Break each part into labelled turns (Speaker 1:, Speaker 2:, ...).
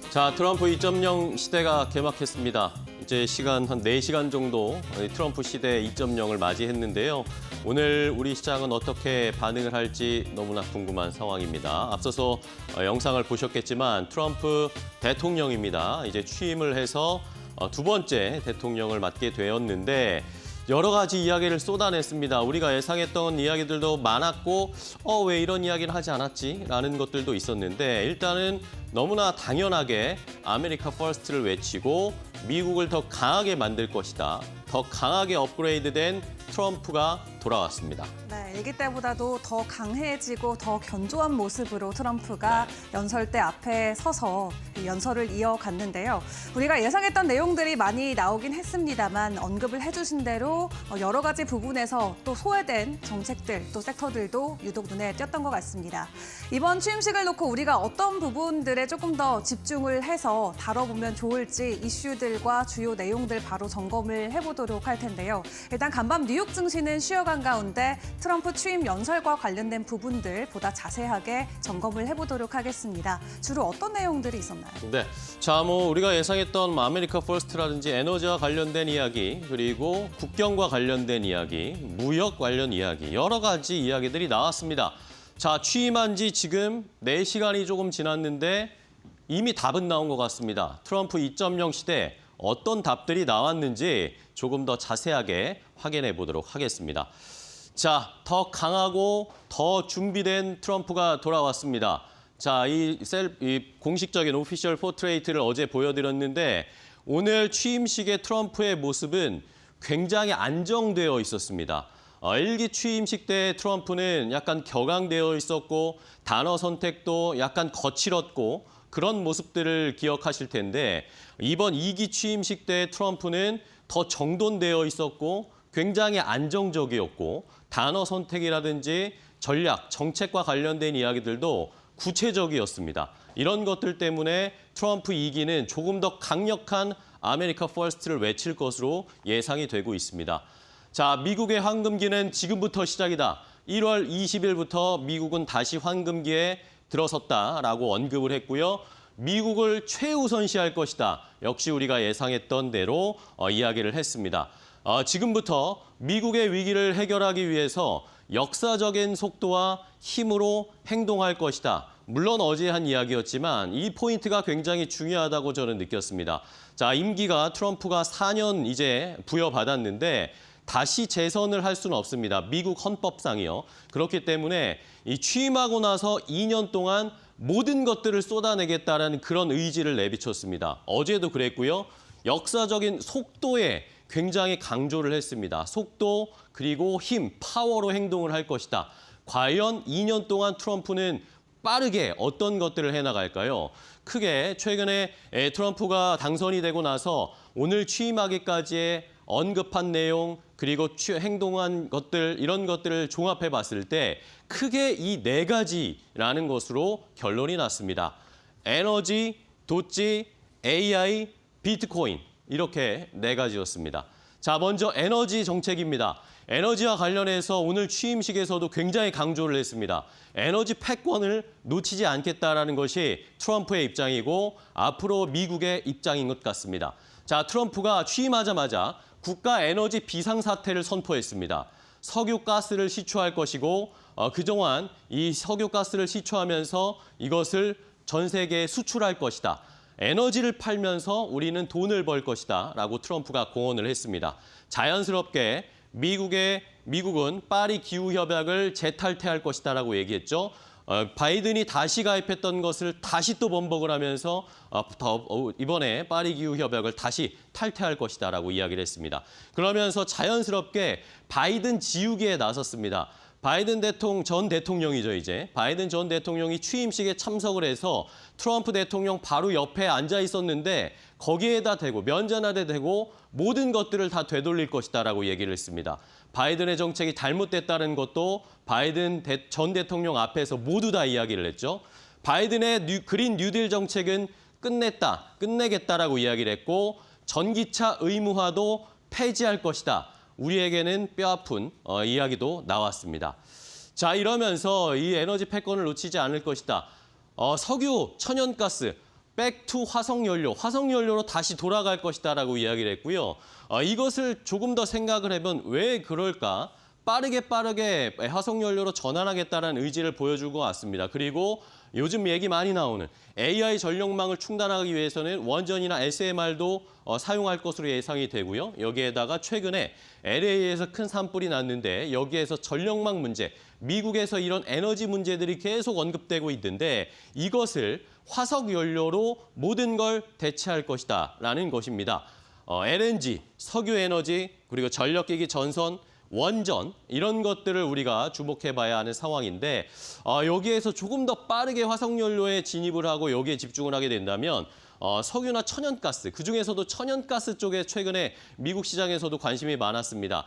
Speaker 1: 자, 트럼프 2.0 시대가 개막했습니다. 이제 시간 한 4시간 정도 트럼프 시대 2.0을 맞이했는데요. 오늘 우리 시장은 어떻게 반응을 할지 너무나 궁금한 상황입니다. 앞서서 영상을 보셨겠지만 트럼프 대통령입니다. 이제 취임을 해서 두 번째 대통령을 맡게 되었는데 여러 가지 이야기를 쏟아냈습니다. 우리가 예상했던 이야기들도 많았고 왜 이런 이야기를 하지 않았지? 라는 것들도 있었는데 일단은 너무나 당연하게 아메리카 퍼스트를 외치고 미국을 더 강하게 만들 것이다. 더 강하게 업그레이드된 트럼프가 돌아왔습니다.
Speaker 2: 네, 일기 때보다도 더 강해지고 더 견조한 모습으로 트럼프가 연설대 앞에 서서 연설을 이어갔는데요. 우리가 예상했던 내용들이 많이 나오긴 했습니다만 언급을 해주신 대로 여러 가지 부분에서 또 소외된 정책들, 또 섹터들도 유독 눈에 띄었던 것 같습니다. 이번 취임식을 놓고 우리가 어떤 부분들에 조금 더 집중을 해서 다뤄보면 좋을지 이슈들과 주요 내용들 바로 점검을 해보도록 할 텐데요. 일단 간밤 뉴욕 증시는 쉬어간 가운데 트럼프 취임 연설과 관련된 부분들 보다 자세하게 점검을 해보도록 하겠습니다. 주로 어떤 내용들이 있었나요?
Speaker 1: 네, 자, 우리가 예상했던 아메리카 퍼스트라든지 에너지와 관련된 이야기, 그리고 국경과 관련된 이야기, 무역 관련 이야기, 여러 가지 이야기들이 나왔습니다. 자, 취임한 지 지금 4시간이 조금 지났는데 이미 답은 나온 것 같습니다. 트럼프 2.0 시대 어떤 답들이 나왔는지 조금 더 자세하게 확인해 보도록 하겠습니다. 자, 더 강하고 더 준비된 트럼프가 돌아왔습니다. 자, 이 공식적인 오피셜 포트레이트를 어제 보여드렸는데 오늘 취임식의 트럼프의 모습은 굉장히 안정되어 있었습니다. 일기 취임식 때 트럼프는 약간 격앙되어 있었고 단어 선택도 약간 거칠었고 그런 모습들을 기억하실 텐데 이번 2기 취임식 때 트럼프는 더 정돈되어 있었고 굉장히 안정적이었고 단어 선택이라든지 전략, 정책과 관련된 이야기들도 구체적이었습니다. 이런 것들 때문에 트럼프 2기는 조금 더 강력한 아메리카 퍼스트를 외칠 것으로 예상이 되고 있습니다. 자, 미국의 황금기는 지금부터 시작이다. 1월 20일부터 미국은 다시 황금기에 들어섰다라고 언급을 했고요. 미국을 최우선시할 것이다. 역시 우리가 예상했던 대로 이야기를 했습니다. 지금부터 미국의 위기를 해결하기 위해서 역사적인 속도와 힘으로 행동할 것이다. 물론 어제 한 이야기였지만 이 포인트가 굉장히 중요하다고 저는 느꼈습니다. 자, 임기가 트럼프가 4년 이제 부여받았는데 다시 재선을 할 수는 없습니다. 미국 헌법상이요. 그렇기 때문에 이 취임하고 나서 2년 동안 모든 것들을 쏟아내겠다라는 그런 의지를 내비쳤습니다. 어제도 그랬고요. 역사적인 속도에 굉장히 강조를 했습니다. 속도 그리고 힘, 파워로 행동을 할 것이다. 과연 2년 동안 트럼프는 빠르게 어떤 것들을 해나갈까요? 크게 최근에 트럼프가 당선이 되고 나서 오늘 취임하기까지의 언급한 내용 그리고 행동한 것들 이런 것들을 종합해 봤을 때 크게 이 4가지라는 것으로 결론이 났습니다. 에너지, 도지, AI, 비트코인 이렇게 4가지였습니다. 자, 먼저 에너지 정책입니다. 에너지와 관련해서 오늘 취임식에서도 굉장히 강조를 했습니다. 에너지 패권을 놓치지 않겠다라는 것이 트럼프의 입장이고 앞으로 미국의 입장인 것 같습니다. 자, 트럼프가 취임하자마자 국가 에너지 비상사태를 선포했습니다. 석유 가스를 시추할 것이고 그동안 이 석유 가스를 시추하면서 이것을 전 세계에 수출할 것이다. 에너지를 팔면서 우리는 돈을 벌 것이다 라고 트럼프가 공언을 했습니다. 자연스럽게 미국은 파리 기후협약을 재탈퇴할 것이다라고 얘기했죠. 바이든이 다시 가입했던 것을 다시 또 번복을 하면서 이번에 파리 기후협약을 다시 탈퇴할 것이다라고 이야기를 했습니다. 그러면서 자연스럽게 바이든 지우기에 나섰습니다. 바이든 전 대통령이죠, 이제. 바이든 전 대통령이 취임식에 참석을 해서 트럼프 대통령 바로 옆에 앉아 있었는데 거기에다 대고 면전하게 대고 모든 것들을 다 되돌릴 것이다라고 얘기를 했습니다. 바이든의 정책이 잘못됐다는 것도 바이든 전 대통령 앞에서 모두 다 이야기를 했죠. 바이든의 그린 뉴딜 정책은 끝내겠다라고 이야기를 했고 전기차 의무화도 폐지할 것이다. 우리에게는 뼈아픈 이야기도 나왔습니다. 자, 이러면서 이 에너지 패권을 놓치지 않을 것이다. 석유, 천연가스, 백투 화석연료로 다시 돌아갈 것이다라고 이야기를 했고요. 이것을 조금 더 생각을 해보면 왜 그럴까? 빠르게 화석연료로 전환하겠다는 의지를 보여준 것 같습니다. 그리고 요즘 얘기 많이 나오는 AI 전력망을 충당하기 위해서는 원전이나 SMR도 사용할 것으로 예상이 되고요. 여기에다가 최근에 LA에서 큰 산불이 났는데 여기에서 전력망 문제, 미국에서 이런 에너지 문제들이 계속 언급되고 있는데 이것을 화석연료로 모든 걸 대체할 것이다라는 것입니다. LNG, 석유에너지, 그리고 전력기기 전선, 원전 이런 것들을 우리가 주목해봐야 하는 상황인데 여기에서 조금 더 빠르게 화석연료에 진입을 하고 여기에 집중을 하게 된다면 석유나 천연가스, 그중에서도 천연가스 쪽에 최근에 미국 시장에서도 관심이 많았습니다.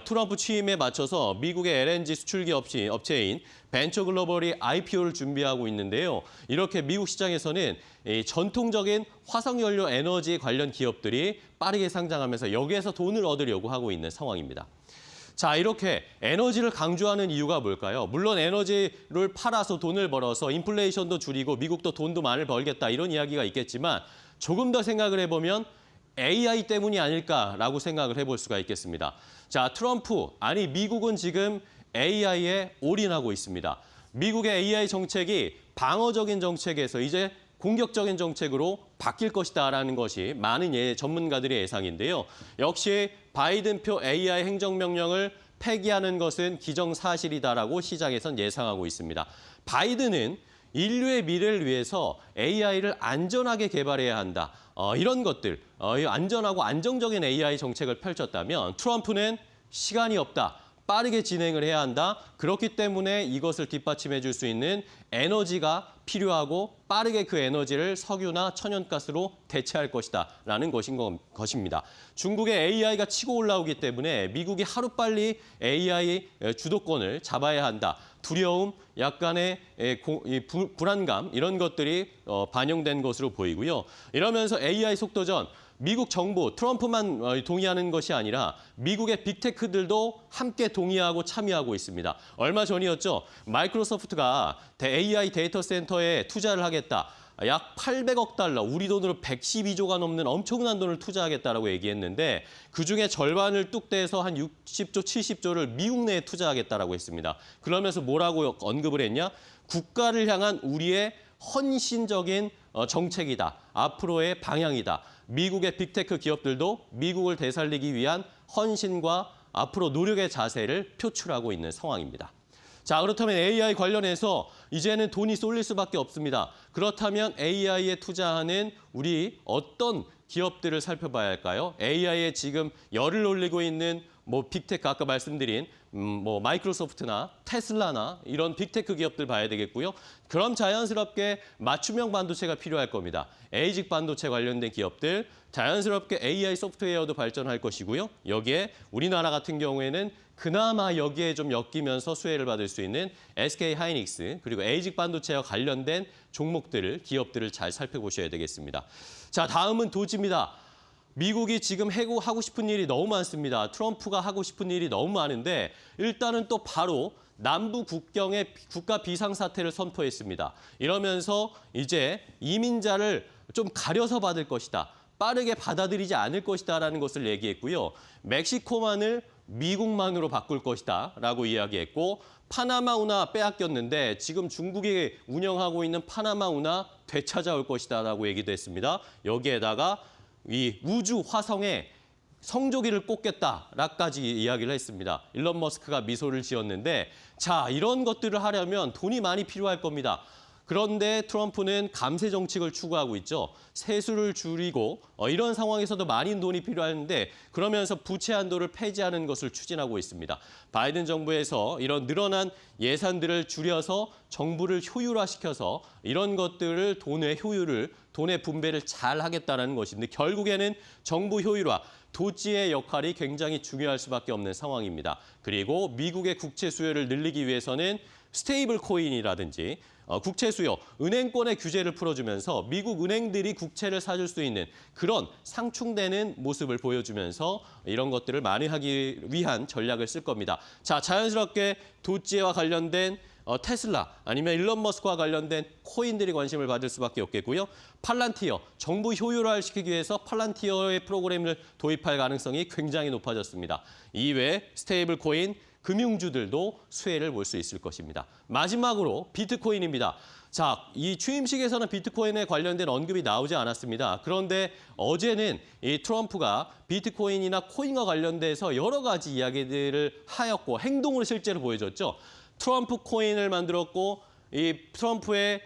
Speaker 1: 트럼프 취임에 맞춰서 미국의 LNG 수출기 업체인 벤처글로벌이 IPO를 준비하고 있는데요. 이렇게 미국 시장에서는 이 전통적인 화석연료 에너지 관련 기업들이 빠르게 상장하면서 여기에서 돈을 얻으려고 하고 있는 상황입니다. 자, 이렇게 에너지를 강조하는 이유가 뭘까요? 물론 에너지를 팔아서 돈을 벌어서 인플레이션도 줄이고 미국도 돈도 많이 벌겠다 이런 이야기가 있겠지만 조금 더 생각을 해보면 AI 때문이 아닐까라고 생각을 해볼 수가 있겠습니다. 자, 미국은 지금 AI에 올인하고 있습니다. 미국의 AI 정책이 방어적인 정책에서 이제 공격적인 정책으로 바뀔 것이다라는 것이 많은 전문가들의 예상인데요. 역시 바이든표 AI 행정명령을 폐기하는 것은 기정사실이다라고 시장에선 예상하고 있습니다. 바이든은 인류의 미래를 위해서 AI를 안전하게 개발해야 한다. 이런 것들, 안전하고 안정적인 AI 정책을 펼쳤다면 트럼프는 시간이 없다. 빠르게 진행을 해야 한다. 그렇기 때문에 이것을 뒷받침해 줄 수 있는 에너지가 필요하고 빠르게 그 에너지를 석유나 천연가스로 대체할 것이다라는 것입니다. 중국의 AI가 치고 올라오기 때문에 미국이 하루빨리 AI 주도권을 잡아야 한다. 두려움, 약간의 불안감 이런 것들이 반영된 것으로 보이고요. 이러면서 AI 속도전, 미국 정부, 트럼프만 동의하는 것이 아니라 미국의 빅테크들도 함께 동의하고 참여하고 있습니다. 얼마 전이었죠. 마이크로소프트가 AI 데이터 센터에 투자를 하겠다. 약 800억 달러, 우리 돈으로 112조가 넘는 엄청난 돈을 투자하겠다라고 얘기했는데 그중에 절반을 뚝 떼서 한 60조, 70조를 미국 내에 투자하겠다라고 했습니다. 그러면서 뭐라고 언급을 했냐? 국가를 향한 우리의 헌신적인 정책이다. 앞으로의 방향이다. 미국의 빅테크 기업들도 미국을 되살리기 위한 헌신과 앞으로 노력의 자세를 표출하고 있는 상황입니다. 자, 그렇다면 AI 관련해서 이제는 돈이 쏠릴 수밖에 없습니다. 그렇다면 AI에 투자하는 우리 어떤 기업들을 살펴봐야 할까요? AI에 지금 열을 올리고 있는 빅테크 아까 말씀드린 마이크로소프트나 테슬라나 이런 빅테크 기업들 봐야 되겠고요. 그럼 자연스럽게 맞춤형 반도체가 필요할 겁니다. 에이직 반도체 관련된 기업들, 자연스럽게 AI 소프트웨어도 발전할 것이고요. 여기에 우리나라 같은 경우에는 그나마 여기에 좀 엮이면서 수혜를 받을 수 있는 SK 하이닉스 그리고 에이직 반도체와 관련된 종목들을, 기업들을 잘 살펴보셔야 되겠습니다. 자, 다음은 도지입니다. 미국이 지금 하고 싶은 일이 너무 많습니다. 트럼프가 하고 싶은 일이 너무 많은데 일단은 또 바로 남부 국경에 국가 비상사태를 선포했습니다. 이러면서 이제 이민자를 좀 가려서 받을 것이다. 빠르게 받아들이지 않을 것이다라는 것을 얘기했고요. 멕시코만을 미국만으로 바꿀 것이다라고 이야기했고 파나마 운하 빼앗겼는데 지금 중국이 운영하고 있는 파나마 운하 되찾아올 것이다라고 얘기도 했습니다. 여기에다가 이 우주 화성에 성조기를 꽂겠다라까지 이야기를 했습니다. 일론 머스크가 미소를 지었는데 자, 이런 것들을 하려면 돈이 많이 필요할 겁니다. 그런데 트럼프는 감세 정책을 추구하고 있죠. 세수를 줄이고 이런 상황에서도 많은 돈이 필요한데 그러면서 부채 한도를 폐지하는 것을 추진하고 있습니다. 바이든 정부에서 이런 늘어난 예산들을 줄여서 정부를 효율화시켜서 이런 것들을 돈의 분배를 잘 하겠다는 것인데 결국에는 정부 효율화, 도지의 역할이 굉장히 중요할 수밖에 없는 상황입니다. 그리고 미국의 국채 수요를 늘리기 위해서는 스테이블 코인이라든지 국채 수요, 은행권의 규제를 풀어주면서 미국 은행들이 국채를 사줄 수 있는 그런 상충되는 모습을 보여주면서 이런 것들을 만회하기 위한 전략을 쓸 겁니다. 자, 자연스럽게 도지와 관련된 테슬라 아니면 일론 머스크와 관련된 코인들이 관심을 받을 수밖에 없겠고요. 팔란티어, 정부 효율화시키기 위해서 팔란티어의 프로그램을 도입할 가능성이 굉장히 높아졌습니다. 이외에 스테이블 코인, 금융주들도 수혜를 볼 수 있을 것입니다. 마지막으로 비트코인입니다. 자, 이 취임식에서는 비트코인에 관련된 언급이 나오지 않았습니다. 그런데 어제는 이 트럼프가 비트코인이나 코인과 관련돼서 여러 가지 이야기들을 하였고 행동으로 실제로 보여줬죠. 트럼프 코인을 만들었고 이 트럼프의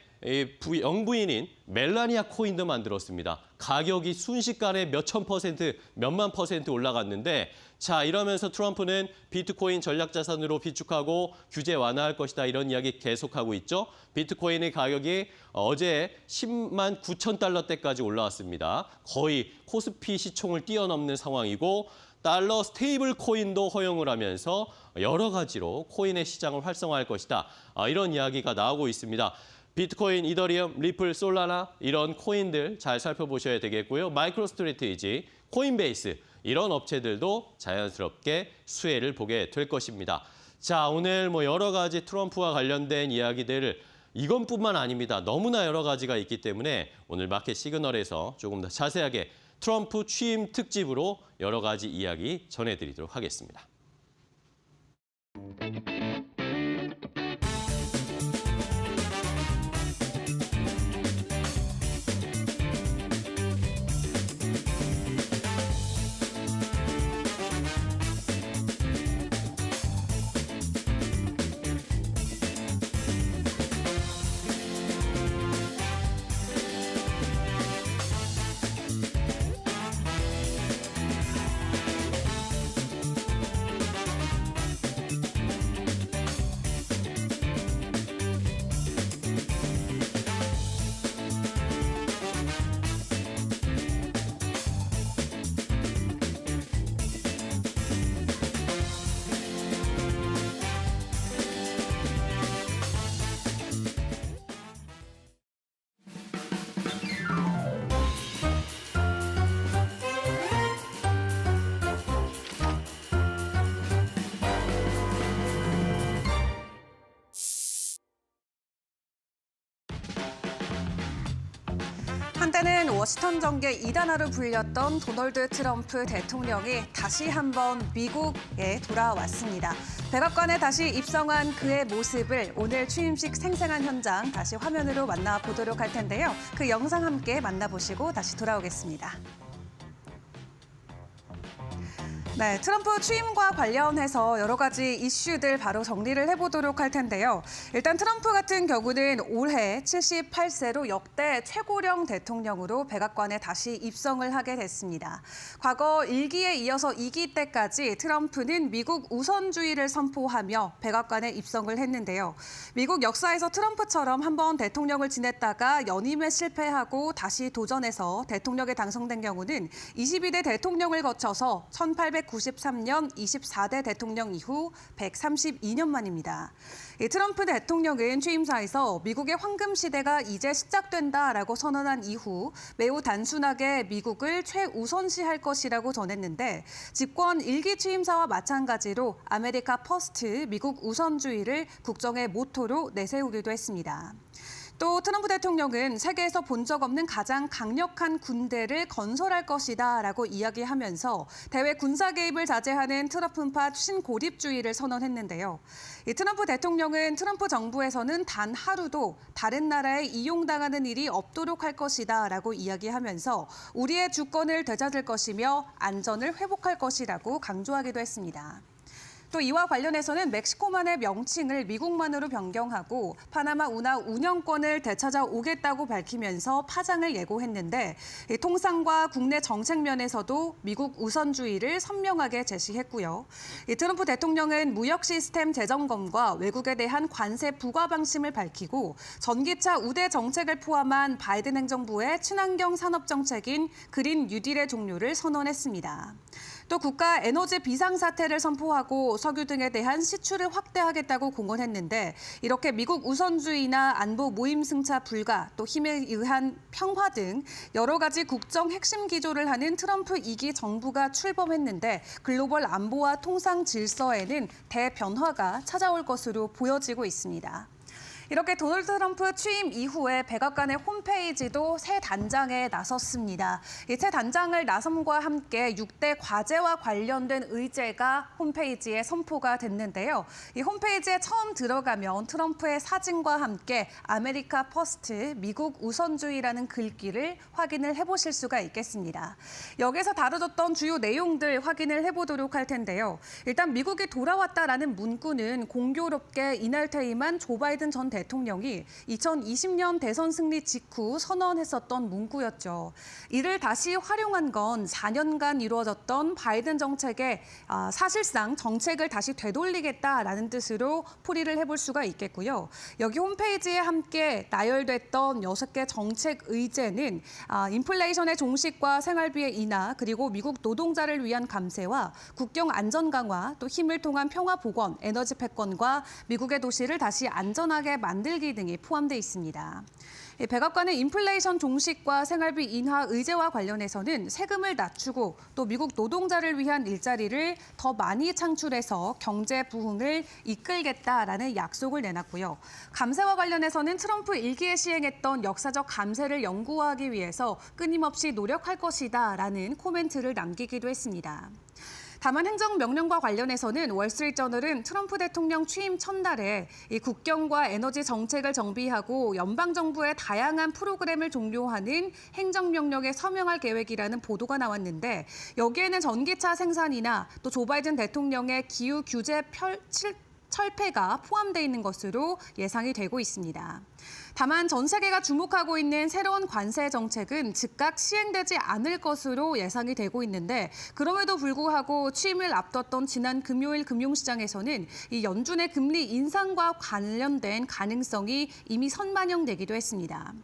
Speaker 1: 영부인인 멜라니아 코인도 만들었습니다. 가격이 순식간에 몇천 %, 몇만 % 올라갔는데 자, 이러면서 트럼프는 비트코인 전략자산으로 비축하고 규제 완화할 것이다 이런 이야기 계속하고 있죠. 비트코인의 가격이 어제 10만 9천 달러대까지 올라왔습니다. 거의 코스피 시총을 뛰어넘는 상황이고 달러 스테이블 코인도 허용을 하면서 여러 가지로 코인의 시장을 활성화할 것이다. 이런 이야기가 나오고 있습니다. 비트코인, 이더리움, 리플, 솔라나 이런 코인들 잘 살펴보셔야 되겠고요. 마이크로스트래티지, 코인베이스 이런 업체들도 자연스럽게 수혜를 보게 될 것입니다. 자, 오늘 여러 가지 트럼프와 관련된 이야기들을 이것뿐만 아닙니다. 너무나 여러 가지가 있기 때문에 오늘 마켓 시그널에서 조금 더 자세하게 트럼프 취임 특집으로 여러 가지 이야기 전해드리도록 하겠습니다.
Speaker 2: 한때는 워싱턴 정계 2단아로 불렸던 도널드 트럼프 대통령이 다시 한번 미국에 돌아왔습니다. 백악관에 다시 입성한 그의 모습을 오늘 취임식 생생한 현장 다시 화면으로 만나보도록 할 텐데요. 그 영상 함께 만나보시고 다시 돌아오겠습니다. 네, 트럼프 취임과 관련해서 여러 가지 이슈들 바로 정리를 해보도록 할 텐데요. 일단 트럼프 같은 경우는 올해 78세로 역대 최고령 대통령으로 백악관에 다시 입성을 하게 됐습니다. 과거 1기에 이어서 2기 때까지 트럼프는 미국 우선주의를 선포하며 백악관에 입성을 했는데요. 미국 역사에서 트럼프처럼 한번 대통령을 지냈다가 연임에 실패하고 다시 도전해서 대통령에 당선된 경우는 22대 대통령을 거쳐서 1893년 24대 대통령 이후 132년 만입니다. 트럼프 대통령은 취임사에서 미국의 황금 시대가 이제 시작된다라고 선언한 이후 매우 단순하게 미국을 최우선시할 것이라고 전했는데 집권 1기 취임사와 마찬가지로 아메리카 퍼스트, 미국 우선주의를 국정의 모토로 내세우기도 했습니다. 또 트럼프 대통령은 세계에서 본 적 없는 가장 강력한 군대를 건설할 것이다라고 이야기하면서 대외 군사 개입을 자제하는 트럼프파 신고립주의를 선언했는데요. 이 트럼프 대통령은 트럼프 정부에서는 단 하루도 다른 나라에 이용당하는 일이 없도록 할 것이다라고 이야기하면서 우리의 주권을 되찾을 것이며 안전을 회복할 것이라고 강조하기도 했습니다. 또 이와 관련해서는 멕시코만의 명칭을 미국만으로 변경하고 파나마 운하 운영권을 되찾아오겠다고 밝히면서 파장을 예고했는데 통상과 국내 정책 면에서도 미국 우선주의를 선명하게 제시했고요. 트럼프 대통령은 무역 시스템 재점검과 외국에 대한 관세 부과 방침을 밝히고 전기차 우대 정책을 포함한 바이든 행정부의 친환경 산업 정책인 그린 뉴딜의 종료를 선언했습니다. 또 국가 에너지 비상사태를 선포하고 석유 등에 대한 시추를 확대하겠다고 공언했는데 이렇게 미국 우선주의나 안보 모임 승차 불가, 또 힘에 의한 평화 등 여러 가지 국정 핵심 기조를 하는 트럼프 2기 정부가 출범했는데 글로벌 안보와 통상 질서에는 대변화가 찾아올 것으로 보여지고 있습니다. 이렇게 도널드 트럼프 취임 이후에 백악관의 홈페이지도 새 단장에 나섰습니다. 이 새 단장을 나섬과 함께 6대 과제와 관련된 의제가 홈페이지에 선포가 됐는데요. 이 홈페이지에 처음 들어가면 트럼프의 사진과 함께 아메리카 퍼스트, 미국 우선주의라는 글귀를 확인을 해보실 수가 있겠습니다. 여기서 다뤄졌던 주요 내용들 확인을 해보도록 할 텐데요. 일단 미국이 돌아왔다라는 문구는 공교롭게 이날 퇴임한 조 바이든 전 대통령이 2020년 대선 승리 직후 선언했었던 문구였죠. 이를 다시 활용한 건 4년간 이루어졌던 바이든 정책의 사실상 정책을 다시 되돌리겠다라는 뜻으로 풀이를 해볼 수가 있겠고요. 여기 홈페이지에 함께 나열됐던 6개 정책 의제는 인플레이션의 종식과 생활비의 인하, 그리고 미국 노동자를 위한 감세와 국경 안전 강화, 또 힘을 통한 평화 복원, 에너지 패권과 미국의 도시를 다시 안전하게 만들기 등이 포함되어 있습니다. 백악관의 인플레이션 종식과 생활비 인하 의제와 관련해서는 세금을 낮추고 또 미국 노동자를 위한 일자리를 더 많이 창출해서 경제 부흥을 이끌겠다라는 약속을 내놨고요. 감세와 관련해서는 트럼프 일기에 시행했던 역사적 감세를 연구하기 위해서 끊임없이 노력할 것이다라는 코멘트를 남기기도 했습니다. 다만 행정명령과 관련해서는 월스트리트저널은 트럼프 대통령 취임 첫날에 이 국경과 에너지 정책을 정비하고 연방정부의 다양한 프로그램을 종료하는 행정명령에 서명할 계획이라는 보도가 나왔는데, 여기에는 전기차 생산이나 또 조 바이든 대통령의 기후 규제 철폐가 포함되어 있는 것으로 예상이 되고 있습니다. 다만 전 세계가 주목하고 있는 새로운 관세 정책은 즉각 시행되지 않을 것으로 예상이 되고 있는데, 그럼에도 불구하고 취임을 앞뒀던 지난 금요일 금융시장에서는 이 연준의 금리 인상과 관련된 가능성이 이미 선반영되기도 했습니다.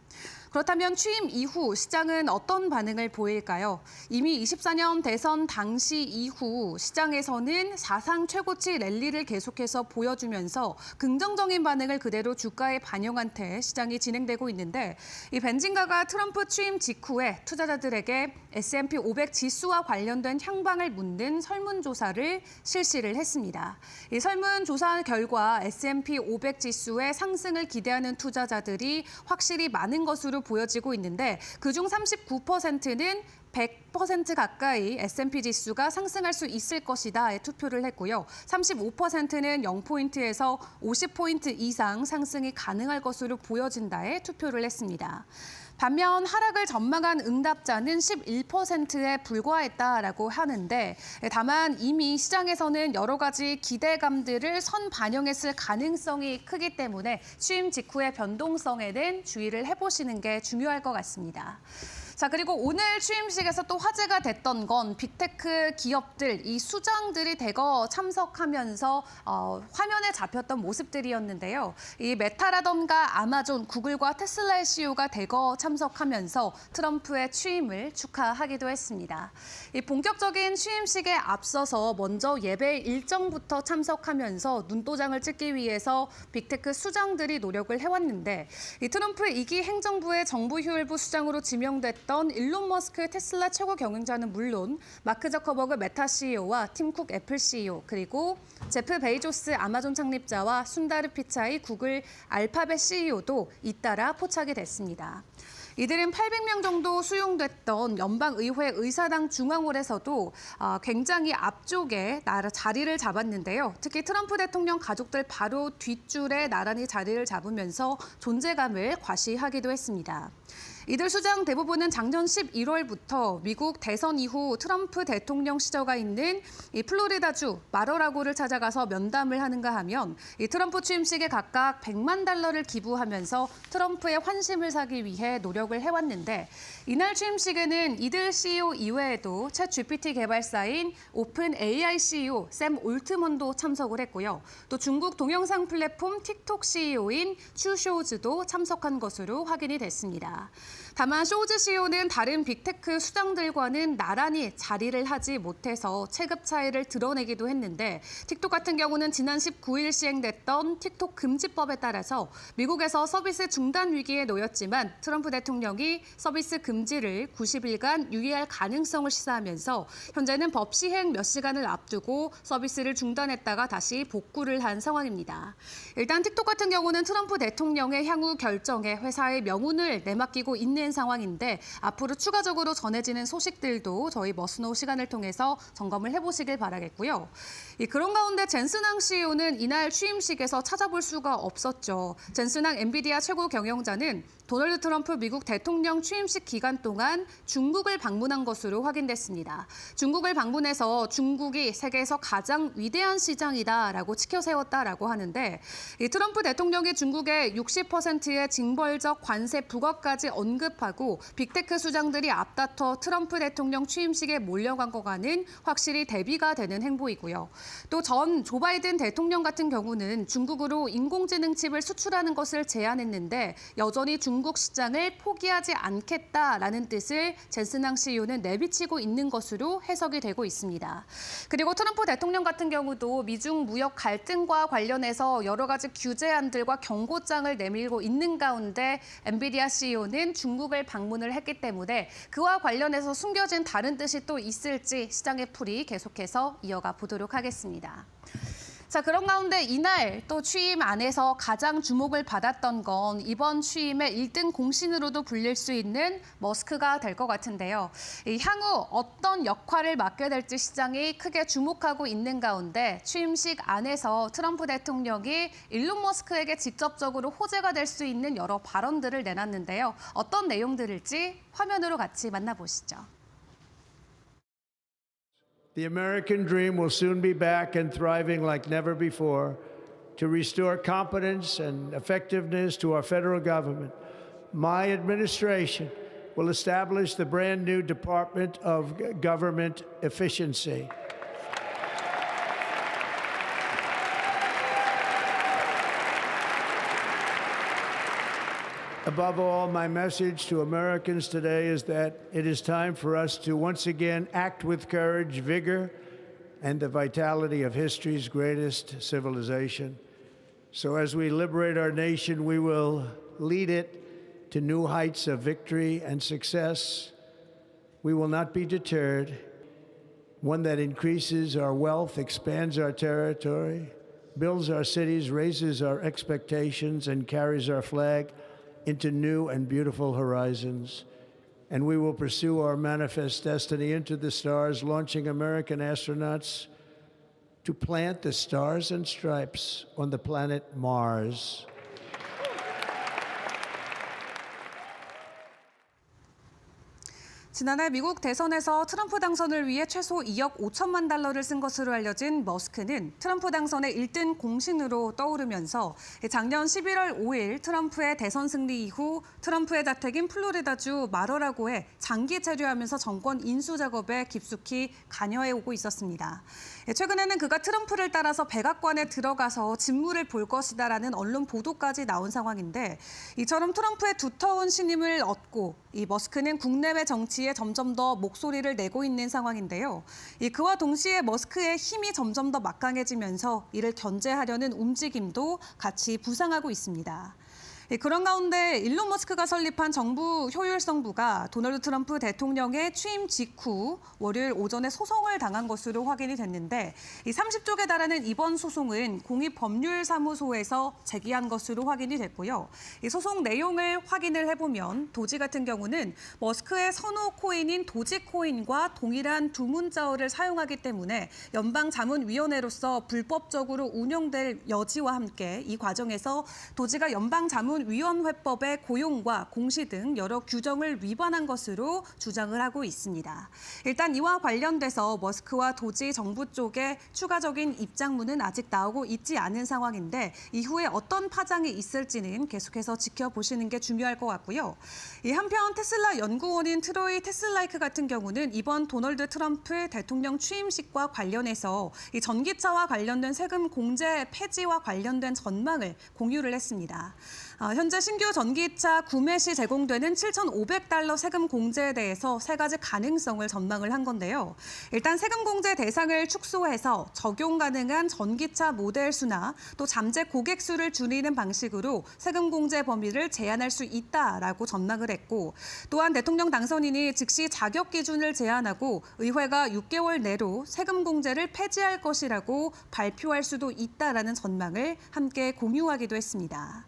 Speaker 2: 그렇다면 취임 이후 시장은 어떤 반응을 보일까요? 이미 24년 대선 당시 이후 시장에서는 사상 최고치 랠리를 계속해서 보여주면서 긍정적인 반응을 그대로 주가에 반영한 채 시장이 진행되고 있는데, 이 벤진가가 트럼프 취임 직후에 투자자들에게 S&P 500 지수와 관련된 향방을 묻는 설문조사를 실시를 했습니다. 이 설문조사 결과 S&P 500 지수의 상승을 기대하는 투자자들이 확실히 많은 것으로 보여지고 있는데, 그중 39%는 100% 가까이 S&P 지수가 상승할 수 있을 것이다에 투표를 했고요. 35%는 0포인트에서 50포인트 이상 상승이 가능할 것으로 보여진다에 투표를 했습니다. 반면 하락을 전망한 응답자는 11%에 불과했다라고 하는데, 다만 이미 시장에서는 여러 가지 기대감들을 선반영했을 가능성이 크기 때문에 취임 직후의 변동성에는 주의를 해보시는 게 중요할 것 같습니다. 자, 그리고 오늘 취임식에서 또 화제가 됐던 건 빅테크 기업들, 이 수장들이 대거 참석하면서 화면에 잡혔던 모습들이었는데요. 이 메타라던가 아마존, 구글과 테슬라의 CEO가 대거 참석하면서 트럼프의 취임을 축하하기도 했습니다. 이 본격적인 취임식에 앞서서 먼저 예배 일정부터 참석하면서 눈도장을 찍기 위해서 빅테크 수장들이 노력을 해왔는데, 이 트럼프 2기 행정부의 정부효율부 수장으로 지명됐던 일론 머스크 테슬라 최고 경영자는 물론 마크 저커버그 메타 CEO와 팀 쿡 애플 CEO, 그리고 제프 베이조스 아마존 창립자와 순다르 피차이 구글 알파벳 CEO도 잇따라 포착이 됐습니다. 이들은 800명 정도 수용됐던 연방의회 의사당 중앙홀에서도 굉장히 앞쪽에 자리를 잡았는데요. 특히 트럼프 대통령 가족들 바로 뒷줄에 나란히 자리를 잡으면서 존재감을 과시하기도 했습니다. 이들 수장 대부분은 작년 11월부터 미국 대선 이후 트럼프 대통령 시저가 있는 이 플로리다주 마러라고를 찾아가서 면담을 하는가 하면 이 트럼프 취임식에 각각 $100만 기부하면서 트럼프의 환심을 사기 위해 노력을 해왔는데, 이날 취임식에는 이들 CEO 이외에도 챗 GPT 개발사인 오픈 AI CEO 샘 올트먼도 참석을 했고요. 또 중국 동영상 플랫폼 틱톡 CEO인 추 쇼즈도 참석한 것으로 확인이 됐습니다. 다만 쇼즈 CEO는 다른 빅테크 수장들과는 나란히 자리를 하지 못해서 체급 차이를 드러내기도 했는데 틱톡 같은 경우는 지난 19일 시행됐던 틱톡 금지법에 따라서 미국에서 서비스 중단 위기에 놓였지만 트럼프 대통령이 서비스 금지를 90일간 유예할 가능성을 시사하면서 현재는 법 시행 몇 시간을 앞두고 서비스를 중단했다가 다시 복구를 한 상황입니다. 일단 틱톡 같은 경우는 트럼프 대통령의 향후 결정에 회사의 명운을 내맡기고 있는 상황인데 앞으로 추가적으로 전해지는 소식들도 저희 머스노우 시간을 통해서 점검을 해보시길 바라겠고요. 그런 가운데 젠슨 CEO는 이날 취임식에서 찾아볼 수가 없었죠. 젠슨 엔비디아 최고 경영자는 도널드 트럼프 미국 대통령 취임식 기간 동안 중국을 방문한 것으로 확인됐습니다. 중국을 방문해서 중국이 세계에서 가장 위대한 시장이다라고 치켜세웠다라고 하는데 이 트럼프 대통령이 중국의 60%의 징벌적 관세 부과까지 언급하고 빅테크 수장들이 앞다퉈 트럼프 대통령 취임식에 몰려간 것과는 확실히 대비가 되는 행보이고요. 또 전 조 바이든 대통령 같은 경우는 중국으로 인공지능 칩을 수출하는 것을 제안했는데 여전히 중국 시장을 포기하지 않겠다라는 뜻을 젠슨 CEO는 내비치고 있는 것으로 해석이 되고 있습니다. 그리고 트럼프 대통령 같은 경우도 미중 무역 갈등과 관련해서 여러 가지 규제안들과 경고장을 내밀고 있는 가운데 엔비디아 CEO는 중국을 방문을 했기 때문에 그와 관련해서 숨겨진 다른 뜻이 또 있을지 시장의 풀이 계속해서 이어가 보도록 하겠습니다. 자, 그런 가운데 이날 또 취임 안에서 가장 주목을 받았던 건 이번 취임의 1등 공신으로도 불릴 수 있는 머스크가 될 것 같은데요. 향후 어떤 역할을 맡게 될지 시장이 크게 주목하고 있는 가운데 취임식 안에서 트럼프 대통령이 일론 머스크에게 직접적으로 호재가 될 수 있는 여러 발언들을 내놨는데요. 어떤 내용들일지 화면으로 같이 만나보시죠.
Speaker 3: The American dream will soon be back and thriving like never before. To restore competence and effectiveness to our federal government, my administration will establish the brand new Department of Government Efficiency. Above all, my message to Americans today is that it is time for us to once again act with courage, vigor, and the vitality of history's greatest civilization. So as we liberate our nation, we will lead it to new heights of victory and success. We will not be deterred. One that increases our wealth, expands our territory, builds our cities, raises our expectations, and carries our flag into new and beautiful horizons. And we will pursue our manifest destiny into the stars, launching American astronauts to plant the stars and stripes on the planet Mars.
Speaker 2: 지난해 미국 대선에서 트럼프 당선을 위해 최소 2억 5천만 달러를 쓴 것으로 알려진 머스크는 트럼프 당선의 1등 공신으로 떠오르면서 작년 11월 5일 트럼프의 대선 승리 이후 트럼프의 자택인 플로리다주 마러라고에 장기 체류하면서 정권 인수 작업에 깊숙이 관여해 오고 있었습니다. 최근에는 그가 트럼프를 따라서 백악관에 들어가서 직무를 볼 것이다라는 언론 보도까지 나온 상황인데 이처럼 트럼프의 두터운 신임을 얻고 이 머스크는 국내외 정치에 점점 더 목소리를 내고 있는 상황인데요. 그와 동시에 머스크의 힘이 점점 더 막강해지면서 이를 견제하려는 움직임도 같이 부상하고 있습니다. 그런 가운데 일론 머스크가 설립한 정부 효율성부가 도널드 트럼프 대통령의 취임 직후 월요일 오전에 소송을 당한 것으로 확인이 됐는데 이 30쪽에 달하는 이번 소송은 공익법률사무소에서 제기한 것으로 확인이 됐고요. 이 소송 내용을 확인을 해보면 도지 같은 경우는 머스크의 선호 코인인 도지코인과 동일한 두 문자어를 사용하기 때문에 연방자문위원회로서 불법적으로 운영될 여지와 함께 이 과정에서 도지가 연방자문위원회법의 고용과 공시 등 여러 규정을 위반한 것으로 주장을 하고 있습니다. 일단 이와 관련돼서 머스크와 도지 정부 쪽에 추가적인 입장문은 아직 나오고 있지 않은 상황인데 이후에 어떤 파장이 있을지는 계속해서 지켜보시는 게 중요할 것 같고요. 한편 테슬라 연구원인 트로이 테슬라이크 같은 경우는 이번 도널드 트럼프 대통령 취임식과 관련해서 이 전기차와 관련된 세금 공제 폐지와 관련된 전망을 공유를 했습니다. 현재 신규 전기차 구매 시 제공되는 7,500달러 세금 공제에 대해서 세 가지 가능성을 전망을 한 건데요. 일단 세금 공제 대상을 축소해서 적용 가능한 전기차 모델 수나 또 잠재 고객 수를 줄이는 방식으로 세금 공제 범위를 제한할 수 있다라고 전망을 했고, 또한 대통령 당선인이 즉시 자격 기준을 제한하고 의회가 6개월 내로 세금 공제를 폐지할 것이라고 발표할 수도 있다라는 전망을 함께 공유하기도 했습니다.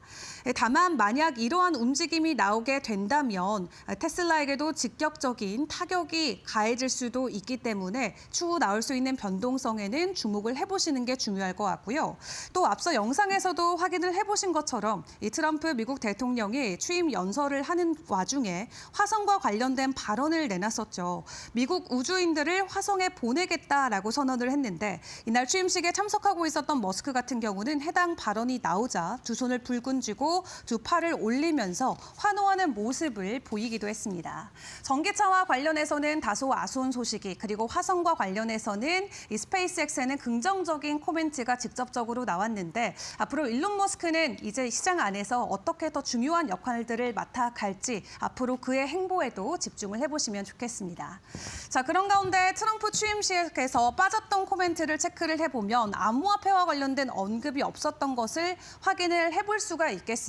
Speaker 2: 다만 만약 이러한 움직임이 나오게 된다면 테슬라에게도 직접적인 타격이 가해질 수도 있기 때문에 추후 나올 수 있는 변동성에는 주목을 해보시는 게 중요할 것 같고요. 또 앞서 영상에서도 확인을 해보신 것처럼 이 트럼프 미국 대통령이 취임 연설을 하는 와중에 화성과 관련된 발언을 내놨었죠. 미국 우주인들을 화성에 보내겠다라고 선언을 했는데, 이날 취임식에 참석하고 있었던 머스크 같은 경우는 해당 발언이 나오자 두 손을 불끈 쥐고 두 팔을 올리면서 환호하는 모습을 보이기도 했습니다. 전기차와 관련해서는 다소 아쉬운 소식이, 그리고 화성과 관련해서는 이 스페이스X에는 긍정적인 코멘트가 직접적으로 나왔는데, 앞으로 일론 머스크는 이제 시장 안에서 어떻게 더 중요한 역할들을 맡아갈지 앞으로 그의 행보에도 집중을 해보시면 좋겠습니다. 자, 그런 가운데 트럼프 취임식에서 빠졌던 코멘트를 체크를 해보면 암호화폐와 관련된 언급이 없었던 것을 확인을 해볼 수가 있겠습니다.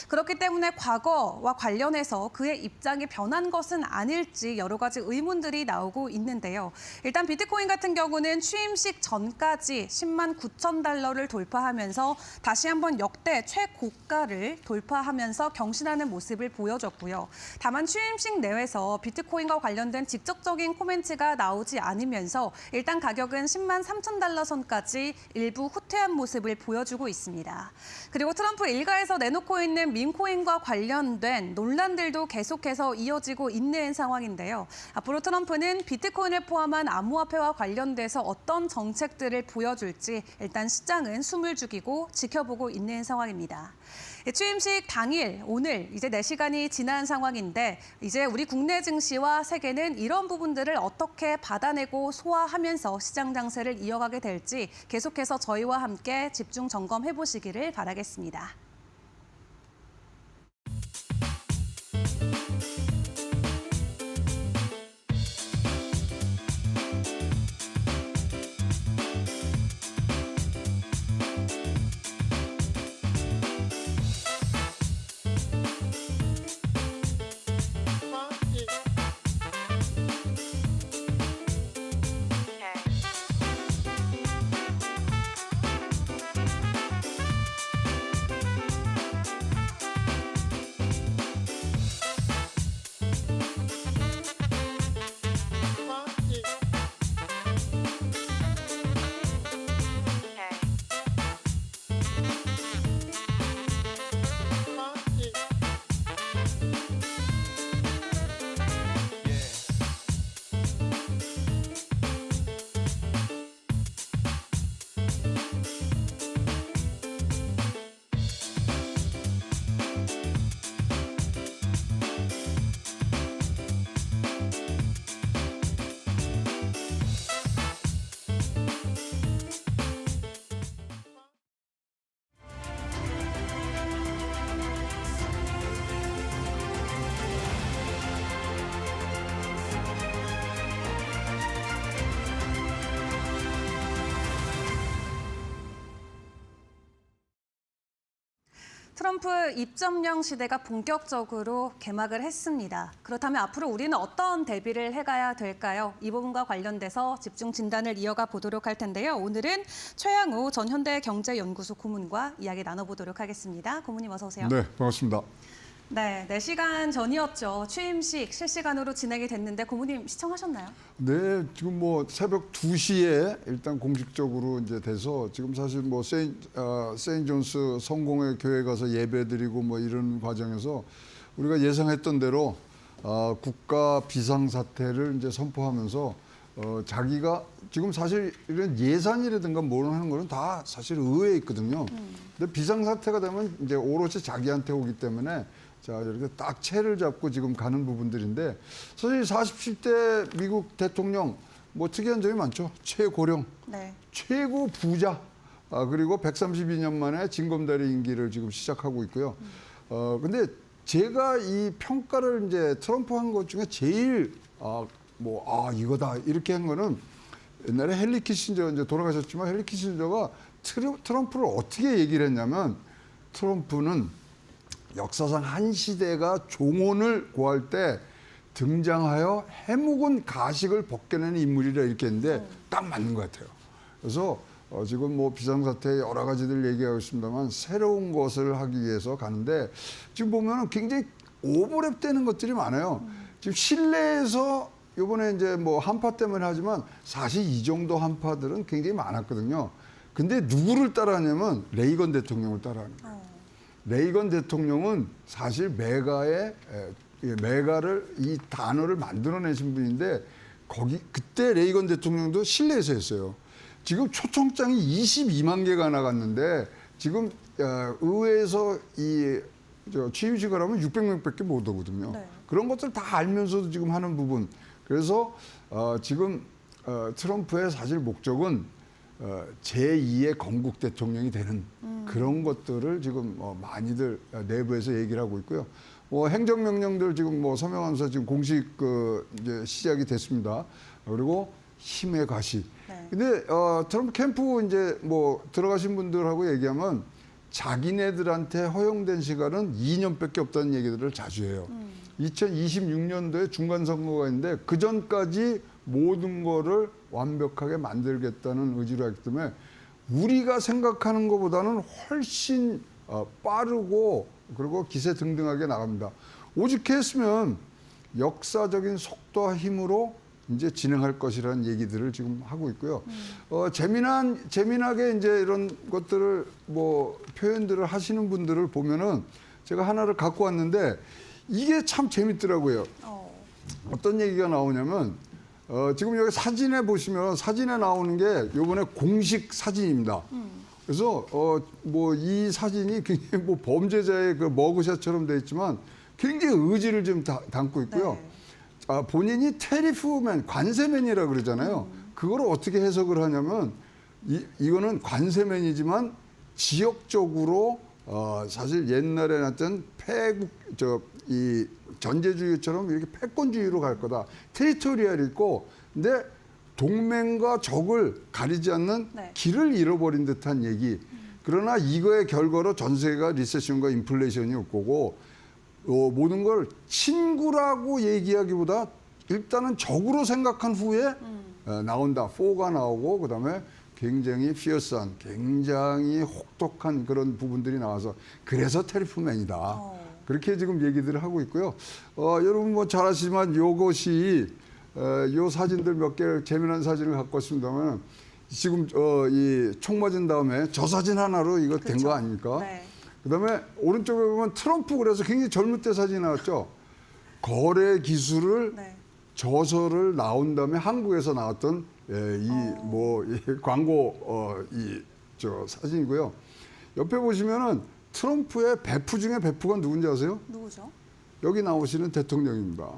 Speaker 2: 그렇기 때문에 과거와 관련해서 그의 입장이 변한 것은 아닐지 여러 가지 의문들이 나오고 있는데요. 일단 비트코인 같은 경우는 취임식 전까지 10만 9천 달러를 돌파하면서 다시 한번 역대 최고가를 돌파하면서 경신하는 모습을 보여줬고요. 다만 취임식 내에서 비트코인과 관련된 직접적인 코멘트가 나오지 않으면서 일단 가격은 10만 3천 달러 선까지 일부 후퇴한 모습을 보여주고 있습니다. 그리고 트럼프 일가에서 내놓고 있는 밈코인과 관련된 논란들도 계속해서 이어지고 있는 상황인데요. 앞으로 트럼프는 비트코인을 포함한 암호화폐와 관련돼서 어떤 정책들을 보여줄지 일단 시장은 숨을 죽이고 지켜보고 있는 상황입니다. 취임식 당일 오늘 이제 4시간이 지난 상황인데, 이제 우리 국내 증시와 세계는 이런 부분들을 어떻게 받아내고 소화하면서 시장 장세를 이어가게 될지 계속해서 저희와 함께 집중 점검해 보시기를 바라겠습니다. 트럼프 입점령 시대가 본격적으로 개막을 했습니다. 그렇다면 앞으로 우리는 어떤 대비를 해가야 될까요? 이 부분과 관련돼서 집중 진단을 이어가 보도록 할 텐데요. 오늘은 최양우 전 현대경제연구소 고문과 이야기 나눠보도록 하겠습니다. 고문님 어서 오세요.
Speaker 4: 네, 반갑습니다.
Speaker 2: 네, 4시간 전이었죠. 취임식 실시간으로 진행이 됐는데 고문님 시청하셨나요?
Speaker 4: 네, 지금 뭐 새벽 2시에 일단 공식적으로 이제 돼서 지금 사실 뭐 세인트 존스 성공회 교회 가서 예배드리고 뭐 이런 과정에서 우리가 예상했던 대로 국가 비상사태를 이제 선포하면서 자기가 지금 사실 이런 예산이라든가 뭘 하는 거는 다 사실 의회에 있거든요. 근데 비상사태가 되면 이제 오롯이 자기한테 오기 때문에 자, 이렇게 딱 채를 잡고 지금 가는 부분들인데, 사실 47대 미국 대통령 뭐 특이한 점이 많죠. 최고령,
Speaker 2: 네.
Speaker 4: 최고 부자, 그리고 132년 만에 징검다리 임기를 지금 시작하고 있고요. 근데 제가 이 평가를 이제 트럼프 한 것 중에 제일 이거다 이렇게 한 거는 옛날에 헨리 키신저 이제 돌아가셨지만 헨리 키신저가 트럼프를 어떻게 얘기를 했냐면 트럼프는 역사상 한 시대가 종언을 고할 때 등장하여 해묵은 가식을 벗겨내는 인물이라 이렇게 했는데 딱 맞는 것 같아요. 그래서 지금 뭐 비상사태 여러 가지들 얘기하고 있습니다만 새로운 것을 하기 위해서 가는데 지금 보면은 굉장히 오버랩되는 것들이 많아요. 지금 실내에서 이번에 이제 뭐 한파 때문에 하지만 사실 이 정도 한파들은 굉장히 많았거든요. 근데 누구를 따라하냐면 레이건 대통령을 따라하는 거예요. 레이건 대통령은 사실 메가를 이 단어를 만들어내신 분인데 그때 레이건 대통령도 실내에서 했어요. 지금 초청장이 22만 개가 나갔는데 지금 의회에서 취임식을 하면 600명밖에 못 오거든요.
Speaker 2: 네.
Speaker 4: 그런 것들 다 알면서도 지금 하는 부분. 그래서 지금 트럼프의 사실 목적은 제2의 건국 대통령이 되는 그런 것들을 지금 많이들 내부에서 얘기를 하고 있고요. 행정명령들 지금 서명하면서 지금 공식 이제 시작이 됐습니다. 그리고 힘의 과시.
Speaker 2: 네.
Speaker 4: 근데 트럼프 캠프 이제 들어가신 분들하고 얘기하면 자기네들한테 허용된 시간은 2년밖에 없다는 얘기들을 자주 해요. 2026년도에 중간 선거가 있는데 그 전까지 모든 거를 완벽하게 만들겠다는 의지로 했기 때문에 우리가 생각하는 것보다는 훨씬 빠르고 그리고 기세등등하게 나갑니다. 오직 했으면 역사적인 속도와 힘으로 이제 진행할 것이라는 얘기들을 지금 하고 있고요. 재미나게 이제 이런 것들을 표현들을 하시는 분들을 보면은 제가 하나를 갖고 왔는데 이게 참 재밌더라고요. 어떤 얘기가 나오냐면 지금 여기 사진에 보시면 사진에 나오는 게 이번에 공식 사진입니다. 그래서 이 사진이 굉장히 범죄자의 그 머그샷처럼 돼 있지만 굉장히 의지를 좀 담고 있고요.
Speaker 2: 네.
Speaker 4: 본인이 테리프맨, 관세맨이라 그러잖아요. 그걸 어떻게 해석을 하냐면 이거는 관세맨이지만 지역적으로 사실 옛날에 났던 이 전제주의처럼 이렇게 패권주의로 갈 거다. 테리토리얼이 있고 근데 동맹과 적을 가리지 않는
Speaker 2: 네.
Speaker 4: 길을 잃어버린 듯한 얘기. 그러나 이거의 결과로 전 세계가 리세션과 인플레이션이 올 거고 모든 걸 친구라고 얘기하기보다 일단은 적으로 생각한 후에 나온다. 4가 나오고 그다음에 굉장히 피어스한, 굉장히 혹독한 그런 부분들이 나와서 그래서 테리프맨이다. 그렇게 지금 얘기들을 하고 있고요. 여러분 잘 아시지만 이것이 요 사진들 몇 개 재미난 사진을 갖고 왔습니다만 지금 이 총 맞은 다음에 저 사진 하나로 이거 된 거 아닙니까?
Speaker 2: 네.
Speaker 4: 그다음에 오른쪽에 보면 트럼프 그래서 굉장히 젊을 때 사진이 나왔죠. 거래 기술을
Speaker 2: 네.
Speaker 4: 저서를 나온 다음에 한국에서 나왔던 이 광고 사진이고요. 옆에 보시면은 트럼프의 베프 중에 베프가 누군지 아세요?
Speaker 2: 누구죠?
Speaker 4: 여기 나오시는 대통령입니다.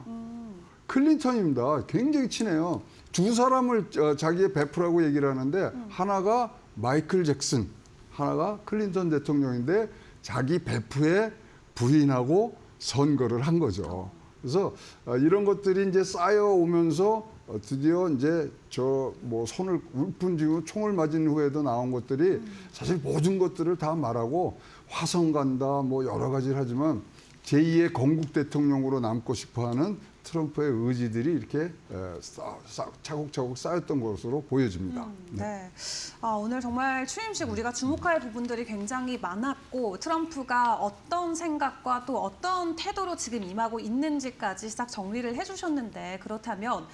Speaker 4: 클린턴입니다. 굉장히 친해요. 두 사람을 자기의 베프라고 얘기를 하는데 하나가 마이클 잭슨, 하나가 클린턴 대통령인데 자기 베프의 부인하고 선거를 한 거죠. 그래서 이런 것들이 이제 쌓여오면서 드디어 이제 손을 울분 쥐고 총을 맞은 후에도 나온 것들이 사실 모든 것들을 다 말하고 화성 간다 여러 가지를 하지만 제2의 건국 대통령으로 남고 싶어하는 트럼프의 의지들이 이렇게 차곡차곡 쌓였던 것으로 보여집니다.
Speaker 2: 네. 오늘 정말 취임식 우리가 주목할 부분들이 굉장히 많았고 트럼프가 어떤 생각과 또 어떤 태도로 지금 임하고 있는지까지 싹 정리를 해주셨는데 그렇다면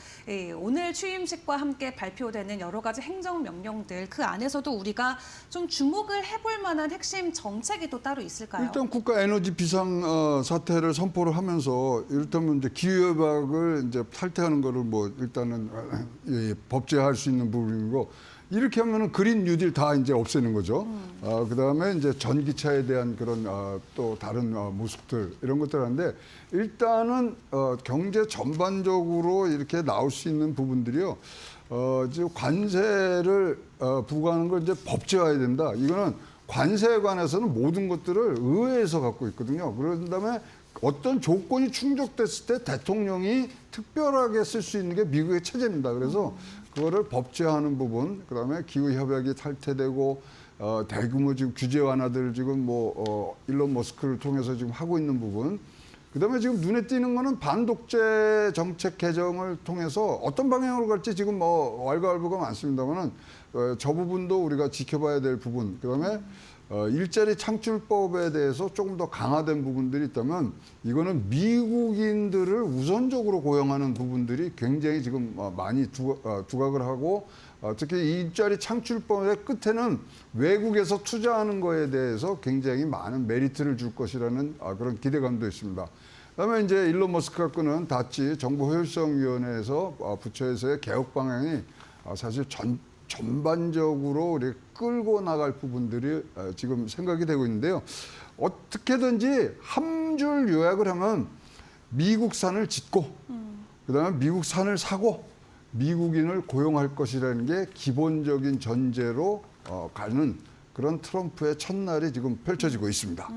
Speaker 2: 오늘 취임식과 함께 발표되는 여러 가지 행정명령들 그 안에서도 우리가 좀 주목을 해볼 만한 핵심 정책이 또 따로 있을까요?
Speaker 4: 일단 국가 에너지 비상 사태를 선포를 하면서 이를테면 이제 기후협약을 이제 탈퇴하는 거를 일단은 법제화할 수 있는 부분이고 이렇게 하면은 그린 뉴딜 다 이제 없애는 거죠. 그다음에 이제 전기차에 대한 그런 또 다른 모습들 이런 것들 하는데 일단은 경제 전반적으로 이렇게 나올 수 있는 부분들이요. 지금 관세를 부과하는 걸 이제 법제화해야 된다. 이거는 관세에 관해서는 모든 것들을 의회에서 갖고 있거든요. 그런 다음에 어떤 조건이 충족됐을 때 대통령이 특별하게 쓸 수 있는 게 미국의 체제입니다. 그래서 그거를 법제화하는 부분, 그다음에 기후 협약이 탈퇴되고 대규모 지금 규제 완화들 지금 일론 머스크를 통해서 지금 하고 있는 부분. 그다음에 지금 눈에 띄는 거는 반독재 정책 개정을 통해서 어떤 방향으로 갈지 지금 왈가왈부가 많습니다만은 저 부분도 우리가 지켜봐야 될 부분. 그다음에 일자리 창출법에 대해서 조금 더 강화된 부분들이 있다면 이거는 미국인들을 우선적으로 고용하는 부분들이 굉장히 지금 많이 두각을 하고 특히 일자리 창출법의 끝에는 외국에서 투자하는 거에 대해서 굉장히 많은 메리트를 줄 것이라는 그런 기대감도 있습니다. 그다음에 이제 일론 머스크가 끄는 다치 정보효율성위원회에서 부처에서의 개혁 방향이 사실 전반적으로 우리 끌고 나갈 부분들이 지금 생각이 되고 있는데요. 어떻게든지 한 줄 요약을 하면 미국산을 짓고 그다음에 미국산을 사고 미국인을 고용할 것이라는 게 기본적인 전제로 가는 그런 트럼프의 첫날이 지금 펼쳐지고 있습니다.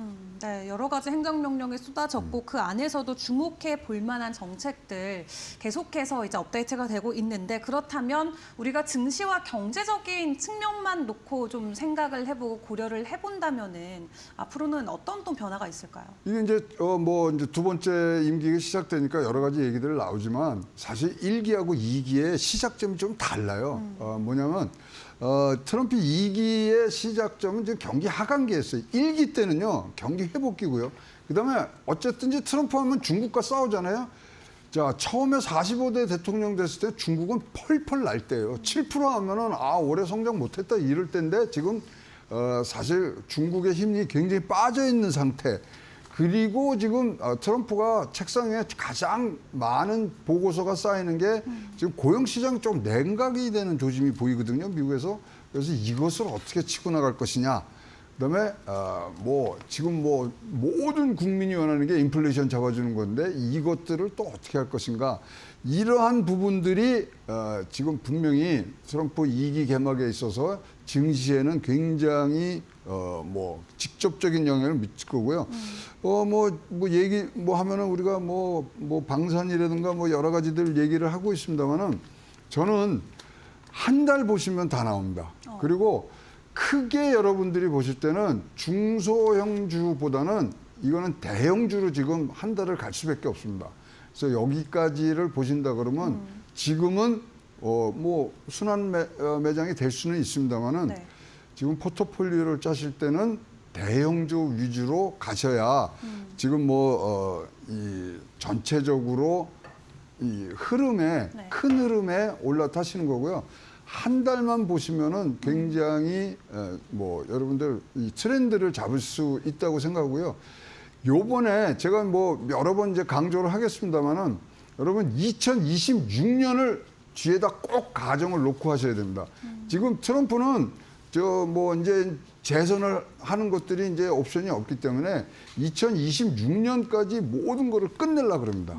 Speaker 2: 네, 여러 가지 행정명령이 쏟아졌고 그 안에서도 주목해 볼 만한 정책들 계속해서 이제 업데이트가 되고 있는데 그렇다면 우리가 증시와 경제적인 측면만 놓고 좀 생각을 해보고 고려를 해본다면은 앞으로는 어떤 또 변화가 있을까요?
Speaker 4: 이게 이제 이제 두 번째 임기가 시작되니까 여러 가지 얘기들 나오지만 사실 1기하고 2기의 시작점이 좀 달라요. 뭐냐면 트럼프 2기의 시작점은 지금 경기 하강기였어요. 1기 때는요, 경기 회복기고요. 그 다음에 어쨌든지 트럼프 하면 중국과 싸우잖아요. 자, 처음에 45대 대통령 됐을 때 중국은 펄펄 날 때예요. 7% 하면은 올해 성장 못했다 이럴 때인데 지금 사실 중국의 힘이 굉장히 빠져 있는 상태. 그리고 지금 트럼프가 책상 위에 가장 많은 보고서가 쌓이는 게 지금 고용시장이 좀 냉각이 되는 조짐이 보이거든요, 미국에서. 그래서 이것을 어떻게 치고 나갈 것이냐. 그다음에 지금 모든 국민이 원하는 게 인플레이션 잡아주는 건데 이것들을 또 어떻게 할 것인가. 이러한 부분들이 지금 분명히 트럼프 2기 개막에 있어서 증시에는 굉장히 직접적인 영향을 미칠 거고요. 얘기 하면은 우리가 방산이라든가 여러 가지들 얘기를 하고 있습니다만은 저는 한 달 보시면 다 나옵니다. 그리고 크게 여러분들이 보실 때는 중소형주보다는 이거는 대형주로 지금 한 달을 갈 수밖에 없습니다. 그래서 여기까지를 보신다 그러면 지금은 순환 매장이 될 수는 있습니다만은
Speaker 2: 네.
Speaker 4: 지금 포트폴리오를 짜실 때는 대형주 위주로 가셔야 지금 이 전체적으로 이 흐름에
Speaker 2: 네.
Speaker 4: 큰 흐름에 올라타시는 거고요. 한 달만 보시면은 굉장히 여러분들 이 트렌드를 잡을 수 있다고 생각하고요. 요번에 제가 여러 번 이제 강조를 하겠습니다만은 여러분 2026년을 뒤에다 꼭 가정을 놓고 하셔야 됩니다. 지금 트럼프는 이제 재선을 하는 것들이 이제 옵션이 없기 때문에 2026년까지 모든 거를 끝내려고 그럽니다.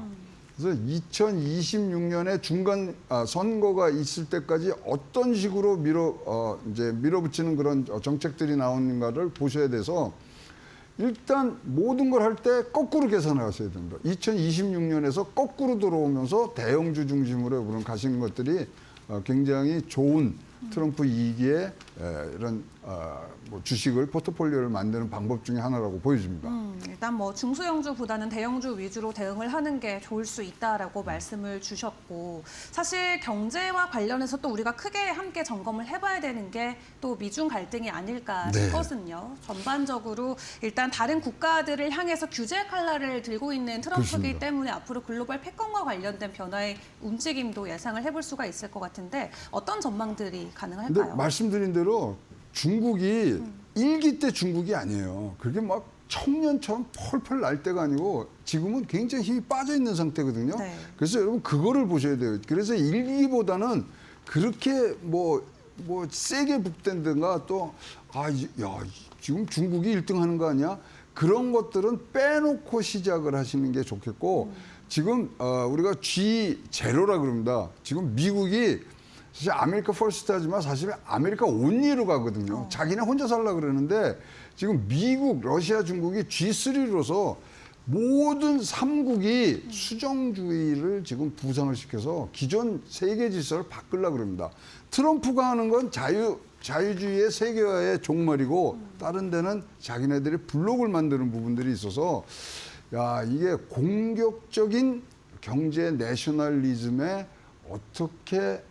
Speaker 4: 그래서 2026년에 중간 선거가 있을 때까지 어떤 식으로 밀어붙이는 그런 정책들이 나오는가를 보셔야 돼서 일단 모든 걸 할 때 거꾸로 계산을 하셔야 됩니다. 2026년에서 거꾸로 들어오면서 대형주 중심으로 그런 가시는 것들이 굉장히 좋은 트럼프 2기의 이런 주식을 포트폴리오를 만드는 방법 중에 하나라고 보여집니다.
Speaker 2: 일단 중소형주보다는 대형주 위주로 대응을 하는 게 좋을 수 있다라고 말씀을 주셨고 사실 경제와 관련해서 또 우리가 크게 함께 점검을 해봐야 되는 게 또 미중 갈등이 아닐까
Speaker 4: 네.
Speaker 2: 싶거든요. 전반적으로 일단 다른 국가들을 향해서 규제 칼날을 들고 있는 트럼프이기
Speaker 4: 그렇습니다.
Speaker 2: 때문에 앞으로 글로벌 패권과 관련된 변화의 움직임도 예상을 해볼 수가 있을 것 같은데 어떤 전망들이
Speaker 4: 근데
Speaker 2: 가능할까요?
Speaker 4: 말씀드린 대로 중국이 1기 때 중국이 아니에요. 그게 청년처럼 펄펄 날 때가 아니고 지금은 굉장히 힘이 빠져 있는 상태거든요.
Speaker 2: 네.
Speaker 4: 그래서 여러분 그거를 보셔야 돼요. 그래서 1기보다는 그렇게 세게 북댄다가 지금 중국이 1등 하는 거 아니야? 그런 것들은 빼놓고 시작을 하시는 게 좋겠고 지금 우리가 G0라 그럽니다. 지금 미국이 사실 아메리카 퍼스트 하지만 사실 아메리카 온리로 가거든요. 자기네 혼자 살라 그러는데 지금 미국, 러시아, 중국이 G3로서 모든 3국이 수정주의를 지금 부상을 시켜서 기존 세계 질서를 바꾸려고 그럽니다. 트럼프가 하는 건 자유주의의 세계화의 종말이고 다른 데는 자기네들이 블록을 만드는 부분들이 있어서 야, 이게 공격적인 경제 내셔널리즘에 어떻게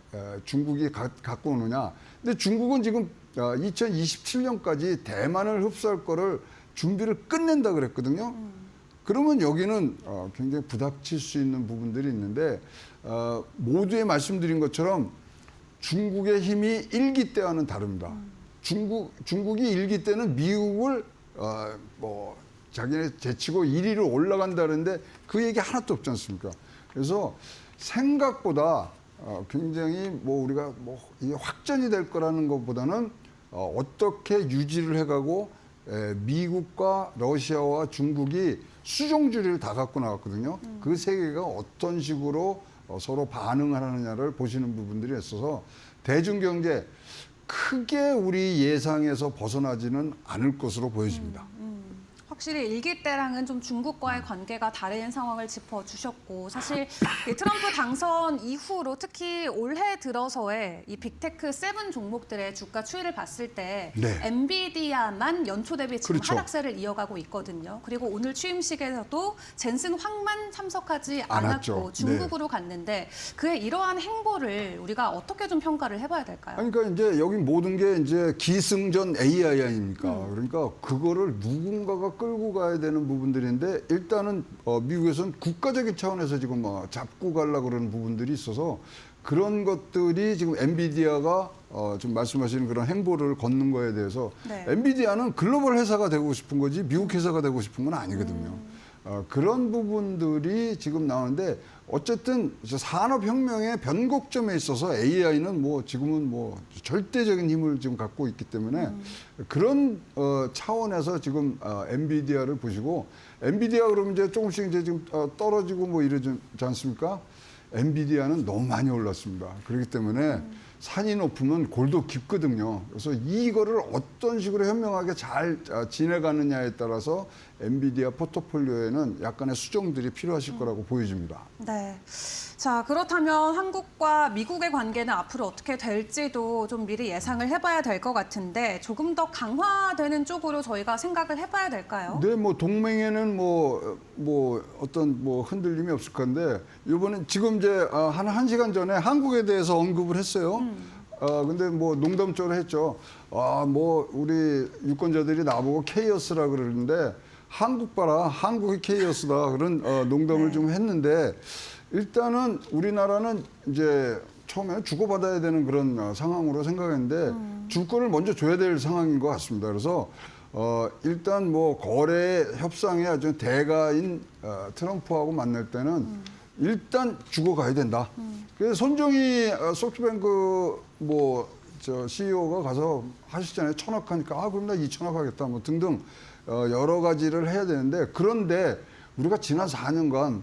Speaker 4: 중국이 갖고 오느냐. 근데 중국은 지금 2027년까지 대만을 흡수할 거를 준비를 끝낸다 그랬거든요. 그러면 여기는 굉장히 부닥칠 수 있는 부분들이 있는데 모두에 말씀드린 것처럼 중국의 힘이 일기 때와는 다릅니다. 중국이 일기 때는 미국을 자기네 제치고 1위로 올라간다는데 그 얘기 하나도 없지 않습니까? 그래서 생각보다 굉장히 우리가 이게 확전이 될 거라는 것보다는 어떻게 유지를 해가고 미국과 러시아와 중국이 수종주의를 다 갖고 나왔거든요. 그 세계가 어떤 식으로 서로 반응을 하느냐를 보시는 부분들이 있어서 대중경제 크게 우리 예상에서 벗어나지는 않을 것으로 보여집니다.
Speaker 2: 확실히 일기 때랑은 좀 중국과의 관계가 다른 상황을 짚어주셨고 사실 이 트럼프 당선 이후로 특히 올해 들어서의 이 빅테크 7 종목들의 주가 추이를 봤을 때
Speaker 4: 네.
Speaker 2: 엔비디아만 연초 대비 지금
Speaker 4: 그렇죠.
Speaker 2: 하락세를 이어가고 있거든요. 그리고 오늘 취임식에서도 젠슨 황만 참석하지
Speaker 4: 않았죠.
Speaker 2: 않았고 중국으로 갔는데 그의 이러한 행보를 우리가 어떻게 좀 평가를 해봐야 될까요?
Speaker 4: 그러니까 이제 여기 모든 게 이제 기승전 AI 아닙니까? 그러니까 그거를 누군가가 끌고 가야 되는 부분들인데 일단은 미국에서는 국가적인 차원에서 지금 잡고 가려고 그러는 부분들이 있어서 그런 것들이 지금 엔비디아가 지금 말씀하시는 그런 행보를 걷는 거에 대해서
Speaker 2: 네.
Speaker 4: 엔비디아는 글로벌 회사가 되고 싶은 거지 미국 회사가 되고 싶은 건 아니거든요. 그런 부분들이 지금 나오는데 어쨌든 산업혁명의 변곡점에 있어서 AI는 지금은 절대적인 힘을 지금 갖고 있기 때문에 그런 차원에서 지금 엔비디아를 보시고 엔비디아 그러면 이제 조금씩 이제 지금 떨어지고 이러지 않습니까? 엔비디아는 너무 많이 올랐습니다. 그렇기 때문에 산이 높으면 골도 깊거든요. 그래서 이거를 어떤 식으로 현명하게 잘 지내가느냐에 따라서 엔비디아 포트폴리오에는 약간의 수정들이 필요하실 거라고 보여집니다.
Speaker 2: 네. 자, 그렇다면 한국과 미국의 관계는 앞으로 어떻게 될지도 좀 미리 예상을 해봐야 될 것 같은데 조금 더 강화되는 쪽으로 저희가 생각을 해봐야 될까요?
Speaker 4: 네, 동맹에는 어떤 흔들림이 없을 건데 이번에 지금 이제 한 1시간 전에 한국에 대해서 언급을 했어요. 근데 농담적으로 했죠. 우리 유권자들이 나보고 케이오스라 그러는데 한국 봐라, 한국이 케이오스다 그런 농담을 좀 했는데 일단은 우리나라는 이제 처음에는 주고받아야 되는 그런 상황으로 생각했는데 줄 거를 먼저 줘야 될 상황인 것 같습니다. 그래서 일단 거래 협상의 아주 대가인 트럼프하고 만날 때는 일단 주고 가야 된다. 그래서 손정희 소프트뱅크 CEO가 가서 하시잖아요. 1,000억 하니까 그럼 나 2,000억 하겠다 등등 여러 가지를 해야 되는데 그런데 우리가 지난 4년간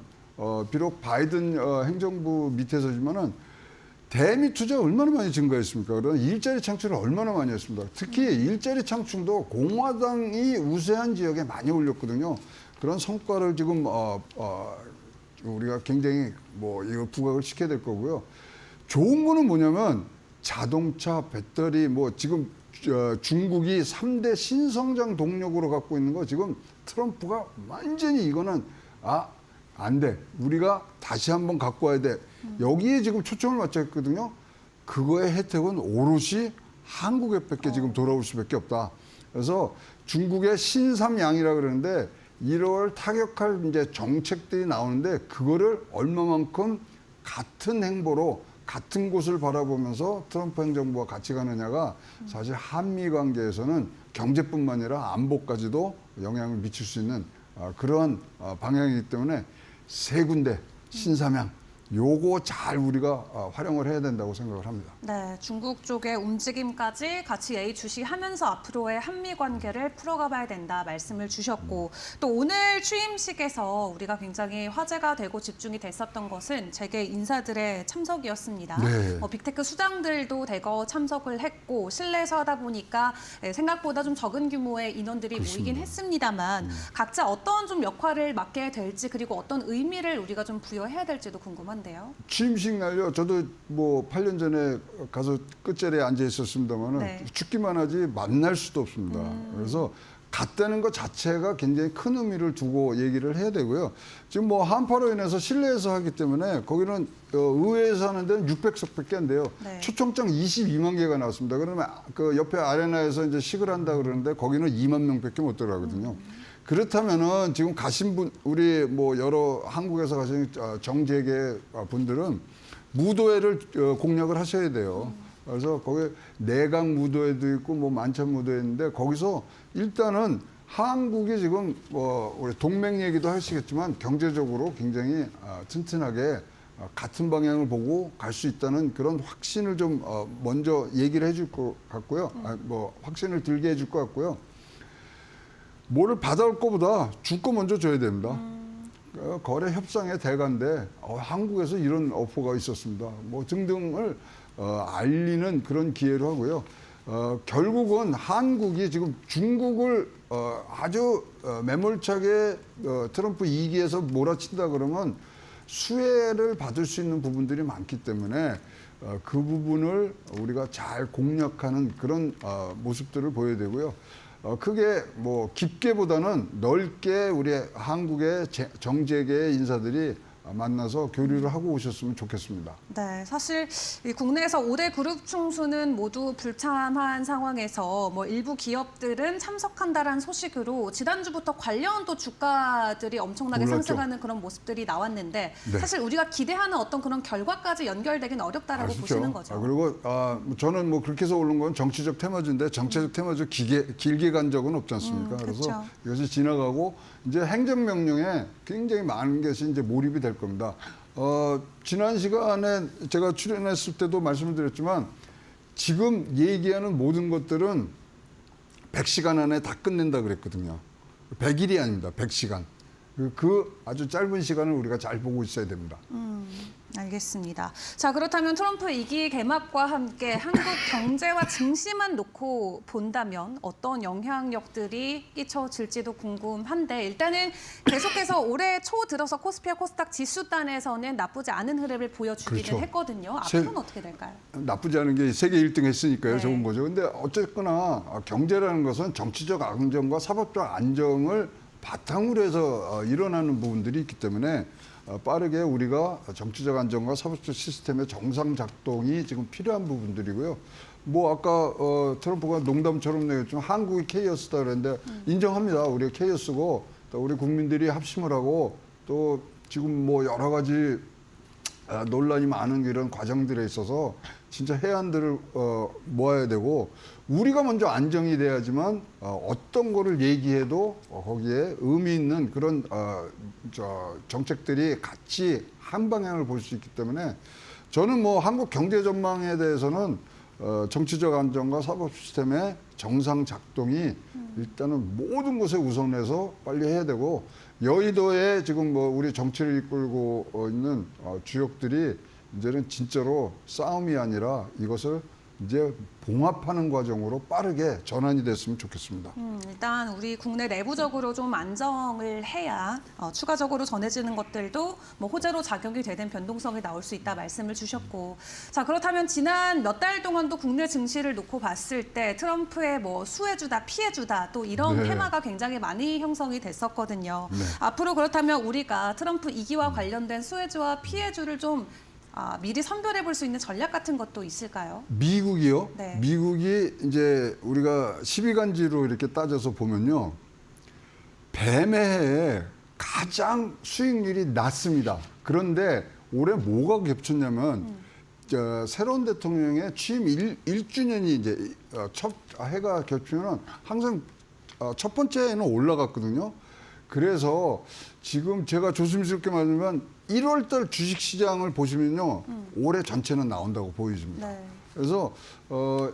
Speaker 4: 비록 바이든 행정부 밑에서지만은 대미 투자 얼마나 많이 증가했습니까? 그런 일자리 창출을 얼마나 많이 했습니다. 특히 일자리 창출도 공화당이 우세한 지역에 많이 올렸거든요. 그런 성과를 지금 우리가 굉장히 이거 부각을 시켜야 될 거고요. 좋은 거는 뭐냐면 자동차, 배터리 지금 중국이 3대 신성장 동력으로 갖고 있는 거 지금 트럼프가 완전히 이거는 안 돼. 우리가 다시 한번 갖고 와야 돼. 여기에 지금 초점을 맞춰 있거든요. 그거의 혜택은 오롯이 한국에밖에 지금 돌아올 수밖에 없다. 그래서 중국의 신삼양이라 그러는데 1월 타격할 이제 정책들이 나오는데 그거를 얼마만큼 같은 행보로 같은 곳을 바라보면서 트럼프 행정부와 같이 가느냐가 사실 한미 관계에서는 경제뿐만 아니라 안보까지도 영향을 미칠 수 있는 그러한 방향이기 때문에 세 군데 신삼양 요거 잘 우리가 활용을 해야 된다고 생각을 합니다.
Speaker 2: 네, 중국 쪽의 움직임까지 같이 예의주시하면서 앞으로의 한미 관계를 풀어가봐야 된다 말씀을 주셨고 또 오늘 취임식에서 우리가 굉장히 화제가 되고 집중이 됐었던 것은 재계 인사들의 참석이었습니다.
Speaker 4: 네.
Speaker 2: 빅테크 수장들도 대거 참석을 했고 실내에서 하다 보니까 생각보다 좀 적은 규모의 인원들이 모이긴 했습니다만 각자 어떤 좀 역할을 맡게 될지 그리고 어떤 의미를 우리가 좀 부여해야 될지도 궁금한데요.
Speaker 4: 취임식 날요. 저도 뭐 8년 전에 가서 끝자리에 앉아 있었습니다만은
Speaker 2: 네.
Speaker 4: 죽기만 하지 만날 수도 없습니다. 그래서 갔다는 것 자체가 굉장히 큰 의미를 두고 얘기를 해야 되고요. 지금 뭐 한파로 인해서 실내에서 하기 때문에 거기는 의회에서 하는 데는 600석밖에 안 돼요.
Speaker 2: 네.
Speaker 4: 초청장 22만 개가 나왔습니다. 그러면 그 옆에 아레나에서 이제 식을 한다 그러는데 거기는 2만 명밖에 못 들어가거든요. 그렇다면은 지금 가신 분, 우리 뭐 여러 한국에서 가신 정재계 분들은 무도회를 공략을 하셔야 돼요. 그래서 거기 내각 무도회도 있고 뭐 만찬 무도회 있는데 거기서 일단은 한국이 지금 뭐 우리 동맹 얘기도 하시겠지만 경제적으로 굉장히 튼튼하게 같은 방향을 보고 갈 수 있다는 그런 확신을 좀 먼저 얘기를 해줄 것 같고요. 뭐 확신을 들게 해줄 것 같고요. 뭐를 받아올 것보다 줄 거 먼저 줘야 됩니다. 거래 협상의 대가인데 한국에서 이런 오퍼가 있었습니다. 뭐 등등을 알리는 그런 기회로 하고요. 결국은 한국이 지금 중국을 아주 매몰차게 트럼프 2기에서 몰아친다 그러면 수혜를 받을 수 있는 부분들이 많기 때문에 그 부분을 우리가 잘 공략하는 그런 모습들을 보여야 되고요. 크게 뭐 깊게보다는 넓게 우리 한국의 정재계 인사들이 만나서 교류를 하고 오셨으면 좋겠습니다.
Speaker 2: 네, 사실 이 국내에서 5대 그룹 총수는 모두 불참한 상황에서 뭐 일부 기업들은 참석한다라는 소식으로 지난주부터 관련 또 주가들이 엄청나게
Speaker 4: 올랐죠.
Speaker 2: 상승하는 그런 모습들이 나왔는데
Speaker 4: 네.
Speaker 2: 사실 우리가 기대하는 어떤 그런 결과까지 연결되긴 어렵다라고
Speaker 4: 아시죠?
Speaker 2: 보시는 거죠.
Speaker 4: 그리고 저는 뭐 그렇게 해서 오른 건 정치적 테마주인데 정치적 테마주 길게 간 적은 없지 않습니까? 그래서
Speaker 2: 그렇죠.
Speaker 4: 이것이 지나가고 이제 행정명령에 굉장히 많은 것이 이제 몰입이 될 겁니다. 지난 시간에 제가 출연했을 때도 말씀을 드렸지만 지금 얘기하는 모든 것들은 100시간 안에 다 끝낸다 그랬거든요. 100일이 아닙니다. 100시간. 그 아주 짧은 시간을 우리가 잘 보고 있어야 됩니다.
Speaker 2: 알겠습니다. 자, 그렇다면 트럼프 2기 개막과 함께 한국 경제와 증시만 놓고 본다면 어떤 영향력들이 끼쳐질지도 궁금한데 일단은 계속해서 올해 초 들어서 코스피와 코스닥 지수단에서는 나쁘지 않은 흐름을 보여주기는
Speaker 4: 그렇죠.
Speaker 2: 했거든요. 앞으로는 어떻게 될까요?
Speaker 4: 나쁘지 않은 게 세계 1등 했으니까요.
Speaker 2: 네.
Speaker 4: 좋은 거죠. 근데 어쨌거나 경제라는 것은 정치적 안정과 사법적 안정을 바탕으로 해서 일어나는 부분들이 있기 때문에 빠르게 우리가 정치적 안정과 사법적 시스템의 정상 작동이 지금 필요한 부분들이고요. 뭐 아까 트럼프가 농담처럼 내겠지만 한국이 케이오스다 그랬는데 인정합니다. 우리가 케이오스고 또 우리 국민들이 합심을 하고 또 지금 뭐 여러 가지 논란이 많은 이런 과정들에 있어서 진짜 해안들을 모아야 되고 우리가 먼저 안정이 돼야지만 어떤 거를 얘기해도 거기에 의미 있는 그런 정책들이 같이 한 방향을 볼 수 있기 때문에 저는 뭐 한국 경제 전망에 대해서는 정치적 안정과 사법 시스템의 정상 작동이 일단은 모든 것에 우선해서 빨리 해야 되고 여의도에 지금 뭐 우리 정치를 이끌고 있는 주역들이 이제는 진짜로 싸움이 아니라 이것을 이제 봉합하는 과정으로 빠르게 전환이 됐으면 좋겠습니다.
Speaker 2: 일단 우리 국내 내부적으로 좀 안정을 해야 추가적으로 전해지는 것들도 뭐 호재로 작용이 되는 변동성이 나올 수 있다 말씀을 주셨고 자 그렇다면 지난 몇 달 동안도 국내 증시를 놓고 봤을 때 트럼프의 뭐 수혜주다 피해주다 또 이런
Speaker 4: 네.
Speaker 2: 테마가 굉장히 많이 형성이 됐었거든요.
Speaker 4: 네.
Speaker 2: 앞으로 그렇다면 우리가 트럼프 2기와 관련된 수혜주와 피해주를 좀 미리 선별해 볼 수 있는 전략 같은 것도 있을까요?
Speaker 4: 미국이요?
Speaker 2: 네.
Speaker 4: 미국이 이제 우리가 12간지로 이렇게 따져서 보면요. 뱀의 해에 가장 수익률이 낮습니다. 그런데 올해 뭐가 겹쳤냐면 새로운 대통령의 취임 1주년이 이제 첫 해가 겹치면 항상 첫 번째 해는 올라갔거든요. 그래서 지금 제가 조심스럽게 말하면 1월달 주식시장을 보시면요. 올해 전체는 나온다고 보여집니다.
Speaker 2: 네.
Speaker 4: 그래서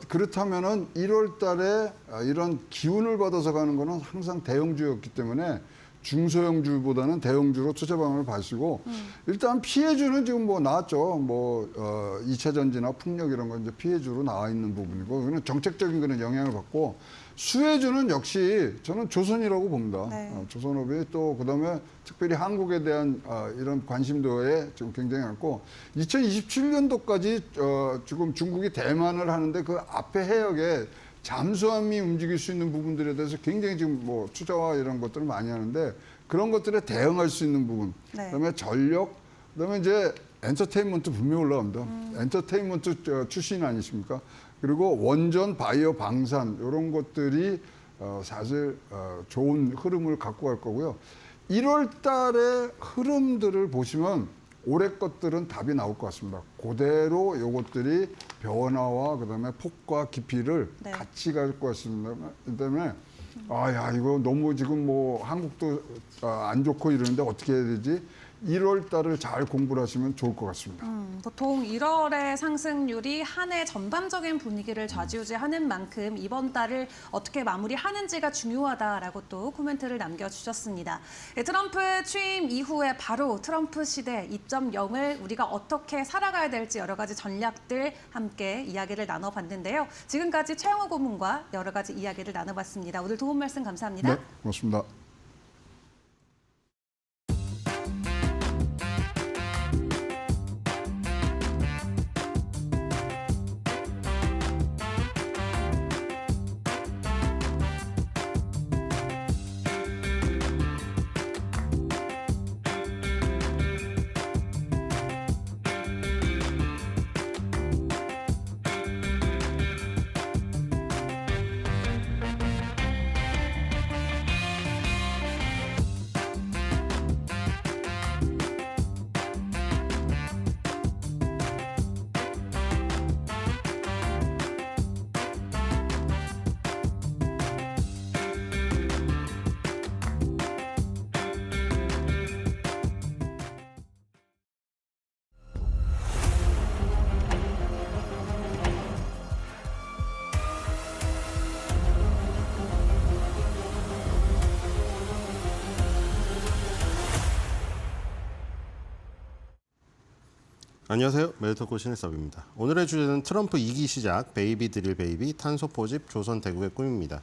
Speaker 4: 그렇다면은 1월달에 이런 기운을 받아서 가는 거는 항상 대형주였기 때문에 중소형주보다는 대형주로 투자 방향을 봐시고 일단 피해주는 지금 뭐 나왔죠. 뭐 2차 전지나 풍력 이런 건 이제 피해주로 나와 있는 부분이고 그는 정책적인 거는 영향을 받고 수혜주는 역시 저는 조선이라고 봅니다.
Speaker 2: 네.
Speaker 4: 조선업이 또 그다음에 특별히 한국에 대한 이런 관심도에 지금 굉장히 많고 2027년도까지 지금 중국이 대만을 하는데 그 앞에 해역에 잠수함이 움직일 수 있는 부분들에 대해서 굉장히 지금 뭐 투자와 이런 것들을 많이 하는데 그런 것들에 대응할 수 있는 부분,
Speaker 2: 네.
Speaker 4: 그다음에 전력, 그다음에 이제 엔터테인먼트 분명히 올라갑니다. 엔터테인먼트 출신 아니십니까? 그리고 원전, 바이오, 방산 이런 것들이 사실 좋은 흐름을 갖고 갈 거고요. 1월 달의 흐름들을 보시면 올해 것들은 답이 나올 것 같습니다. 그대로 요것들이 변화와 그다음에 폭과 깊이를
Speaker 2: 네.
Speaker 4: 같이 갈 것 같습니다. 그다음에 야 이거 너무 지금 뭐 한국도 안 좋고 이러는데 어떻게 해야 되지? 1월 달을 잘 공부를 하시면 좋을 것 같습니다.
Speaker 2: 보통 1월의 상승률이 한 해 전반적인 분위기를 좌지우지하는 만큼 이번 달을 어떻게 마무리하는지가 중요하다라고 또 코멘트를 남겨주셨습니다. 트럼프 취임 이후에 바로 트럼프 시대 2.0을 우리가 어떻게 살아가야 될지 여러 가지 전략들 함께 이야기를 나눠봤는데요. 지금까지 최영호 고문과 여러 가지 이야기를 나눠봤습니다. 오늘 도움 말씀 감사합니다.
Speaker 4: 네, 고맙습니다.
Speaker 5: 안녕하세요. 메디터코 신혜섭입니다. 오늘의 주제는 트럼프 2기 시작, 베이비 드릴 베이비, 탄소 포집, 조선 대국의 꿈입니다.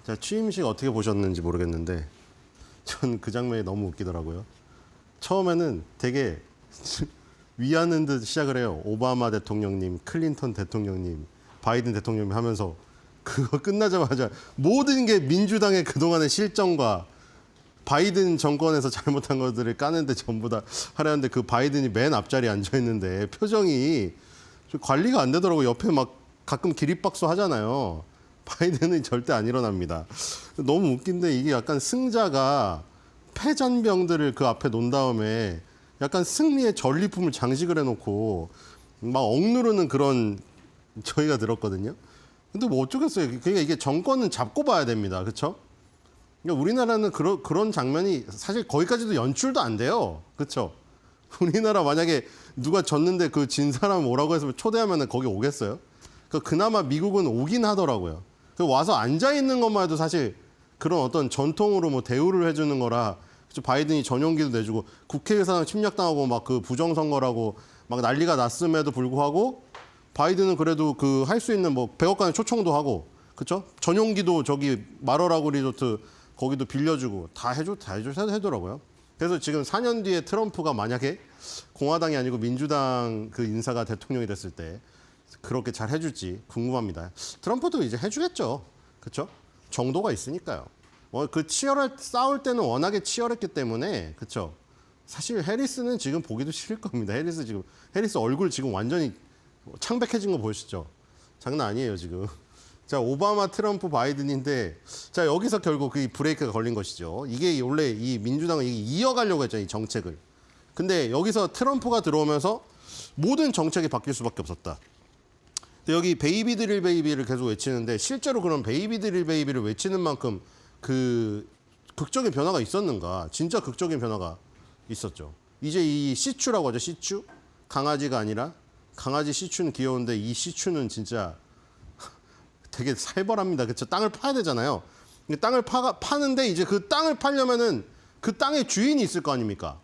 Speaker 5: 자, 취임식 어떻게 보셨는지 모르겠는데 전 그 장면이 너무 웃기더라고요. 처음에는 되게 위하는 듯 시작을 해요. 오바마 대통령님, 클린턴 대통령님, 바이든 대통령님 하면서 그거 끝나자마자 모든 게 민주당의 그동안의 실정과 바이든 정권에서 잘못한 것들을 까는데 전부 다 하려는데 그 바이든이 맨 앞자리에 앉아 있는데 표정이 좀 관리가 안 되더라고요. 옆에 막 가끔 기립박수 하잖아요. 바이든은 절대 안 일어납니다. 너무 웃긴데 이게 약간 승자가 패잔병들을 그 앞에 놓은 다음에 약간 승리의 전리품을 장식을 해놓고 막 억누르는 그런 저희가 들었거든요. 근데 뭐 어쩌겠어요. 그러니까 이게 정권은 잡고 봐야 됩니다. 그렇죠? 그러니까 우리나라는 그런 장면이 사실 거기까지도 연출도 안 돼요. 그렇죠? 우리나라 만약에 누가 졌는데 그 진 사람 오라고 해서 초대하면 거기 오겠어요? 그나마 미국은 오긴 하더라고요. 와서 앉아 있는 것만 해도 사실 그런 어떤 전통으로 뭐 대우를 해주는 거라 바이든이 전용기도 내주고 국회 예산 침략당하고 막 그 부정선거라고 막 난리가 났음에도 불구하고 바이든은 그래도 그 할 수 있는 뭐 백악관에 초청도 하고 그렇죠? 전용기도 저기 마러라고 리조트 거기도 빌려주고 다 해더라고요. 그래서 지금 4년 뒤에 트럼프가 만약에 공화당이 아니고 민주당 그 인사가 대통령이 됐을 때 그렇게 잘 해줄지 궁금합니다. 트럼프도 이제 해주겠죠. 그렇죠? 정도가 있으니까요. 그 싸울 때는 워낙에 치열했기 때문에 그렇죠? 사실 해리스는 지금 보기도 싫을 겁니다. 해리스 얼굴 지금 완전히 창백해진 거 보이시죠? 장난 아니에요 지금. 자, 오바마, 트럼프, 바이든인데 자 여기서 결국 그 브레이크가 걸린 것이죠. 이게 원래 이 민주당은 이어가려고 했죠, 이 정책을. 근데 여기서 트럼프가 들어오면서 모든 정책이 바뀔 수밖에 없었다. 근데 여기 베이비 드릴 베이비를 계속 외치는데 실제로 그런 베이비 드릴 베이비를 외치는 만큼 그 극적인 변화가 있었는가? 진짜 극적인 변화가 있었죠. 이제 이 시추라고 하죠. 시추. 강아지가 아니라 강아지 시추는 귀여운데 이 시추는 진짜 되게 살벌합니다. 그렇죠? 땅을 파야 되잖아요. 땅을 파는데 이제 그 땅을 팔려면은 그 땅의 주인이 있을 거 아닙니까?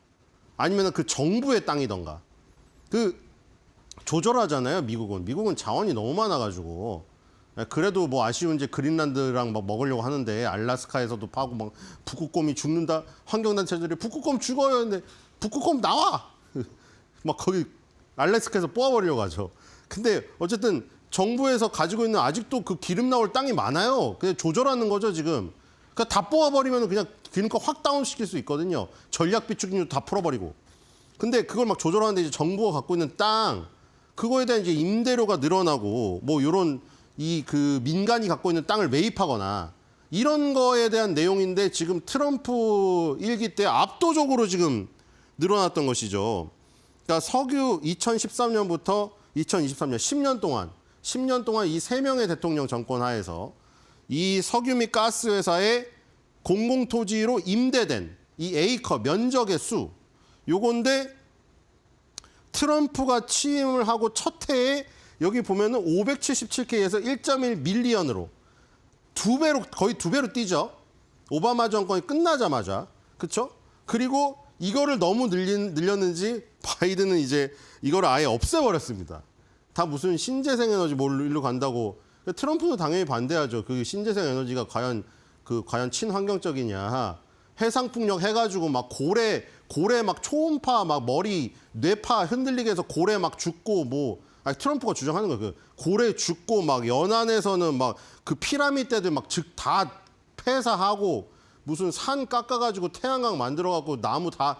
Speaker 5: 아니면은 그 정부의 땅이던가. 그 조절하잖아요. 미국은 자원이 너무 많아가지고. 그래도 뭐 아쉬운 이제 그린란드랑 막 먹으려고 하는데 알래스카에서도 파고 막 북극곰이 죽는다. 환경단체들이 북극곰 죽어요. 근데 북극곰 나와. 막 거기 알래스카에서 뽑아버리려고 하죠. 근데 어쨌든 정부에서 가지고 있는 아직도 그 기름 나올 땅이 많아요. 그냥 조절하는 거죠 지금. 그러니까 다 뽑아버리면 그냥 기름값 확 다운시킬 수 있거든요. 전략 비축률 다 풀어버리고. 근데 그걸 막 조절하는데 이제 정부가 갖고 있는 땅 그거에 대한 이제 임대료가 늘어나고 뭐 이런 이 그 민간이 갖고 있는 땅을 매입하거나 이런 거에 대한 내용인데 지금 트럼프 일기 때 압도적으로 지금 늘어났던 것이죠. 그러니까 석유 2013년부터 2023년 10년 동안 이 세 명의 대통령 정권 하에서 이 석유 및 가스 회사의 공공토지로 임대된 이 에이커 면적의 수 요건데 트럼프가 취임을 하고 첫 해에 여기 보면은 577K에서 1.1 밀리언으로 거의 두 배로 뛰죠. 오바마 정권이 끝나자마자. 그렇죠? 그리고 이거를 너무 늘렸는지 바이든은 이제 이걸 아예 없애버렸습니다. 다 무슨 신재생 에너지 뭘로 간다고. 트럼프도 당연히 반대하죠. 그 신재생 에너지가 과연 친환경적이냐. 해상풍력 해가지고 막 고래 막 초음파 막 머리 뇌파 흔들리게 해서 고래 막 죽고 뭐 트럼프가 주장하는 거예요. 그 고래 죽고 막 연안에서는 막 그 피라미드들 막 즉 다 폐사하고 무슨 산 깎아가지고 태양광 만들어갖고 나무 다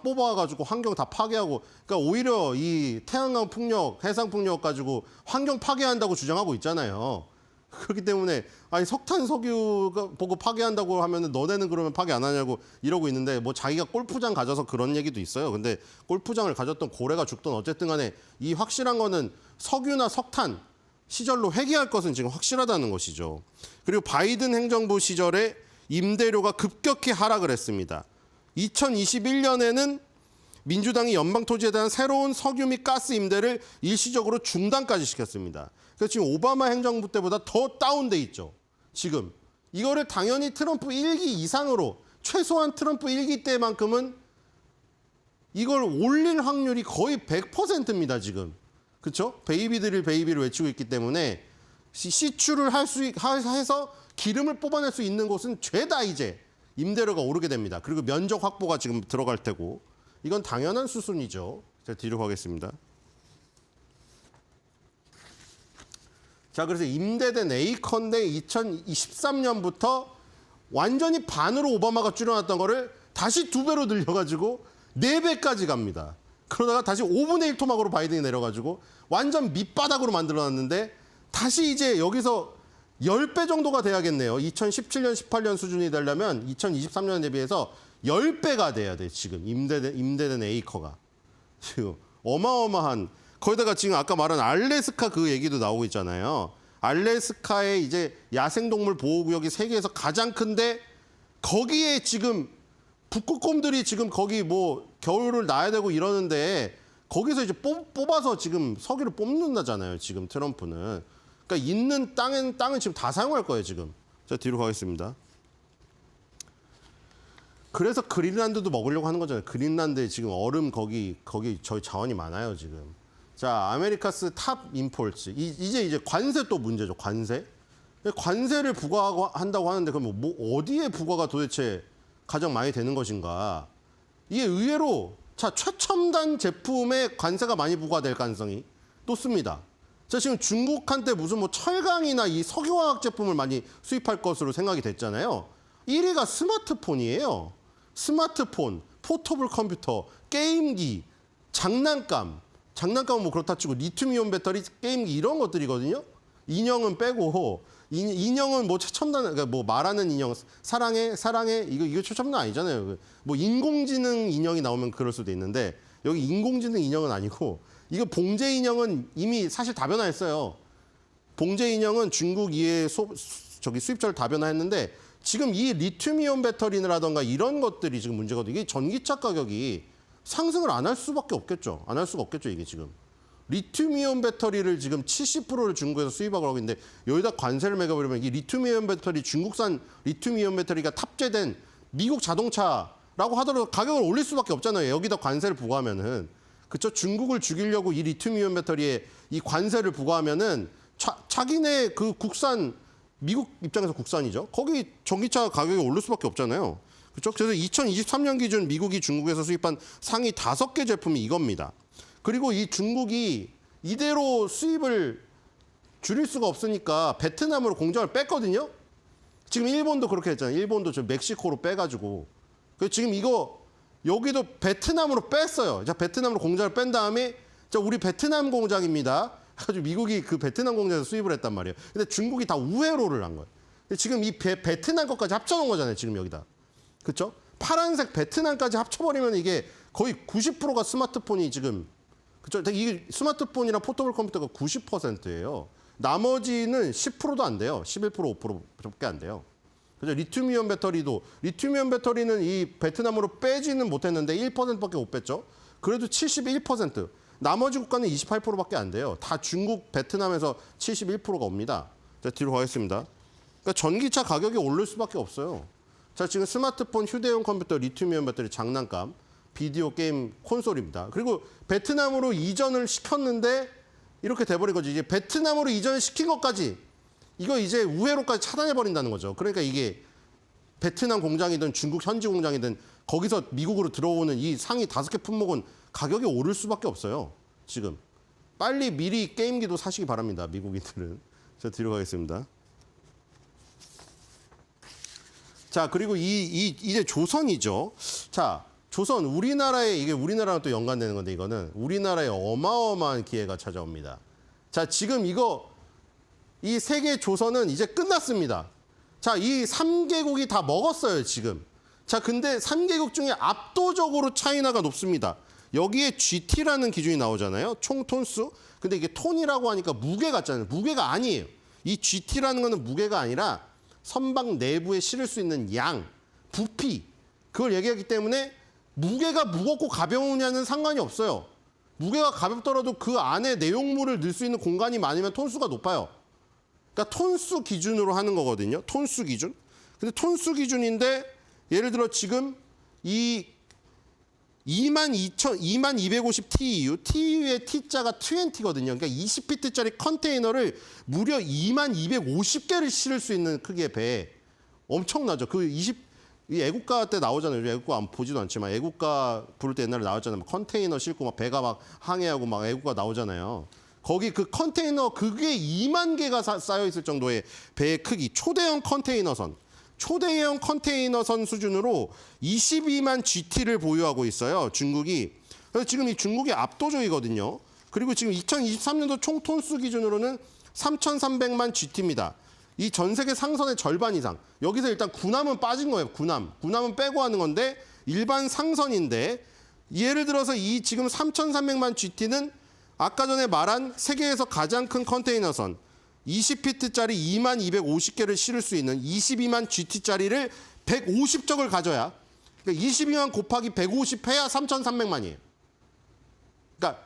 Speaker 5: 뽑아가지고 환경 다 파괴하고 그러니까 오히려 이 태양광 풍력, 해상 풍력 가지고 환경 파괴한다고 주장하고 있잖아요. 그렇기 때문에 아니 석탄 석유가 보고 파괴한다고 하면은 너네는 그러면 파괴 안 하냐고 이러고 있는데 뭐 자기가 골프장 가져서 그런 얘기도 있어요. 근데 골프장을 가졌던 고래가 죽던 어쨌든 간에 이 확실한 거는 석유나 석탄 시절로 회귀할 것은 지금 확실하다는 것이죠. 그리고 바이든 행정부 시절에 임대료가 급격히 하락을 했습니다. 2021년에는 민주당이 연방토지에 대한 새로운 석유 및 가스 임대를 일시적으로 중단까지 시켰습니다. 그래서 지금 오바마 행정부 때보다 더 다운돼 있죠. 지금. 이거를 당연히 트럼프 1기 이상으로 최소한 트럼프 1기 때만큼은 이걸 올릴 확률이 거의 100%입니다. 지금. 그렇죠? 베이비를 외치고 있기 때문에 시추를 해서 기름을 뽑아낼 수 있는 곳은 죄다 이제 임대료가 오르게 됩니다. 그리고 면적 확보가 지금 들어갈 테고 이건 당연한 수순이죠. 자, 뒤로 가겠습니다. 자, 그래서 임대된 에이컨대 2023년부터 완전히 반으로 오바마가 줄여놨던 거를 다시 2배로 늘려가지고 4배까지 갑니다. 그러다가 다시 5분의 1 토막으로 바이든이 내려가지고 완전 밑바닥으로 만들어놨는데 다시 이제 여기서 10배 정도가 돼야겠네요. 2017년, 18년 수준이 되려면 2023년에 대비해서 10배가 돼야 돼, 지금. 임대된 에이커가. 지금 어마어마한, 거기다가 지금 아까 말한 알래스카 그 얘기도 나오고 있잖아요. 알래스카의 이제 야생동물 보호구역이 세계에서 가장 큰데 거기에 지금 북극곰들이 지금 거기 뭐 겨울을 나야 되고 이러는데 거기서 이제 뽑아서 지금 석유를 뽑는다잖아요. 지금 트럼프는. 그러니까 있는 땅은 지금 다 사용할 거예요, 지금. 자, 뒤로 가겠습니다. 그래서 그린란드도 먹으려고 하는 거잖아요. 그린란드에 지금 얼음 거기 저희 자원이 많아요, 지금. 자, 아메리카스 탑 임포트. 이제 관세 또 문제죠, 관세. 관세를 부과한다고 하는데 그럼 뭐 어디에 부과가 도대체 가장 많이 되는 것인가? 이게 의외로 최첨단 제품에 관세가 많이 부과될 가능성이 높습니다. 자, 지금 중국한테 무슨 뭐 철강이나 이 석유화학 제품을 많이 수입할 것으로 생각이 됐잖아요. 1위가 스마트폰이에요. 스마트폰, 포터블 컴퓨터, 게임기, 장난감은 뭐 그렇다 치고 리튬이온 배터리, 게임기 이런 것들이거든요. 인형은 빼고 인형은 뭐 최첨단, 그러니까 뭐 말하는 인형, 사랑해 이거 최첨단 아니잖아요. 뭐 인공지능 인형이 나오면 그럴 수도 있는데 여기 인공지능 인형은 아니고 이거 봉제 인형은 이미 사실 다 변화했어요. 봉제 인형은 중국 이외 수입처를 다 변화했는데 지금 이 리튬이온 배터리라던가 이런 것들이 지금 문제거든요. 이게 전기차 가격이 상승을 안 할 수밖에 없겠죠. 안 할 수가 없겠죠, 이게 지금. 리튬이온 배터리를 지금 70%를 중국에서 수입하고 하고 있는데 여기다 관세를 매겨버리면 이 리튬이온 배터리, 중국산 리튬이온 배터리가 탑재된 미국 자동차라고 하더라도 가격을 올릴 수밖에 없잖아요. 여기다 관세를 부과하면은. 그렇죠? 중국을 죽이려고 이 리튬이온 배터리에 이 관세를 부과하면은 자기네 그 국산, 미국 입장에서 국산이죠. 거기 전기차 가격이 오를 수밖에 없잖아요. 그렇죠? 그래서 2023년 기준 미국이 중국에서 수입한 상위 5개 제품이 이겁니다. 그리고 이 중국이 이대로 수입을 줄일 수가 없으니까 베트남으로 공장을 뺐거든요. 지금 일본도 그렇게 했잖아요. 일본도 저 멕시코로 빼가지고. 그래서 지금 이거 여기도 베트남으로 뺐어요. 자, 베트남으로 공장을 뺀 다음에 자, 우리 베트남 공장입니다. 아주 미국이 그 베트남 공장에서 수입을 했단 말이에요. 근데 중국이 다 우회로를 한 거예요. 근데 지금 이 베트남 것까지 합쳐놓은 거잖아요. 지금 여기다. 그렇죠? 파란색 베트남까지 합쳐버리면 이게 거의 90%가 스마트폰이 지금 그렇죠? 이게 스마트폰이랑 포터블 컴퓨터가 90%예요. 나머지는 10%도 안 돼요. 11%, 5%밖에 안 돼요. 그죠? 리튬이온 배터리는 이 베트남으로 빼지는 못했는데 1%밖에 못 뺐죠. 그래도 71%. 나머지 국가는 28%밖에 안 돼요. 다 중국, 베트남에서 71%가 옵니다. 자, 뒤로 가겠습니다. 그러니까 전기차 가격이 오를 수밖에 없어요. 자, 지금 스마트폰, 휴대용 컴퓨터, 리튬이온 배터리 장난감, 비디오 게임 콘솔입니다. 그리고 베트남으로 이전을 시켰는데 이렇게 돼버린 거지. 이제 베트남으로 이전을 시킨 것까지 이거 이제 우회로까지 차단해 버린다는 거죠. 그러니까 이게 베트남 공장이든 중국 현지 공장이든 거기서 미국으로 들어오는 이 상위 5개 품목은 가격이 오를 수밖에 없어요. 지금 빨리 미리 게임기도 사시기 바랍니다. 미국인들은. 자, 뒤로 가겠습니다. 자, 그리고 이제 조선이죠. 자, 조선, 이게 우리나라랑 또 연관되는 건데 이거는 우리나라에 어마어마한 기회가 찾아옵니다. 자, 지금 이 세계 조선은 이제 끝났습니다. 자, 이 3개국이 다 먹었어요, 지금. 자, 근데 3개국 중에 압도적으로 차이나가 높습니다. 여기에 GT라는 기준이 나오잖아요. 총 톤수. 근데 이게 톤이라고 하니까 무게 같잖아요. 무게가 아니에요. 이 GT라는 거는 무게가 아니라 선박 내부에 실을 수 있는 양, 부피. 그걸 얘기하기 때문에 무게가 무겁고 가벼우냐는 상관이 없어요. 무게가 가볍더라도 그 안에 내용물을 넣을 수 있는 공간이 많으면 톤수가 높아요. 그러니까 톤수 기준으로 하는 거거든요. 톤수 기준. 근데 톤수 기준인데 예를 들어 지금 이 2250 TEU, TEU의 T자가 20거든요. 그러니까 20피트짜리 컨테이너를 무려 2250개를 실을 수 있는 크기의 배. 엄청나죠. 이 애국가 때 나오잖아요. 애국가 안 보지도 않지만 애국가 부를 때 옛날에 나왔잖아요. 컨테이너 싣고 막 배가 막 항해하고 막 애국가 나오잖아요. 거기 그 컨테이너 그게 2만 개가 쌓여 있을 정도의 배의 크기. 초대형 컨테이너선 수준으로 22만 GT를 보유하고 있어요. 중국이. 그래서 지금 이 중국이 압도적이거든요. 그리고 지금 2023년도 총 톤수 기준으로는 3,300만 GT입니다. 이 전 세계 상선의 절반 이상. 여기서 일단 군함은 빠진 거예요. 군함은 빼고 하는 건데 일반 상선인데 예를 들어서 이 지금 3,300만 GT는 아까 전에 말한 세계에서 가장 큰 컨테이너선 20피트짜리 2만 250개를 실을 수 있는 22만 GT짜리를 150척을 가져야 그러니까 22만 곱하기 150 해야 3,300만이에요. 그러니까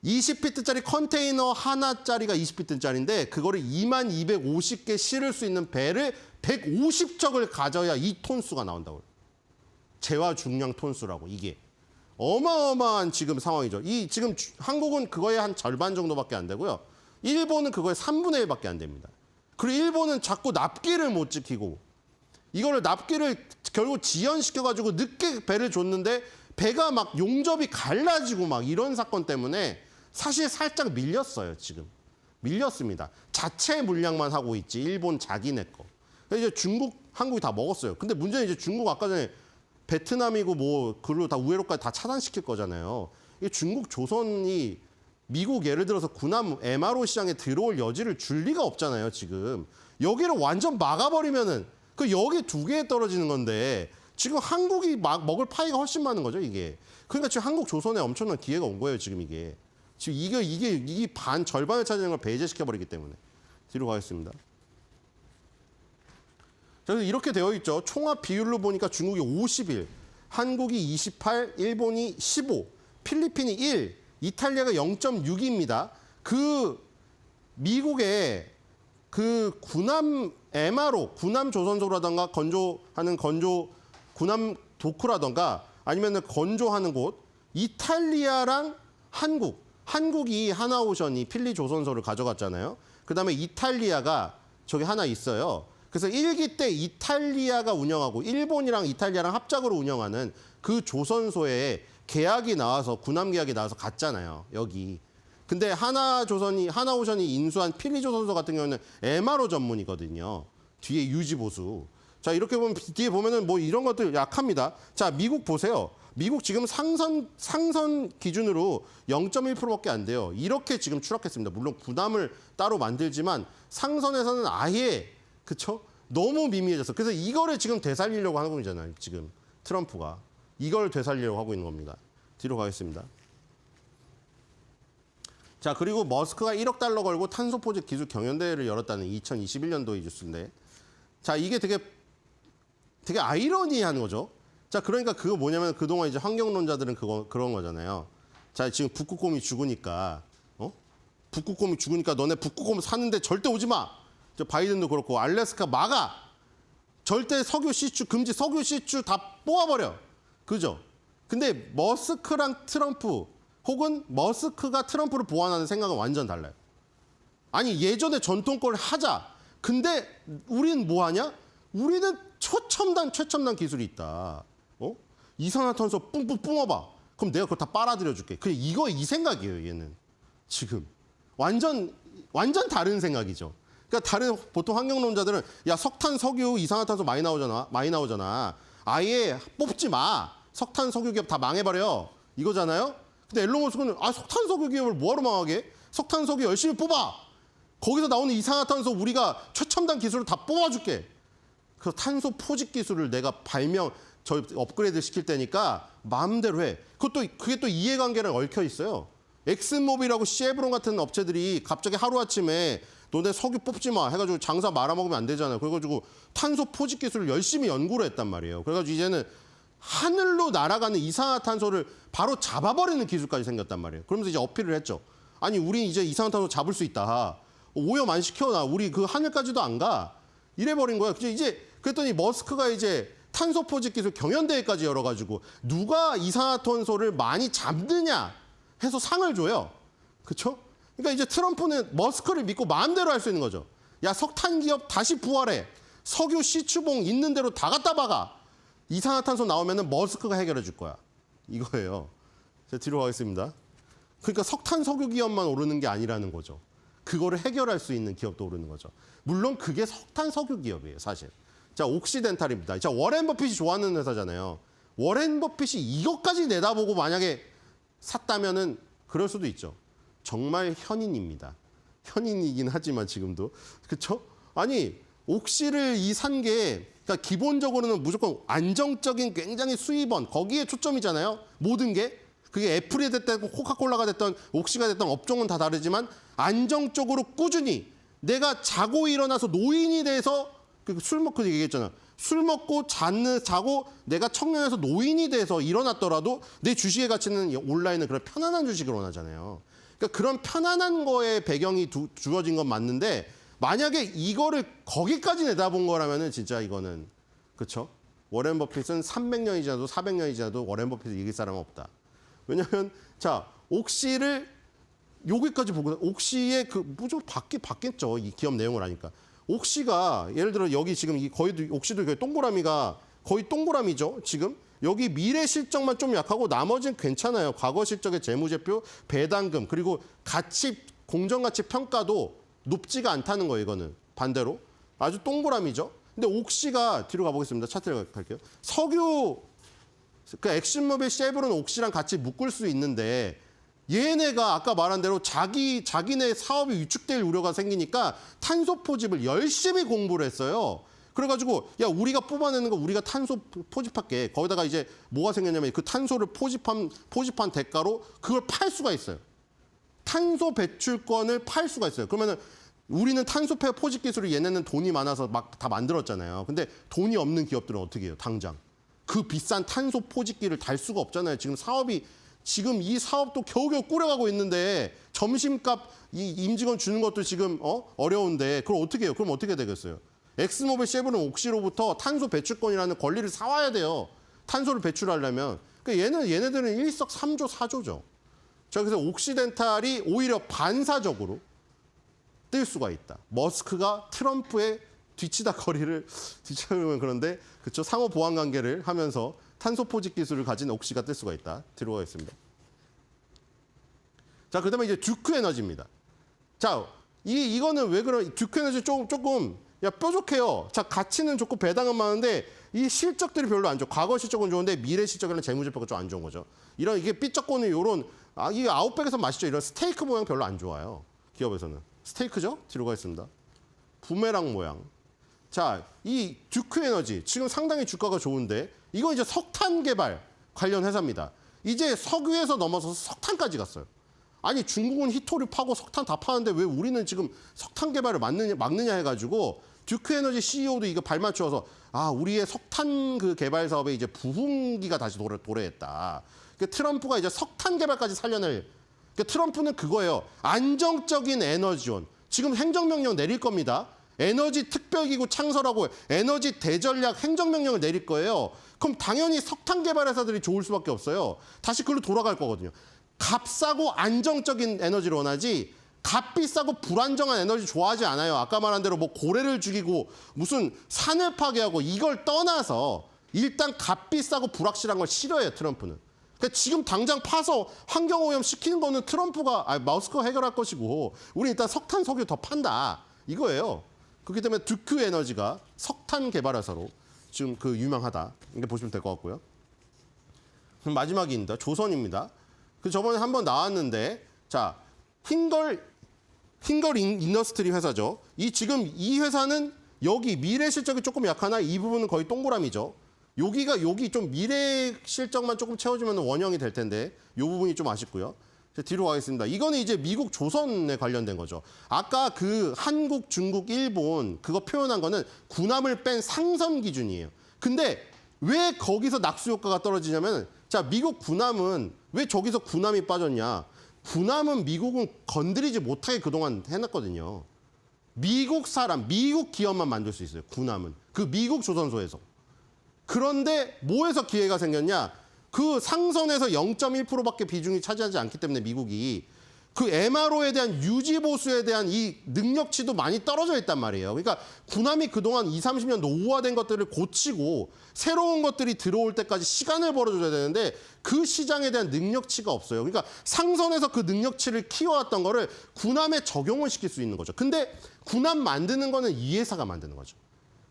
Speaker 5: 20피트짜리 컨테이너 하나짜리가 20피트짜리인데 그거를 2만 250개 실을 수 있는 배를 150척을 가져야 이 톤수가 나온다고요. 재화 중량 톤수라고 이게. 어마어마한 지금 상황이죠. 지금 한국은 그거의 한 절반 정도밖에 안 되고요. 일본은 그거의 3분의 1밖에 안 됩니다. 그리고 일본은 자꾸 납기를 못 지키고 이거를 납기를 결국 지연시켜가지고 늦게 배를 줬는데 배가 막 용접이 갈라지고 막 이런 사건 때문에 사실 살짝 밀렸어요. 지금 밀렸습니다. 자체 물량만 하고 있지 일본 자기네 거. 이제 중국, 한국이 다 먹었어요. 근데 문제는 이제 중국 아까 전에 베트남이고 뭐 그걸로 다 우회로까지 다 차단시킬 거잖아요. 이게 중국 조선이 미국 예를 들어서 군함 MRO 시장에 들어올 여지를 줄 리가 없잖아요. 지금 여기를 완전 막아버리면은 그 여기 2개에 떨어지는 건데 지금 한국이 막 먹을 파이가 훨씬 많은 거죠. 이게. 그러니까 지금 한국 조선에 엄청난 기회가 온 거예요. 지금 이게. 지금 이게 절반을 차지하는 걸 배제시켜버리기 때문에. 뒤로 가겠습니다. 그래서 이렇게 되어 있죠. 총합 비율로 보니까 중국이 51, 한국이 28, 일본이 15, 필리핀이 1, 이탈리아가 0.6입니다. 그 미국의 그 군함 MRO, 군함 조선소라던가 건조하는 군함 도크라던가 아니면 건조하는 곳, 이탈리아랑 한국이 하나오션이 필리 조선소를 가져갔잖아요. 그다음에 이탈리아가 저기 하나 있어요. 그래서 1기 때 이탈리아가 운영하고 일본이랑 이탈리아랑 합작으로 운영하는 그 조선소에 계약이 나와서 군함 계약이 나와서 갔잖아요. 여기. 근데 하나오션이 인수한 필리 조선소 같은 경우는 MRO 전문이거든요. 뒤에 유지 보수. 자, 이렇게 보면 뒤에 보면은 뭐 이런 것들 약합니다. 자, 미국 보세요. 미국 지금 상선 기준으로 0.1%밖에 안 돼요. 이렇게 지금 추락했습니다. 물론 군함을 따로 만들지만 상선에서는 아예 그쵸? 너무 미미해졌어. 그래서 이거를 지금 되살리려고 하는 거잖아요. 지금 트럼프가 이걸 되살리려고 하고 있는 겁니다. 뒤로 가겠습니다. 자, 그리고 머스크가 1억 달러 걸고 탄소 포집 기술 경연대회를 열었다는 2021년도의 뉴스인데, 자, 이게 되게 아이러니한 거죠. 자, 그러니까 그거 뭐냐면 그동안 이제 환경론자들은 그런 거잖아요. 자, 지금 북극곰이 죽으니까, 북극곰이 죽으니까 너네 북극곰 사는데 절대 오지 마. 저 바이든도 그렇고 알래스카 막아. 절대 석유 시추 금지, 석유 시추 다 뽑아버려. 그죠? 근데 머스크랑 트럼프 혹은 머스크가 트럼프를 보완하는 생각은 완전 달라요. 아니, 예전에 전통걸 하자. 근데 우리는 뭐 하냐? 우리는 최첨단 기술이 있다. 이산화탄소 뿜뿜 뿜어봐. 그럼 내가 그걸 다 빨아들여 줄게. 그냥 이 생각이에요, 얘는. 지금. 완전 다른 생각이죠. 그러니까 다른 보통 환경론자들은 야, 석탄, 석유, 이산화탄소 많이 나오잖아. 아예 뽑지 마. 석탄, 석유 기업 다 망해버려. 이거잖아요. 근데 앨런 머스크는 석탄, 석유 기업을 뭐하러 망하게? 석탄, 석유 열심히 뽑아. 거기서 나오는 이산화탄소 우리가 최첨단 기술을 다 뽑아줄게. 그래서 탄소 포집 기술을 내가 업그레이드 시킬 때니까 마음대로 해. 그게 또 이해관계랑 얽혀 있어요. 엑슨모빌하고 쉐브론 같은 업체들이 갑자기 하루아침에 너네 석유 뽑지 마 해가지고 장사 말아먹으면 안 되잖아요. 그래가지고 탄소 포집 기술을 열심히 연구를 했단 말이에요. 그래가지고 이제는 하늘로 날아가는 이산화탄소를 바로 잡아버리는 기술까지 생겼단 말이에요. 그러면서 이제 어필을 했죠. 아니, 우리 이제 이산화탄소 잡을 수 있다. 오염 안 시켜. 우리 그 하늘까지도 안 가. 이래버린 거야. 그랬더니 머스크가 이제 탄소 포집 기술 경연대회까지 열어가지고 누가 이산화탄소를 많이 잡느냐 해서 상을 줘요. 그렇죠? 그러니까 이제 트럼프는 머스크를 믿고 마음대로 할 수 있는 거죠. 야, 석탄 기업 다시 부활해. 석유 시추봉 있는 대로 다 갖다 박아. 이산화탄소 나오면은 머스크가 해결해 줄 거야. 이거예요. 자, 뒤로 가겠습니다. 그러니까 석탄 석유 기업만 오르는 게 아니라는 거죠. 그거를 해결할 수 있는 기업도 오르는 거죠. 물론 그게 석탄 석유 기업이에요, 사실. 자, 옥시덴탈입니다. 자, 워렌 버핏이 좋아하는 회사잖아요. 워렌 버핏이 이것까지 내다보고 만약에 샀다면은 그럴 수도 있죠. 정말 현인입니다. 현인이긴 하지만 지금도. 그렇죠? 아니, 옥시를 산 게 그러니까 기본적으로는 무조건 안정적인 굉장히 수입원 거기에 초점이잖아요. 모든 게. 그게 애플이 됐든 코카콜라가 됐든 옥시가 됐든 업종은 다 다르지만 안정적으로 꾸준히 내가 자고 일어나서 노인이 돼서 술 먹고 얘기했잖아. 술 먹고 자고 내가 청년에서 노인이 돼서 일어났더라도 내 주식의 가치는 온라인은 그런 편안한 주식을 원하잖아요. 그러니까 그런 편안한 거에 배경이 주어진 건 맞는데 만약에 이거를 거기까지 내다본 거라면은 진짜 이거는 그렇죠? 워렌 버핏은 300년이 지나도 400년이 지나도 워렌 버핏을 이길 사람은 없다. 왜냐하면 자, 옥시를 여기까지 보고 옥시의 무조건 바뀌었죠. 이 기업 내용을 아니까. 옥시가 예를 들어 여기 지금 옥시도 거의 동그라미가 거의 동그라미죠. 지금 여기 미래 실적만 좀 약하고 나머지는 괜찮아요. 과거 실적의 재무제표, 배당금 그리고 공정가치 평가도 높지가 않다는 거예요. 이거는 반대로 아주 동그라미죠. 근데 옥시가 뒤로 가보겠습니다. 차트를 갈게요. 엑슨모빌, 쉐브론, 옥시랑 같이 묶을 수 있는데 얘네가 아까 말한 대로 자기네 사업이 위축될 우려가 생기니까 탄소 포집을 열심히 공부를 했어요. 그래가지고 야, 우리가 뽑아내는 거 우리가 탄소 포집할게. 거기다가 이제 뭐가 생겼냐면 그 탄소를 포집한 대가로 그걸 팔 수가 있어요. 탄소 배출권을 팔 수가 있어요. 그러면은 우리는 탄소 포집 기술을 얘네는 돈이 많아서 막 다 만들었잖아요. 근데 돈이 없는 기업들은 어떻게 해요? 당장. 그 비싼 탄소 포집기를 달 수가 없잖아요. 지금 이 사업도 겨우겨우 꾸려가고 있는데 점심값 이 임직원 주는 것도 지금 어려운데 그걸 어떻게 해요? 그럼 어떻게 되겠어요? 엑스모빌 쉐보론 옥시로부터 탄소 배출권이라는 권리를 사와야 돼요. 탄소를 배출하려면. 그러니까 얘네들은 일석삼조 사조죠. 자, 그래서 옥시덴탈이 오히려 반사적으로 뜰 수가 있다. 머스크가 트럼프의 뒤치다거리면 그런데 그쵸, 상호 보완 관계를 하면서 탄소 포집 기술을 가진 옥시가 뜰 수가 있다. 들어가겠습니다. 자, 그다음에 이제 듀크 에너지입니다. 자, 이거는 왜 그런 듀크 에너지 조금 뾰족해요. 자, 가치는 좋고 배당은 많은데 이 실적들이 별로 안 좋아. 과거 실적은 좋은데 미래 실적이랑 재무제표가 좀 안 좋은 거죠. 이게 삐쩍거리는 이런 이게 아웃백에서 맛있죠. 이런 스테이크 모양 별로 안 좋아요. 기업에서는 스테이크죠. 뒤로 가겠습니다. 부메랑 모양. 자, 이 듀크 에너지 지금 상당히 주가가 좋은데 이건 이제 석탄 개발 관련 회사입니다. 이제 석유에서 넘어서서 석탄까지 갔어요. 아니 중국은 히토류 파고 석탄 다 파는데 왜 우리는 지금 석탄 개발을 막느냐 해가지고 듀크 에너지 CEO도 이거 발맞추어서 우리의 석탄 그 개발 사업에 이제 부흥기가 다시 도래했다. 그러니까 트럼프가 이제 석탄 개발까지 살려낼. 그러니까 트럼프는 그거예요. 안정적인 에너지원. 지금 행정명령 내릴 겁니다. 에너지 특별기구 창설하고 에너지 대전략 행정명령을 내릴 거예요. 그럼 당연히 석탄 개발 회사들이 좋을 수밖에 없어요. 다시 그걸로 돌아갈 거거든요. 값싸고 안정적인 에너지를 원하지 값비싸고 불안정한 에너지 좋아하지 않아요. 아까 말한 대로 뭐 고래를 죽이고 무슨 산을 파괴하고 이걸 떠나서 일단 값비싸고 불확실한 걸 싫어해요. 트럼프는. 그러니까 지금 당장 파서 환경오염 시키는 거는 트럼프가 머스크가 해결할 것이고 우리 일단 석탄 석유 더 판다. 이거예요. 그렇기 때문에 듀크 에너지가 석탄 개발 회사로 지금 그 유명하다. 이렇게 보시면 될 것 같고요. 그럼 마지막입니다. 조선입니다. 그 저번에 한번 나왔는데 자, 흰걸 인더스트리 회사죠. 지금 이 회사는 여기 미래 실적이 조금 약하나 이 부분은 거의 동그라미죠. 여기 좀 미래 실적만 조금 채워주면 원형이 될 텐데 이 부분이 좀 아쉽고요. 뒤로 가겠습니다. 이거는 이제 미국 조선에 관련된 거죠. 아까 그 한국, 중국, 일본 그거 표현한 거는 군함을 뺀 상선 기준이에요. 근데 왜 거기서 낙수 효과가 떨어지냐면 자, 미국 군함은 왜 저기서 군함이 빠졌냐. 군함은 미국은 건드리지 못하게 그동안 해놨거든요. 미국 기업만 만들 수 있어요. 군함은. 그 미국 조선소에서. 그런데 뭐에서 기회가 생겼냐. 그 상선에서 0.1%밖에 비중이 차지하지 않기 때문에 미국이 그 MRO에 대한 유지 보수에 대한 이 능력치도 많이 떨어져 있단 말이에요. 그러니까 군함이 그동안 20, 30년 노후화된 것들을 고치고 새로운 것들이 들어올 때까지 시간을 벌어줘야 되는데 그 시장에 대한 능력치가 없어요. 그러니까 상선에서 그 능력치를 키워왔던 거를 군함에 적용을 시킬 수 있는 거죠. 근데 군함 만드는 거는 이 회사가 만드는 거죠.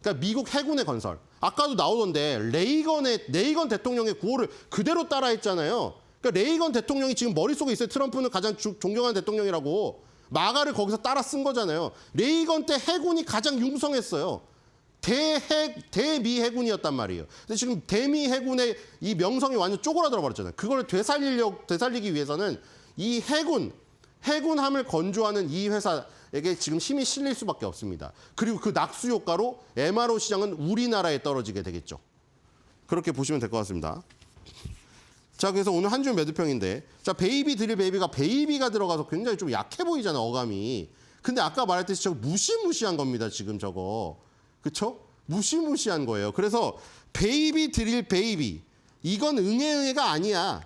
Speaker 5: 그러니까 미국 해군의 건설. 아까도 나오던데 레이건 대통령의 구호를 그대로 따라했잖아요. 그러니까 레이건 대통령이 지금 머릿속에 있어요. 트럼프는 가장 존경하는 대통령이라고. 마가를 거기서 따라 쓴 거잖아요. 레이건 때 해군이 가장 융성했어요. 대미 해군이었단 말이에요. 근데 지금 대미 해군의 이 명성이 완전 쪼그라들어 버렸잖아요. 그걸 되살리기 위해서는 이 해군함을 건조하는 이 회사에게 지금 힘이 실릴 수밖에 없습니다. 그리고 그 낙수 효과로 MRO 시장은 우리나라에 떨어지게 되겠죠. 그렇게 보시면 될 것 같습니다. 자, 그래서 오늘 한 줄 매도평인데, 자, 베이비 드릴 베이비가 들어가서 굉장히 좀 약해 보이잖아, 어감이. 근데 아까 말했듯이 저거 무시무시한 겁니다, 지금 저거. 그쵸? 무시무시한 거예요. 그래서 베이비 드릴 베이비. 이건 응애가 아니야.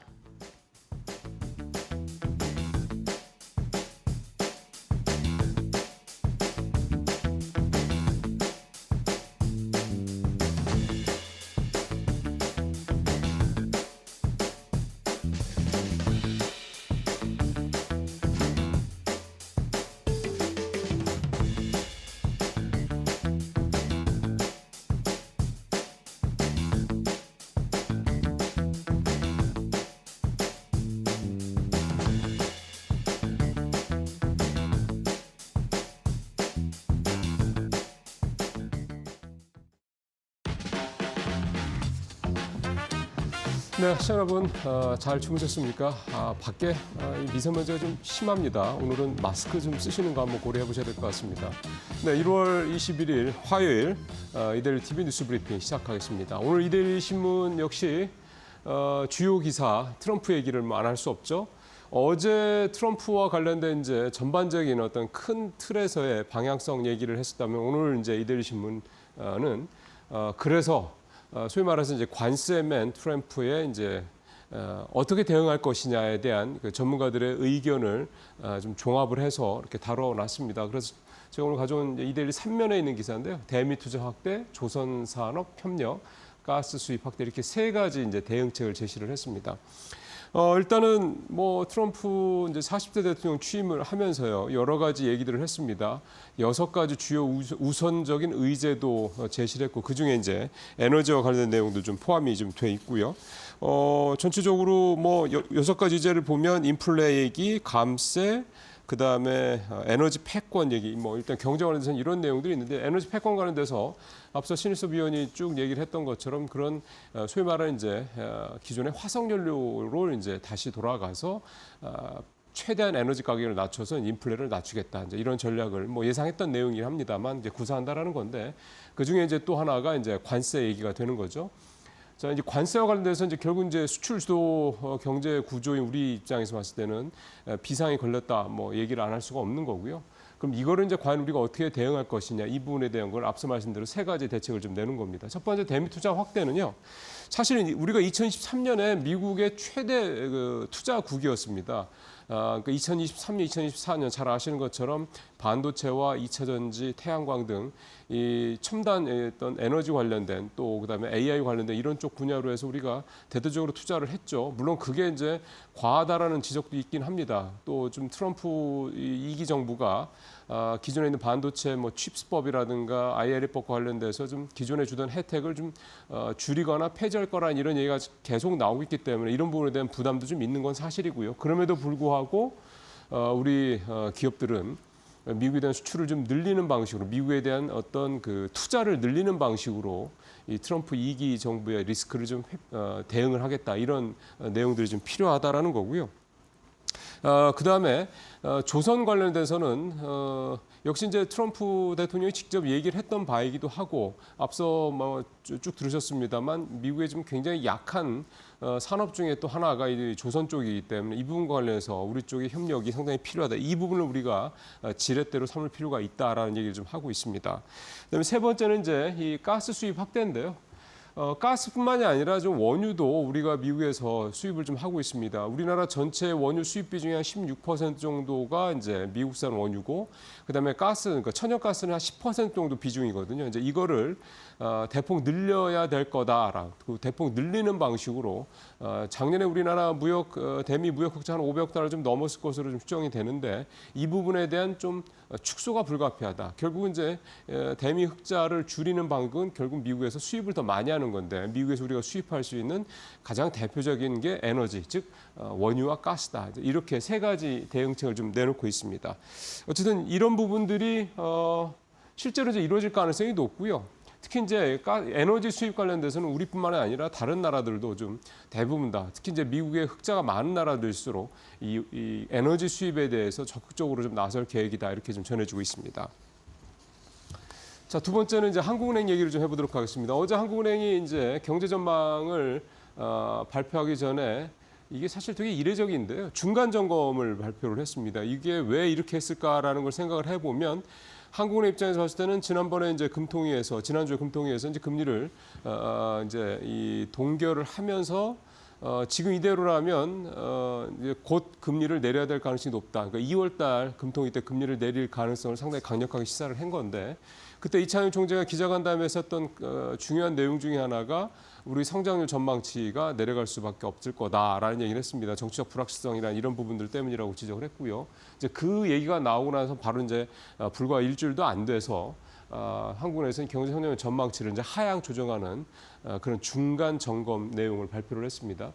Speaker 6: 네, 시청자 여러분 잘 주무셨습니까? 밖에 이 미세먼지가 좀 심합니다. 오늘은 마스크 좀 쓰시는 거 한번 고려해 보셔야 될 것 같습니다. 네, 1월 21일 화요일 이데일리 TV 뉴스 브리핑 시작하겠습니다. 오늘 이데일리 신문 역시 주요 기사 트럼프 얘기를 안 할 수 없죠. 어제 트럼프와 관련된 이제 전반적인 어떤 큰 틀에서의 방향성 얘기를 했었다면 오늘 이제 이데일리 신문은 그래서 소위 말해서 이제 관세맨 트럼프의 이제 어떻게 대응할 것이냐에 대한 그 전문가들의 의견을 좀 종합을 해서 이렇게 다뤄놨습니다. 그래서 제가 오늘 가져온 이데일리 3면에 있는 기사인데요. 대미 투자 확대, 조선 산업 협력, 가스 수입 확대 이렇게 세 가지 이제 대응책을 제시를 했습니다. 일단은 뭐 트럼프 이제 40대 대통령 취임을 하면서요 여러 가지 얘기들을 했습니다. 6가지 주요 우선적인 의제도 제시를 했고 그 중에 이제 에너지와 관련된 내용도 좀 포함이 좀 돼 있고요. 전체적으로 뭐 6가지 의제를 보면 인플레 얘기, 감세, 그 다음에 에너지 패권 얘기, 뭐 일단 경제 관련돼서는 이런 내용들이 있는데 에너지 패권 관련돼서 앞서 신일섭 위원이 쭉 얘기를 했던 것처럼 그런 소위 말하는 이제 기존의 화석연료로 이제 다시 돌아가서 최대한 에너지 가격을 낮춰서 인플레를 낮추겠다. 이제 이런 전략을 뭐 예상했던 내용이긴 합니다만 이제 구사한다라는 건데 그 중에 이제 또 하나가 이제 관세 얘기가 되는 거죠. 자, 이제 관세와 관련돼서 이제 결국 이제 수출 주도 경제 구조인 우리 입장에서 봤을 때는 비상이 걸렸다 뭐 얘기를 안 할 수가 없는 거고요. 그럼 이거를 이제 과연 우리가 어떻게 대응할 것이냐 이 부분에 대한 걸 앞서 말씀대로 세 가지 대책을 좀 내는 겁니다. 첫 번째 대미 투자 확대는요. 사실은 우리가 2023년에 미국의 최대 투자국이었습니다. 그러니까 2023년, 2024년 잘 아시는 것처럼 반도체와 2차 전지, 태양광 등 이 첨단 어떤 에너지 관련된 또 그다음에 AI 관련된 이런 쪽 분야로 해서 우리가 대대적으로 투자를 했죠. 물론 그게 이제 과하다라는 지적도 있긴 합니다. 또 좀 트럼프 2기 정부가 기존에 있는 반도체 뭐 칩스법이라든가 IRA법과 관련돼서 좀 기존에 주던 혜택을 좀 줄이거나 폐지할 거라는 이런 얘기가 계속 나오고 있기 때문에 이런 부분에 대한 부담도 좀 있는 건 사실이고요. 그럼에도 불구하고 우리 기업들은 미국에 대한 수출을 좀 늘리는 방식으로 미국에 대한 어떤 그 투자를 늘리는 방식으로 이 트럼프 2기 정부의 리스크를 좀 대응을 하겠다 이런 내용들이 좀 필요하다라는 거고요. 그다음에 조선 관련돼서는 역시 이제 트럼프 대통령이 직접 얘기를 했던 바이기도 하고 앞서 뭐 쭉 들으셨습니다만 미국에 좀 굉장히 약한 산업 중에 또 하나가 이 조선 쪽이기 때문에 이 부분과 관련해서 우리 쪽의 협력이 상당히 필요하다. 이 부분을 우리가 지렛대로 삼을 필요가 있다라는 얘기를 좀 하고 있습니다. 그다음에 세 번째는 이제 이 가스 수입 확대인데요. 가스뿐만이 아니라 좀 원유도 우리가 미국에서 수입을 좀 하고 있습니다. 우리나라 전체 원유 수입 비중이 한 16% 정도가 이제 미국산 원유고, 그다음에 가스, 그러니까 천연가스는 한 10% 정도 비중이거든요. 이제 이거를 대폭 늘려야 될 거다라. 그 대폭 늘리는 방식으로 작년에 우리나라 무역 대미 무역 흑자 한 500억 달러 좀 넘었을 것으로 좀 추정이 되는데 이 부분에 대한 좀 축소가 불가피하다. 결국은 이제 대미 흑자를 줄이는 방법은 결국 미국에서 수입을 더 많이 하는 건데 미국에서 우리가 수입할 수 있는 가장 대표적인 게 에너지, 즉 원유와 가스다. 이렇게 세 가지 대응책을 좀 내놓고 있습니다. 어쨌든 이런 부분들이 실제로 이제 이루어질 가능성이 높고요. 특히 이제 에너지 수입 관련돼서는 우리뿐만 아니라 다른 나라들도 좀 대부분 다 특히 이제 미국의 흑자가 많은 나라들일수록 이 에너지 수입에 대해서 적극적으로 좀 나설 계획이다 이렇게 좀 전해주고 있습니다. 자, 두 번째는 이제 한국은행 얘기를 좀 해보도록 하겠습니다. 어제 한국은행이 이제 경제 전망을 발표하기 전에 이게 사실 되게 이례적인데요. 중간 점검을 발표를 했습니다. 이게 왜 이렇게 했을까라는 걸 생각을 해보면 한국은행 입장에서 봤을 때는 지난주에 금통위에서 이제 금리를 이제 이 동결을 하면서 지금 이대로라면 이제 곧 금리를 내려야 될 가능성이 높다. 그러니까 2월달 금통위 때 금리를 내릴 가능성을 상당히 강력하게 시사를 한 건데 그때 이창용 총재가 기자간담회에서 했던 중요한 내용 중에 하나가 우리 성장률 전망치가 내려갈 수밖에 없을 거다라는 얘기를 했습니다. 정치적 불확실성이라는 이런 부분들 때문이라고 지적을 했고요. 이제 그 얘기가 나오고 나서 바로 이제 불과 일주일도 안 돼서 한국은행에서는 경제 성장률 전망치를 이제 하향 조정하는 그런 중간 점검 내용을 발표를 했습니다.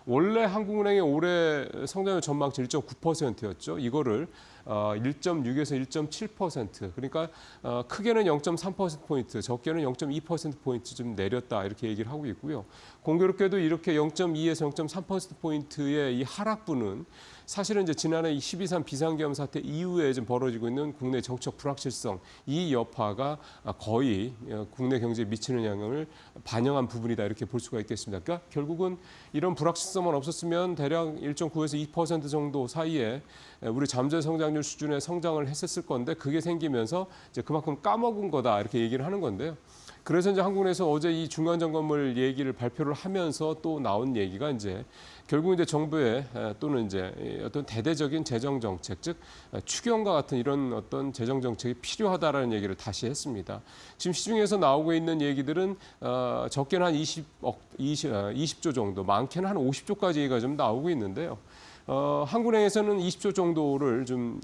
Speaker 6: 원래 한국은행의 올해 성장률 전망치 1.9%였죠. 이거를 1.6에서 1.7%. 그러니까 크게는 0.3%포인트, 적게는 0.2%포인트 좀 내렸다 이렇게 얘기를 하고 있고요. 공교롭게도 이렇게 0.2에서 0.3%포인트의 이 하락분은 사실은 이제 지난해 12.3 비상계엄 사태 이후에 좀 벌어지고 있는 국내 정책 불확실성 이 여파가 거의 국내 경제에 미치는 영향을 반영한 부분이다 이렇게 볼 수가 있겠습니다. 그러니까 결국은 이런 불확실성만 없었으면 대략 1.9에서 2% 정도 사이에 우리 잠재 성장률 수준의 성장을 했었을 건데 그게 생기면서 이제 그만큼 까먹은 거다 이렇게 얘기를 하는 건데요. 그래서 이제 한국은행에서 어제 이 중간 점검을 얘기를 발표를 하면서 또 나온 얘기가 이제 결국 이제 정부의 또는 이제 어떤 대대적인 재정 정책, 즉 추경과 같은 이런 어떤 재정 정책이 필요하다라는 얘기를 다시 했습니다. 지금 시중에서 나오고 있는 얘기들은 적게는 한 20조 정도, 많게는 한 50조까지 얘기가 좀 나오고 있는데요. 한국은행에서는 20조 정도를 좀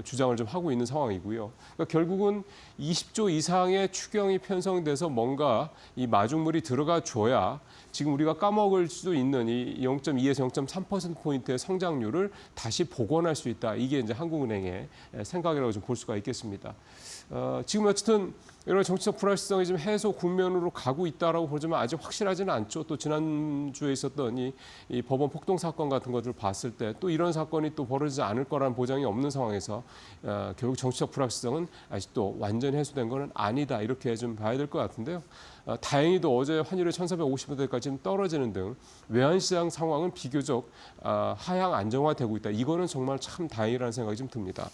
Speaker 6: 주장을 좀 하고 있는 상황이고요. 그러니까 결국은 20조 이상의 추경이 편성돼서 뭔가 이 마중물이 들어가 줘야 지금 우리가 까먹을 수도 있는 이 0.2에서 0.3%포인트의 성장률을 다시 복원할 수 있다. 이게 이제 한국은행의 생각이라고 좀 볼 수가 있겠습니다. 지금 어쨌든 이런 정치적 불확실성이 좀 해소 국면으로 가고 있다라고 보지만 아직 확실하지는 않죠. 또 지난주에 있었던 이 법원 폭동 사건 같은 것을 봤을 때 또 이런 사건이 또 벌어지지 않을 거라는 보장이 없는 상황에서 결국 정치적 불확실성은 아직도 완전히 해소된 것은 아니다. 이렇게 좀 봐야 될 것 같은데요. 다행히도 어제 환율이 1,450원대까지 좀 떨어지는 등 외환시장 상황은 비교적 하향 안정화되고 있다. 이거는 정말 참 다행이라는 생각이 좀 듭니다.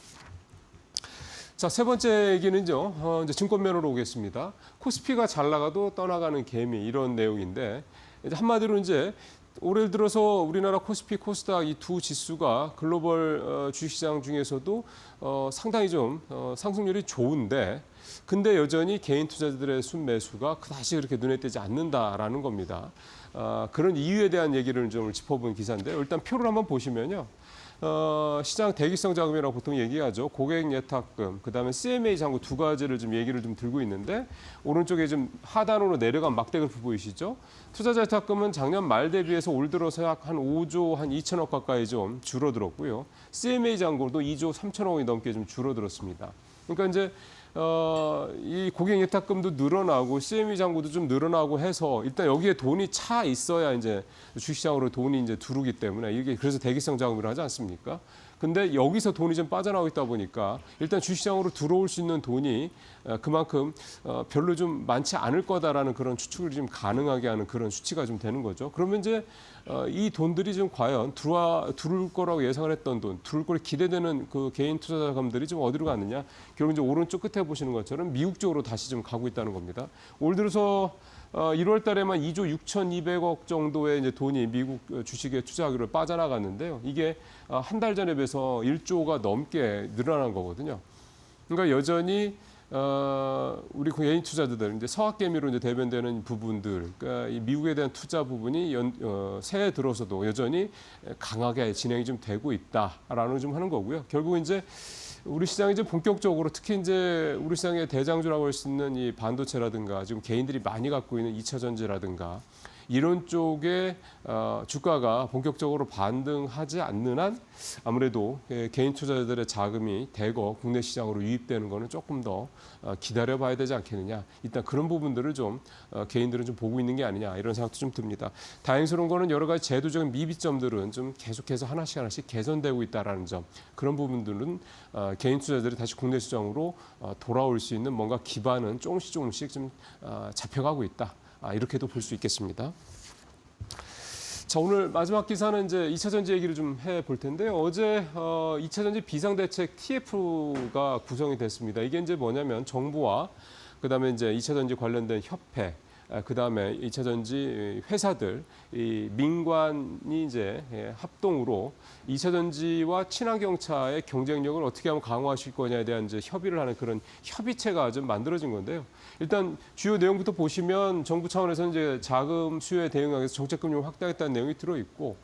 Speaker 6: 자, 세 번째 얘기는요. 이제 증권면으로 오겠습니다. 코스피가 잘 나가도 떠나가는 개미 이런 내용인데 이제 한마디로 이제 올해 들어서 우리나라 코스피, 코스닥 이 두 지수가 글로벌 주식시장 중에서도 상당히 좀 상승률이 좋은데 근데 여전히 개인 투자자들의 순매수가 그다지 그렇게 눈에 띄지 않는다라는 겁니다. 그런 이유에 대한 얘기를 좀 짚어본 기사인데요. 일단 표를 한번 보시면요. 시장 대기성 자금이라고 보통 얘기하죠. 고객 예탁금, 그다음에 CMA 잔고 두 가지를 좀 얘기를 좀 들고 있는데 오른쪽에 좀 하단으로 내려간 막대 그래프 보이시죠? 투자자 예탁금은 작년 말 대비해서 올 들어서 약 한 5조 한 2천억 가까이 좀 줄어들었고요. CMA 잔고도 2조 3천억 원이 넘게 좀 줄어들었습니다. 그러니까 이제 이 고객 예탁금도 늘어나고 CME 잔고도 좀 늘어나고 해서 일단 여기에 돈이 차 있어야 이제 주식시장으로 돈이 이제 들어오기 때문에 이게 그래서 대기성 자금이라 하지 않습니까? 근데 여기서 돈이 좀 빠져나오고 있다 보니까 일단 주식시장으로 들어올 수 있는 돈이 그만큼 별로 좀 많지 않을 거다라는 그런 추측을 좀 가능하게 하는 그런 수치가 좀 되는 거죠. 그러면 이제 이 돈들이 좀 과연 들어올 거라고 예상을 했던 돈, 들어올 거로 기대되는 그 개인 투자자금들이 좀 어디로 갔느냐? 결국 이제 오른쪽 끝에 보시는 것처럼 미국 쪽으로 다시 좀 가고 있다는 겁니다. 올 들어서 1월 달에만 2조 6,200억 정도의 이제 돈이 미국 주식에 투자하기로 빠져나갔는데요. 이게 한 달 전에 비해서 1조가 넘게 늘어난 거거든요. 그러니까 여전히 우리 개인 투자자들 이제 서학개미로 이제 대변되는 부분들, 그러니까 이 미국에 대한 투자 부분이 새해 들어서도 여전히 강하게 진행이 좀 되고 있다라는 좀 하는 거고요. 결국 이제 우리 시장이 이제 본격적으로 특히 이제 우리 시장의 대장주라고 할 수 있는 이 반도체라든가 지금 개인들이 많이 갖고 있는 2차 전지라든가 이런 쪽에 주가가 본격적으로 반등하지 않는 한 아무래도 개인 투자자들의 자금이 대거 국내 시장으로 유입되는 거는 조금 더 기다려봐야 되지 않겠느냐. 일단 그런 부분들을 좀 개인들은 좀 보고 있는 게 아니냐 이런 생각도 좀 듭니다. 다행스러운 거는 여러 가지 제도적인 미비점들은 좀 계속해서 하나씩 개선되고 있다라는 점. 그런 부분들은 개인 투자자들이 다시 국내 시장으로 돌아올 수 있는 뭔가 기반은 조금씩 좀 잡혀가고 있다. 이렇게도 볼 수 있겠습니다. 자, 오늘 마지막 기사는 이제 2차 전지 얘기를 좀 해볼 텐데요. 어제 2차 전지 비상대책 TF가 구성이 됐습니다. 이게 이제 뭐냐면 정부와 그다음에 이제 2차 전지 관련된 협회, 그다음에 2차 전지 회사들, 이 민관이 이제 합동으로 2차 전지와 친환경차의 경쟁력을 어떻게 하면 강화하실 거냐에 대한 이제 협의를 하는 그런 협의체가 좀 만들어진 건데요. 일단 주요 내용부터 보시면 정부 차원에서 이제 자금 수요에 대응하기 위해서 정책 금융을 확대하겠다는 내용이 들어 있고,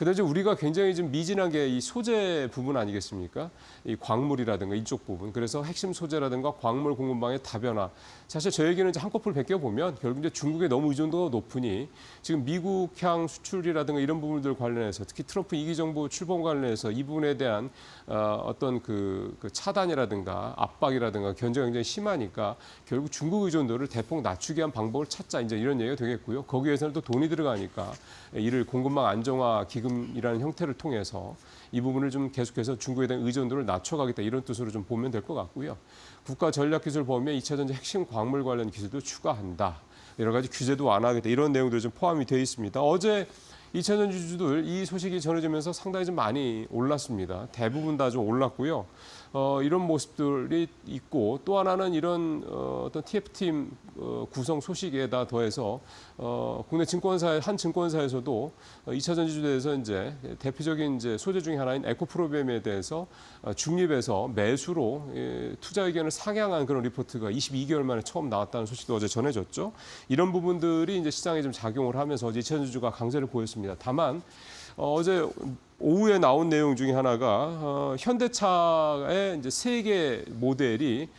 Speaker 6: 그다음에 이제 우리가 굉장히 좀 미진한 게 이 소재 부분 아니겠습니까? 이 광물이라든가 이쪽 부분. 그래서 핵심 소재라든가 광물 공급망의 다변화. 사실 저에게는 이제 한꺼풀 베껴 보면 결국 이제 중국에 너무 의존도가 높으니 지금 미국향 수출이라든가 이런 부분들 관련해서 특히 트럼프 2기 정부 출범 관련해서 이 부분에 대한 어떤 그 차단이라든가 압박이라든가 견제가 굉장히 심하니까 결국 중국 의존도를 대폭 낮추기 위한 방법을 찾자 이제 이런 얘기가 되겠고요. 거기에 위해서는 또 돈이 들어가니까 이를 공급망 안정화 기금이라는 형태를 통해서 이 부분을 좀 계속해서 중국에 대한 의존도를 낮춰가겠다 이런 뜻으로 좀 보면 될 것 같고요. 국가 전략 기술 범위에 2차 전지 핵심 광물 관련 기술도 추가한다. 여러 가지 규제도 완화하겠다 이런 내용들이 좀 포함이 되어 있습니다. 어제 2차 전지주들 이 소식이 전해지면서 상당히 좀 많이 올랐습니다. 대부분 다 좀 올랐고요. 이런 모습들이 있고 또 하나는 이런 어떤 TF팀 구성 소식에다 더해서 국내 증권사 한 증권사에서도 2차 전지주에서 이제 대표적인 이제 소재 중에 하나인 에코프로비엠에 대해서 중립해서 매수로 투자 의견을 상향한 그런 리포트가 22개월 만에 처음 나왔다는 소식도 어제 전해졌죠. 이런 부분들이 이제 시장에 좀 작용을 하면서 어제 2차 전지주가 강세를 보였습니다. 다만 어제 오후에 나온 내용 중에 하나가 현대차의 이제 세 개 모델이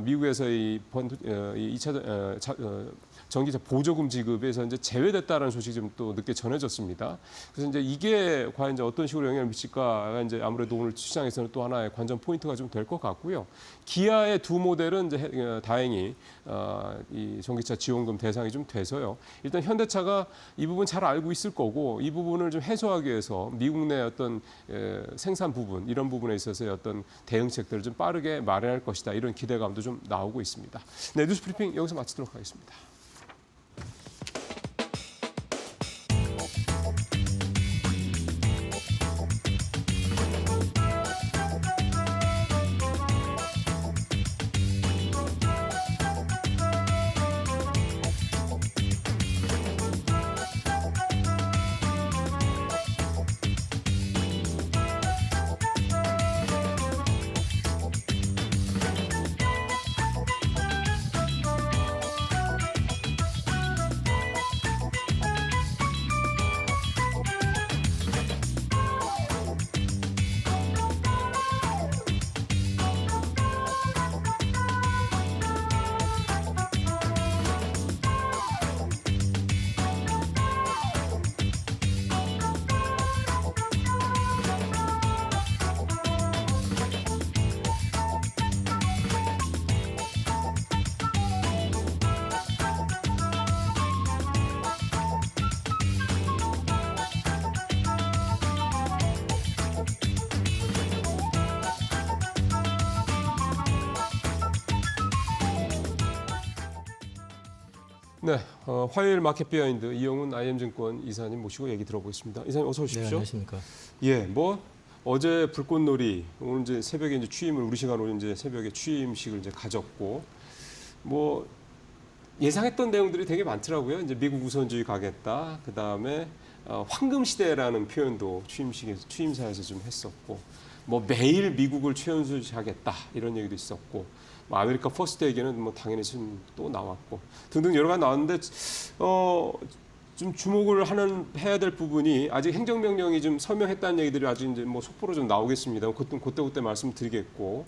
Speaker 6: 미국에서 이 2차 전기차 보조금 지급에서 이제 제외됐다는 소식이 좀 또 늦게 전해졌습니다. 그래서 이제 이게 과연 이제 어떤 식으로 영향을 미칠까가 이제 아무래도 오늘 시장에서는 또 하나의 관전 포인트가 좀 될 것 같고요. 기아의 두 모델은 이제 다행히 이 전기차 지원금 대상이 좀 돼서요. 일단 현대차가 이 부분 잘 알고 있을 거고 이 부분을 좀 해소하기 위해서 미국 내 어떤 생산 부분 이런 부분에 있어서의 어떤 대응책들을 좀 빠르게 마련할 것이다 이런 기대감도 좀 나오고 있습니다. 네, 뉴스 브리핑 여기서 마치도록 하겠습니다. 네, 화요일 마켓 비하인드 이영훈 IM증권 이사님 모시고 얘기 들어보겠습니다. 이사님 어서 오십시오.
Speaker 7: 네, 안녕하십니까.
Speaker 6: 예, 뭐 어제 불꽃놀이 오늘 이제 새벽에 이제 취임을 우리 시간으로 이제 새벽에 취임식을 이제 가졌고 뭐 예상했던 내용들이 되게 많더라고요. 이제 미국 우선주의 가겠다. 그 다음에 황금 시대라는 표현도 취임사에서 좀 했었고, 뭐 매일 미국을 최연소하겠다 이런 얘기도 있었고, 뭐 아메리카 퍼스트 얘기는 뭐 당연히 지금 또 나왔고 등등 여러 가지 나왔는데 좀 주목을 해야 될 부분이 아직 행정명령이 좀 서명했다는 얘기들이 아직 이제 뭐 속보로 좀 나오겠습니다. 그때 말씀드리겠고.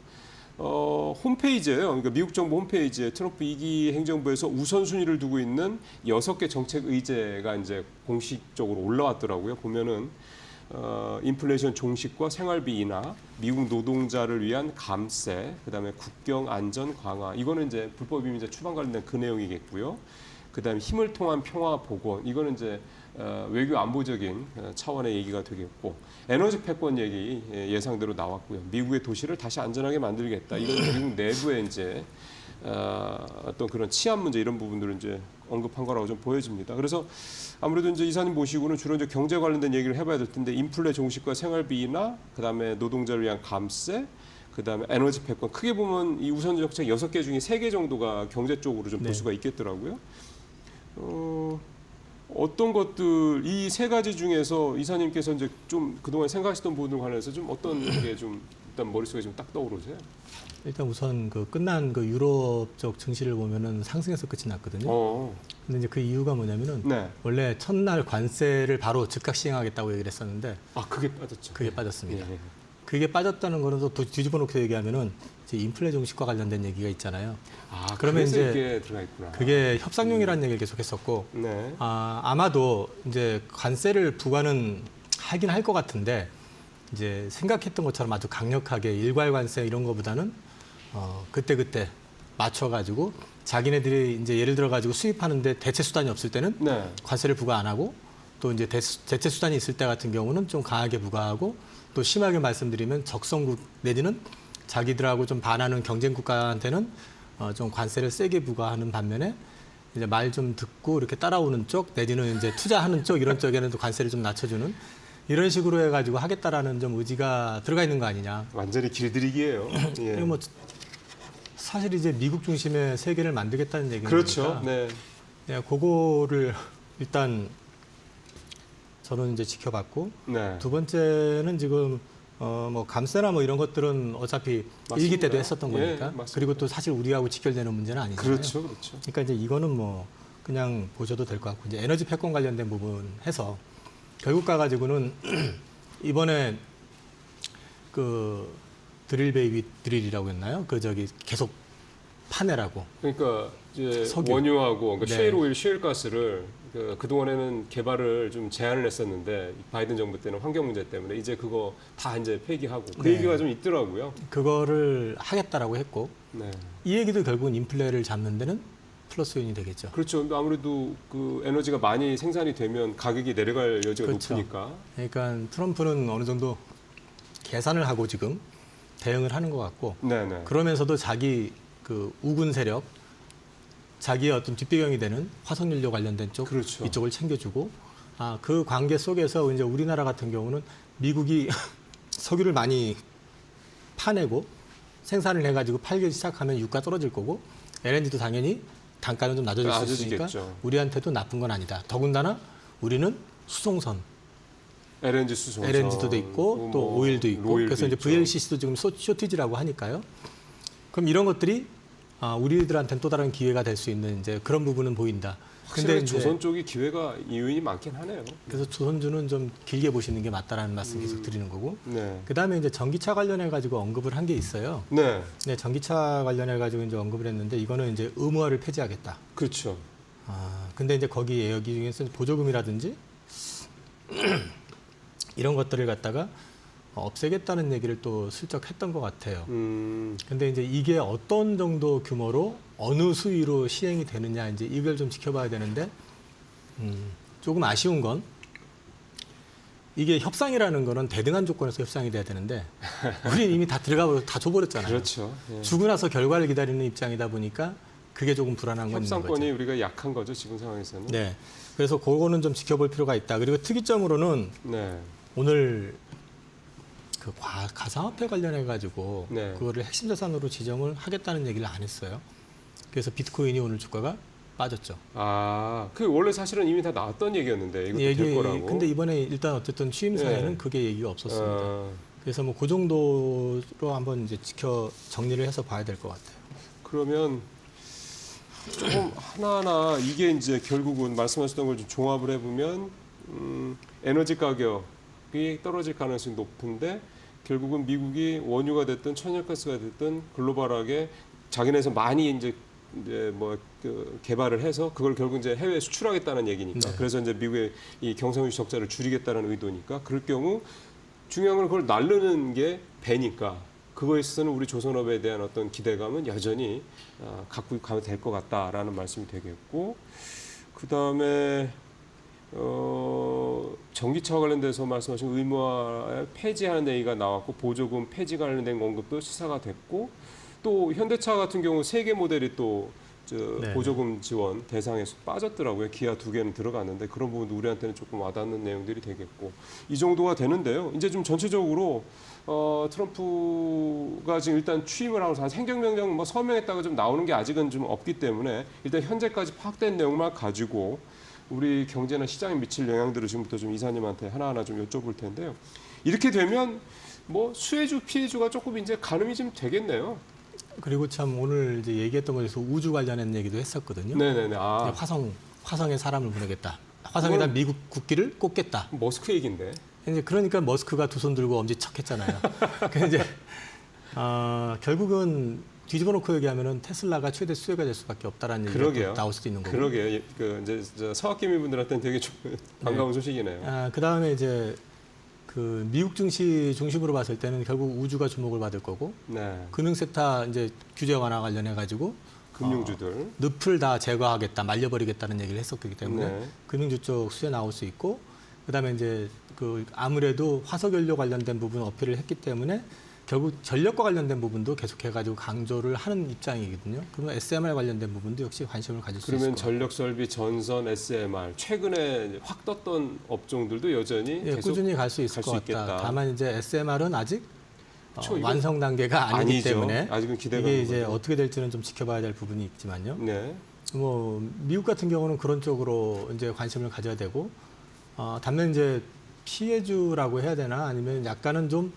Speaker 6: 홈페이지에요. 그러니까 미국 정부 홈페이지에 트럼프 2기 행정부에서 우선순위를 두고 있는 6개 정책 의제가 이제 공식적으로 올라왔더라고요. 보면은 인플레이션 종식과 생활비 인하, 미국 노동자를 위한 감세, 그다음에 국경 안전 강화. 이거는 이제 불법 이민자 추방 관련된 그 내용이겠고요. 그다음에 힘을 통한 평화 복원. 이거는 이제 외교 안보적인 차원의 얘기가 되겠고, 에너지 패권 얘기 예상대로 나왔고요. 미국의 도시를 다시 안전하게 만들겠다. 이건 미국 내부에 이제 어떤 그런 치안 문제 이런 부분들을 이제 언급한 거라고 좀 보여집니다. 그래서 아무래도 이제 이사님 모시고는 주로 이제 경제 관련된 얘기를 해봐야 될 텐데, 인플레 종식과 생활비 인하, 그다음에 노동자를 위한 감세, 그다음에 에너지 패권. 크게 보면 이 우선 정책 6개 중에 3개 정도가 경제 쪽으로 좀 볼 수가 있겠더라고요. 어떤 것들 이 세 가지 중에서 이사님께서 이제 좀 그동안 생각하시던 부분들 관련해서 좀 어떤 게 좀 일단 머릿속에 좀 딱 떠오르세요?
Speaker 7: 일단 우선 그 끝난 그 유럽 쪽 증시를 보면은 상승해서 끝이 났거든요. 근데 이제 그 이유가 뭐냐면은
Speaker 6: 네.
Speaker 7: 원래 첫날 관세를 바로 즉각 시행하겠다고 얘기를 했었는데
Speaker 6: 아 그게 빠졌죠.
Speaker 7: 그게 빠졌습니다.
Speaker 6: 예.
Speaker 7: 그게 빠졌다는 거는 또 뒤집어 놓고 얘기하면은 이제 인플레 종식과 관련된 얘기가 있잖아요.
Speaker 6: 아
Speaker 7: 그러면
Speaker 6: 그래서
Speaker 7: 이제
Speaker 6: 이게 들어가 있구나.
Speaker 7: 그게 협상용이라는 얘기를 계속했었고
Speaker 6: 네.
Speaker 7: 아마도 이제 관세를 부과는 하긴 할 것 같은데 이제 생각했던 것처럼 아주 강력하게 일괄 관세 이런 거보다는 그때 맞춰가지고 자기네들이 이제 예를 들어 가지고 수입하는데 대체 수단이 없을 때는
Speaker 6: 네.
Speaker 7: 관세를 부과 안 하고 또 이제 대체 수단이 있을 때 같은 경우는 좀 강하게 부과하고 또 심하게 말씀드리면 적성국 내지는 자기들하고 좀 반하는 경쟁 국가한테는 좀 관세를 세게 부과하는 반면에 이제 말 좀 듣고 이렇게 따라오는 쪽 내지는 이제 투자하는 쪽 이런 쪽에는 또 관세를 좀 낮춰주는 이런 식으로 해가지고 하겠다라는 좀 의지가 들어가 있는 거 아니냐.
Speaker 6: 완전히 길들이기예요. 예.
Speaker 7: 그리고 뭐 사실 이제 미국 중심의 세계를 만들겠다는 얘기니까.
Speaker 6: 그렇죠. 네.
Speaker 7: 네, 그거를 일단 저는 이제 지켜봤고
Speaker 6: 네.
Speaker 7: 두 번째는 지금 뭐 감세나 뭐 이런 것들은 어차피
Speaker 6: 맞습니다.
Speaker 7: 일기 때도 했었던
Speaker 6: 예,
Speaker 7: 거니까.
Speaker 6: 맞습니다.
Speaker 7: 그리고 또 사실 우리하고 직결되는 문제는 아니잖아요.
Speaker 6: 그렇죠. 그렇죠.
Speaker 7: 그러니까 이제 이거는 뭐 그냥 보셔도 될 것 같고 이제 에너지 패권 관련된 부분 해서 결국 가가지고는 이번에 그 드릴 베이비 드릴이라고 했나요? 그 저기 계속 파내라고.
Speaker 6: 그러니까 이제
Speaker 7: 석유.
Speaker 6: 원유하고 그러니까
Speaker 7: 네.
Speaker 6: 셰일 오일, 셰일 가스를 그동안에는 개발을 좀 제한을 했었는데 바이든 정부 때는 환경 문제 때문에 이제 그거 다 이제 폐기하고 그
Speaker 7: 네.
Speaker 6: 얘기가 좀 있더라고요.
Speaker 7: 그거를 하겠다라고 했고
Speaker 6: 네.
Speaker 7: 이 얘기도 결국은 인플레를 잡는 데는 플러스 요인이 되겠죠.
Speaker 6: 그렇죠. 근데 아무래도 그 에너지가 많이 생산이 되면 가격이 내려갈 여지가
Speaker 7: 그렇죠.
Speaker 6: 높으니까.
Speaker 7: 그러니까 트럼프는 어느 정도 계산을 하고 지금 대응을 하는 것 같고
Speaker 6: 네네.
Speaker 7: 그러면서도 자기 그 우군 세력 자기의 어떤 뒷배경이 되는 화석연료 관련된 쪽
Speaker 6: 그렇죠.
Speaker 7: 이쪽을 챙겨주고 그 관계 속에서 이제 우리나라 같은 경우는 미국이 석유를 많이 파내고 생산을 해가지고 팔기 시작하면 유가 떨어질 거고 LNG도 당연히 단가는 좀 낮아질 수 있으니까
Speaker 6: 낮아지겠죠.
Speaker 7: 우리한테도 나쁜 건 아니다. 더군다나 우리는 수송선
Speaker 6: LNG 수송선.
Speaker 7: LNG도 있고 또 오일도 있고 그래서 이제 VLCC도 지금 쇼티지라고 하니까요. 그럼 이런 것들이 우리들한테는 또 다른 기회가 될 수 있는 이제 그런 부분은 보인다.
Speaker 6: 근데
Speaker 7: 이제
Speaker 6: 조선 쪽이 기회가 요인이 많긴 하네요.
Speaker 7: 그래서 조선주는 좀 길게 보시는 게 맞다라는 말씀 계속 드리는 거고.
Speaker 6: 네.
Speaker 7: 그다음에 이제 전기차 관련해 가지고 언급을 한 게 있어요.
Speaker 6: 네.
Speaker 7: 네, 전기차 관련해 가지고 이제 언급을 했는데 이거는 이제 의무화를 폐지하겠다.
Speaker 6: 그렇죠.
Speaker 7: 근데 이제 거기 예역이 중에서 보조금이라든지 이런 것들을 갖다가 없애겠다는 얘기를 또 슬쩍 했던 것 같아요. 근데 이제 이게 어떤 정도 규모로 어느 수위로 시행이 되느냐 이제 이걸 좀 지켜봐야 되는데 조금 아쉬운 건 이게 협상이라는 거는 대등한 조건에서 협상이 돼야 되는데 우리 이미 다 들어가고 다 줘버렸잖아요.
Speaker 6: 그렇죠. 예.
Speaker 7: 주고 나서 결과를 기다리는 입장이다 보니까 그게 조금 불안한 건 있는 거죠.
Speaker 6: 협상권이 우리가 약한 거죠 지금 상황에서는.
Speaker 7: 네. 그래서 그거는 좀 지켜볼 필요가 있다. 그리고 특이점으로는
Speaker 6: 네.
Speaker 7: 오늘 그 가상화폐 관련해 가지고
Speaker 6: 네.
Speaker 7: 그거를 핵심 자산으로 지정을 하겠다는 얘기를 안 했어요. 그래서 비트코인이 오늘 주가가 빠졌죠.
Speaker 6: 그 원래 사실은 이미 다 나왔던 얘기였는데 이것도 될 거라고.
Speaker 7: 근데 이번에 일단 어쨌든 취임사에는
Speaker 6: 네.
Speaker 7: 그게 얘기가 없었습니다.
Speaker 6: 아,
Speaker 7: 그래서 뭐 그 정도로 한번 이제 정리를 해서 봐야 될 것 같아요.
Speaker 6: 그러면 조금 하나하나 이게 이제 결국은 말씀하셨던 걸 좀 종합을 해보면 에너지 가격이 떨어질 가능성이 높은데 결국은 미국이 원유가 됐든 천연가스가 됐든 글로벌하게 자기네에서 많이 이제 뭐 개발을 해서 그걸 결국 이제 해외에 수출하겠다는 얘기니까.
Speaker 7: 네.
Speaker 6: 그래서 이제 미국의 이 경상유지 적자를 줄이겠다는 의도니까. 그럴 경우 중요한 건 그걸 날르는 게 배니까. 그거에 있어서는 우리 조선업에 대한 어떤 기대감은 여전히 갖고 가면 될 것 같다라는 말씀이 되겠고, 그 다음에 전기차 관련돼서 말씀하신 의무화 폐지하는 얘기가 나왔고 보조금 폐지 관련된 언급도 시사가 됐고, 또 현대차 같은 경우 3개 모델이 또
Speaker 7: 네.
Speaker 6: 보조금 지원 대상에서 빠졌더라고요. 기아 2개는 들어갔는데 그런 부분도 우리한테는 조금 와닿는 내용들이 되겠고, 이 정도가 되는데요. 이제 좀 전체적으로 트럼프가 지금 일단 취임을 하고 행정명령 뭐 서명했다가 좀 나오는 게 아직은 좀 없기 때문에 일단 현재까지 파악된 내용만 가지고 우리 경제나 시장에 미칠 영향들을 지금부터 좀 이사님한테 하나하나 좀 여쭤볼 텐데요. 이렇게 되면 뭐 수혜주 피해주가 조금 이제 가늠이 좀 되겠네요.
Speaker 7: 그리고 참 오늘 이제 얘기했던 거에서 우주 관련한 얘기도 했었거든요.
Speaker 6: 네네네. 아,
Speaker 7: 화성에 사람을 보내겠다. 화성에다 미국 국기를 꽂겠다.
Speaker 6: 머스크 얘기인데.
Speaker 7: 이제 그러니까 머스크가 두 손 들고 엄지척했잖아요. 그래서 이제 결국은 뒤집어 놓고 얘기하면은 테슬라가 최대 수혜가 될 수밖에 없다라는 얘기가
Speaker 6: 그러게요.
Speaker 7: 또 나올 수도 있는 거고.
Speaker 6: 그러게요. 그 이제 서학개미 분들한테는 되게 좀 반가운 소식이네요.
Speaker 7: 그 다음에 이제 그 미국 증시 중심으로 봤을 때는 결국 우주가 주목을 받을 거고
Speaker 6: 네.
Speaker 7: 금융섹터 이제 규제 완화 관련해 가지고
Speaker 6: 금융주들.
Speaker 7: 늪을 다 제거하겠다, 말려버리겠다는 얘기를 했었기 때문에
Speaker 6: 네.
Speaker 7: 금융주 쪽 수혜 나올 수 있고 그다음에 이제 그 아무래도 화석연료 관련된 부분 어필을 했기 때문에 결국 전력과 관련된 부분도 계속해가지고 강조를 하는 입장이거든요. 그러면 SMR 관련된 부분도 역시 관심을 가질 수 있을
Speaker 6: 그러면
Speaker 7: 것 같아요.
Speaker 6: 전력 설비, 전선, SMR 최근에 확 떴던 업종들도 여전히
Speaker 7: 예,
Speaker 6: 계속
Speaker 7: 꾸준히 갈 수 있을
Speaker 6: 갈수
Speaker 7: 것 같다.
Speaker 6: 있겠다.
Speaker 7: 다만 이제 SMR은 아직
Speaker 6: 그쵸, 이건
Speaker 7: 완성 단계가 아니기
Speaker 6: 아니죠.
Speaker 7: 때문에
Speaker 6: 아직은 기대가
Speaker 7: 이게
Speaker 6: 있는
Speaker 7: 이제
Speaker 6: 거죠.
Speaker 7: 어떻게 될지는 좀 지켜봐야 될 부분이 있지만요.
Speaker 6: 네.
Speaker 7: 뭐 미국 같은 경우는 그런 쪽으로 이제 관심을 가져야 되고 반면 이제 피해주라고 해야 되나 아니면 약간은 좀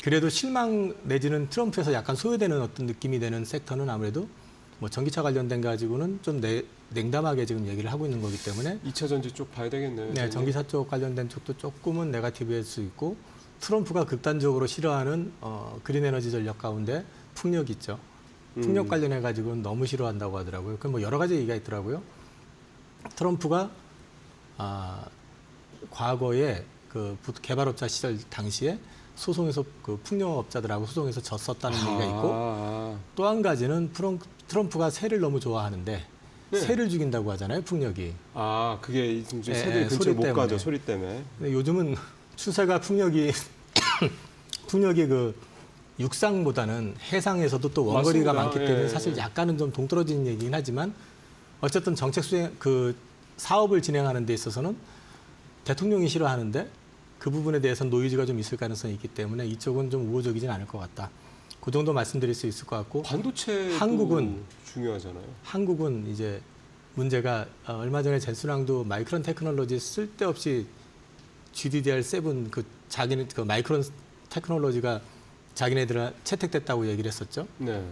Speaker 7: 그래도 실망 내지는 트럼프에서 약간 소외되는 어떤 느낌이 되는 섹터는 아무래도 뭐 전기차 관련된 가지고는 좀 냉담하게 지금 얘기를 하고 있는 거기 때문에
Speaker 6: 2차 전지 쪽 봐야 되겠네요.
Speaker 7: 네, 전기차 쪽 관련된 쪽도 조금은 네거티브일 수 있고 트럼프가 극단적으로 싫어하는 그린 에너지 전력 가운데 풍력 있죠. 풍력 관련해 가지고는 너무 싫어한다고 하더라고요. 그 뭐 여러 가지 얘기가 있더라고요. 트럼프가 과거에 그 개발업자 시절 당시에 소송에서 그 풍력업자들하고 소송에서 졌었다는 얘기가 있고 또 한 가지는 트럼프가 새를 너무 좋아하는데
Speaker 6: 네.
Speaker 7: 새를 죽인다고 하잖아요, 풍력이.
Speaker 6: 그게 지금
Speaker 7: 예,
Speaker 6: 새들이
Speaker 7: 예,
Speaker 6: 근처에
Speaker 7: 소리
Speaker 6: 못
Speaker 7: 때문에.
Speaker 6: 가죠. 소리 때문에.
Speaker 7: 근데 요즘은 추세가 풍력이 그 육상보다는 해상에서도 또 원거리가
Speaker 6: 맞습니다.
Speaker 7: 많기 때문에
Speaker 6: 예,
Speaker 7: 사실
Speaker 6: 예.
Speaker 7: 약간은 좀 동떨어지는 얘기긴 하지만 어쨌든 정책 수행 그 사업을 진행하는 데 있어서는 대통령이 싫어하는데 그 부분에 대해서는 노이즈가 좀 있을 가능성이 있기 때문에 이쪽은 좀 우호적이진 않을 것 같다. 그 정도 말씀드릴 수 있을 것 같고
Speaker 6: 반도체도
Speaker 7: 한국은
Speaker 6: 중요하잖아요.
Speaker 7: 한국은 이제 문제가 얼마 전에 젠슨왕도 마이크론 테크놀로지 쓸데없이 GDDR7 그 자기네 그 마이크론 테크놀로지가 자기네들 채택됐다고 얘기를 했었죠.
Speaker 6: 네.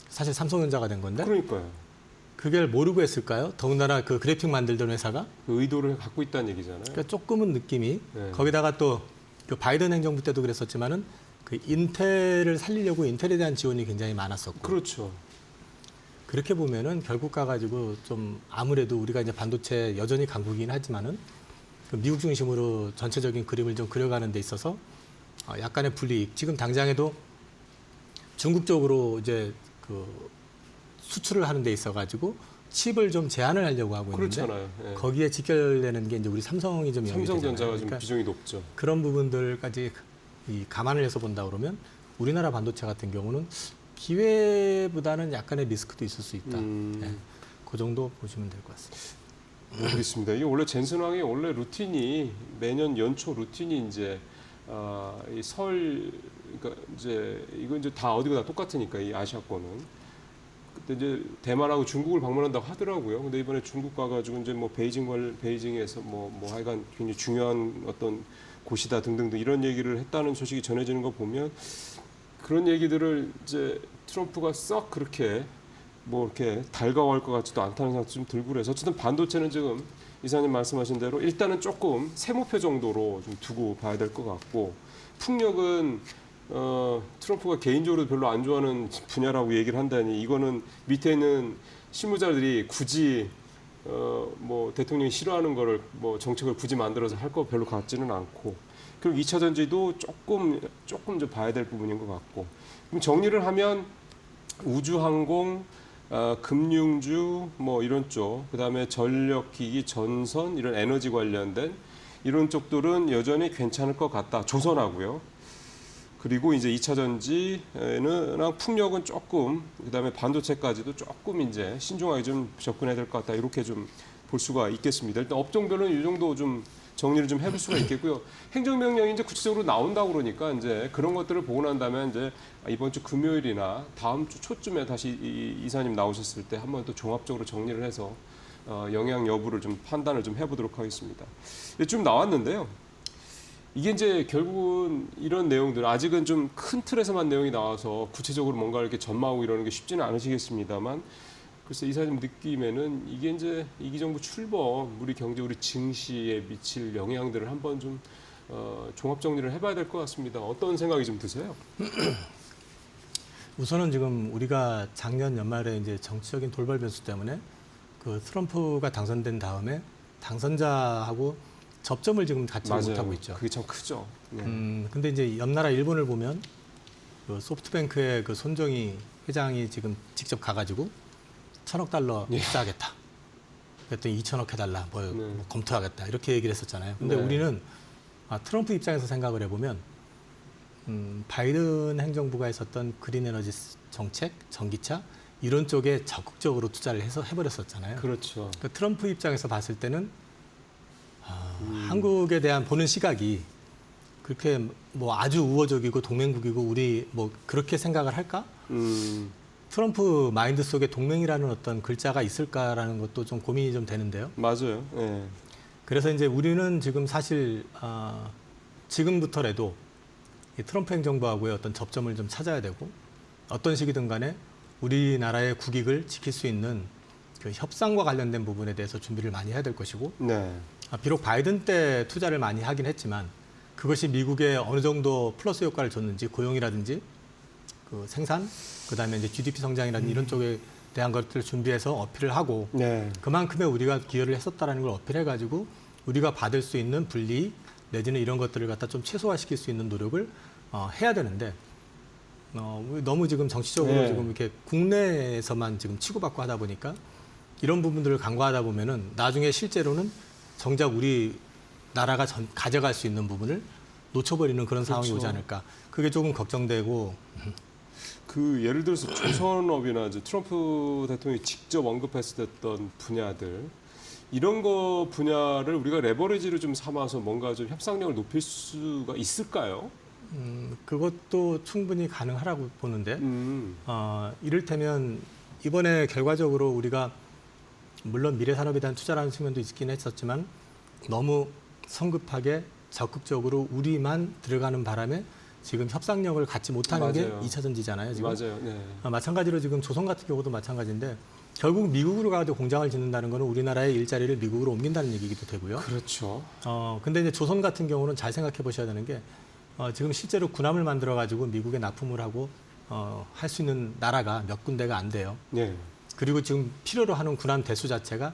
Speaker 7: 사실 삼성전자가 된 건데
Speaker 6: 그러니까요.
Speaker 7: 그걸 모르고 했을까요? 더군다나 그 그래픽 만들던 회사가
Speaker 6: 그 의도를 갖고 있다는 얘기잖아요.
Speaker 7: 그러니까 조금은 느낌이
Speaker 6: 네.
Speaker 7: 거기다가 또 그 바이든 행정부 때도 그랬었지만은 그 인텔을 살리려고 인텔에 대한 지원이 굉장히 많았었고
Speaker 6: 그렇죠.
Speaker 7: 그렇게 보면은 결국 가가지고 좀 아무래도 우리가 이제 반도체 여전히 강국이긴 하지만은 그 미국 중심으로 전체적인 그림을 좀 그려가는 데 있어서 약간의 불이익. 지금 당장에도 중국 쪽으로 이제 그 수출을 하는 데 있어가지고 칩을 좀 제한을 하려고 하고 있는데
Speaker 6: 그렇잖아요. 예.
Speaker 7: 거기에 직결되는 게 이제 우리 삼성이 좀 연결되잖아요.
Speaker 6: 삼성전자가 좀
Speaker 7: 그러니까
Speaker 6: 비중이 높죠.
Speaker 7: 그런 부분들까지 감안을 해서 본다 그러면 우리나라 반도체 같은 경우는 기회보다는 약간의 리스크도 있을 수 있다. 예. 그 정도 보시면 될 것 같습니다.
Speaker 6: 그렇습니다. 이게 원래 젠슨왕의 원래 루틴이 매년 연초 루틴이 이제 이 설 그러니까 이제 이거 이제 다 어디가 다 똑같으니까 이 아시아권은 그때 이제 대만하고 중국을 방문한다고 하더라고요. 근데 이번에 중국 가가지고 이제 뭐 베이징에서 뭐 하여간 굉장히 중요한 어떤 곳이다 등등등 이런 얘기를 했다는 소식이 전해지는 거 보면 그런 얘기들을 이제 트럼프가 썩 그렇게 뭐 이렇게 달가워할 것 같지도 않다는 생각도 좀 들고 그래서 어쨌든 반도체는 지금 이사님 말씀하신 대로 일단은 조금 세모표 정도로 좀 두고 봐야 될 것 같고 풍력은 트럼프가 개인적으로 별로 안 좋아하는 분야라고 얘기를 한다니 이거는 밑에 있는 실무자들이 굳이 뭐 대통령이 싫어하는 거를 뭐 정책을 굳이 만들어서 할 거 별로 같지는 않고 그리고 2차 전지도 조금 좀 봐야 될 부분인 것 같고 그럼 정리를 하면 우주항공 금융주 뭐 이런 쪽 그다음에 전력기기 전선 이런 에너지 관련된 이런 쪽들은 여전히 괜찮을 것 같다. 조선하고요. 그리고 이제 2차 전지는 풍력은 조금 그다음에 반도체까지도 조금 이제 신중하게 좀 접근해야 될 것 같다. 이렇게 좀 볼 수가 있겠습니다. 일단 업종별로는 이 정도 좀 정리를 좀 해볼 수가 있겠고요. 행정명령이 이제 구체적으로 나온다고 그러니까 이제 그런 것들을 보고 난 다음에 이제 이번 주 금요일이나 다음 주 초쯤에 다시 이사님 나오셨을 때 한번 또 종합적으로 정리를 해서 영향 여부를 좀 판단을 좀 해보도록 하겠습니다. 좀 나왔는데요. 이게 이제 결국은 이런 내용들 아직은 좀 큰 틀에서만 내용이 나와서 구체적으로 뭔가 이렇게 전망하고 이러는 게 쉽지는 않으시겠습니다만 글쎄 이사님 느낌에는 이게 이제 이기 정부 출범 우리 경제 우리 증시에 미칠 영향들을 한번 좀 종합 정리를 해봐야 될 것 같습니다. 어떤 생각이 좀 드세요?
Speaker 7: 우선은 지금 우리가 작년 연말에 이제 정치적인 돌발 변수 때문에 그 트럼프가 당선된 다음에 당선자하고 접점을 지금 갖지 못하고 있죠.
Speaker 6: 그게 참 크죠. 네.
Speaker 7: 근데 이제 옆 나라 일본을 보면 그 소프트뱅크의 그 손정희 회장이 지금 직접 가가지고 1,000억 달러 투자하겠다. 그랬더니 2,000억 해달라. 뭐 검토하겠다. 이렇게 얘기를 했었잖아요. 근데
Speaker 6: 네.
Speaker 7: 우리는 트럼프 입장에서 생각을 해보면 바이든 행정부가 했었던 그린 에너지 정책, 전기차 이런 쪽에 적극적으로 투자를 해서 해버렸었잖아요.
Speaker 6: 그렇죠.
Speaker 7: 그 트럼프 입장에서 봤을 때는 한국에 대한 보는 시각이 그렇게 뭐 아주 우호적이고 동맹국이고 우리 뭐 그렇게 생각을 할까? 트럼프 마인드 속에 동맹이라는 어떤 글자가 있을까라는 것도 좀 고민이 좀 되는데요.
Speaker 6: 맞아요. 네.
Speaker 7: 그래서 이제 우리는 지금 사실 지금부터라도 이 트럼프 행정부하고의 어떤 접점을 좀 찾아야 되고 어떤 식이든 간에 우리나라의 국익을 지킬 수 있는 그 협상과 관련된 부분에 대해서 준비를 많이 해야 될 것이고
Speaker 6: 네.
Speaker 7: 비록 바이든 때 투자를 많이 하긴 했지만 그것이 미국에 어느 정도 플러스 효과를 줬는지 고용이라든지 그 생산 그다음에 이제 GDP 성장이라든지 이런 쪽에 대한 것들을 준비해서 어필을 하고
Speaker 6: 네.
Speaker 7: 그만큼의 우리가 기여를 했었다라는 걸 어필해 가지고 우리가 받을 수 있는 불이익 내지는 이런 것들을 갖다 좀 최소화시킬 수 있는 노력을 해야 되는데 너무 지금 정치적으로
Speaker 6: 네.
Speaker 7: 지금 이렇게 국내에서만 지금 치고받고 하다 보니까 이런 부분들을 간과하다 보면은 나중에 실제로는 정작 우리 나라가 가져갈 수 있는 부분을 놓쳐버리는 그런 상황이
Speaker 6: 그렇죠.
Speaker 7: 오지 않을까. 그게 조금 걱정되고.
Speaker 6: 그 예를 들어서 조선업이나 이제 트럼프 대통령이 직접 언급했었던 분야들 이런 거 분야를 우리가 레버리지를 좀 삼아서 뭔가 좀 협상력을 높일 수가 있을까요?
Speaker 7: 그것도 충분히 가능하라고 보는데 이를테면 이번에 결과적으로 우리가 물론 미래산업에 대한 투자라는 측면도 있긴 했었지만 너무 성급하게 적극적으로 우리만 들어가는 바람에 지금 협상력을 갖지 못하는
Speaker 6: 맞아요.
Speaker 7: 게 2차 전지잖아요. 지금.
Speaker 6: 맞아요. 네.
Speaker 7: 마찬가지로 지금 조선 같은 경우도 마찬가지인데 결국 미국으로 가도 공장을 짓는다는 것은 우리나라의 일자리를 미국으로 옮긴다는 얘기기도 되고요.
Speaker 6: 그렇죠.
Speaker 7: 근데 이제 조선 같은 경우는 잘 생각해 보셔야 되는 게 지금 실제로 군함을 만들어 가지고 미국에 납품을 하고 할 수 있는 나라가 몇 군데가 안 돼요.
Speaker 6: 네.
Speaker 7: 그리고 지금 필요로 하는 군함 대수 자체가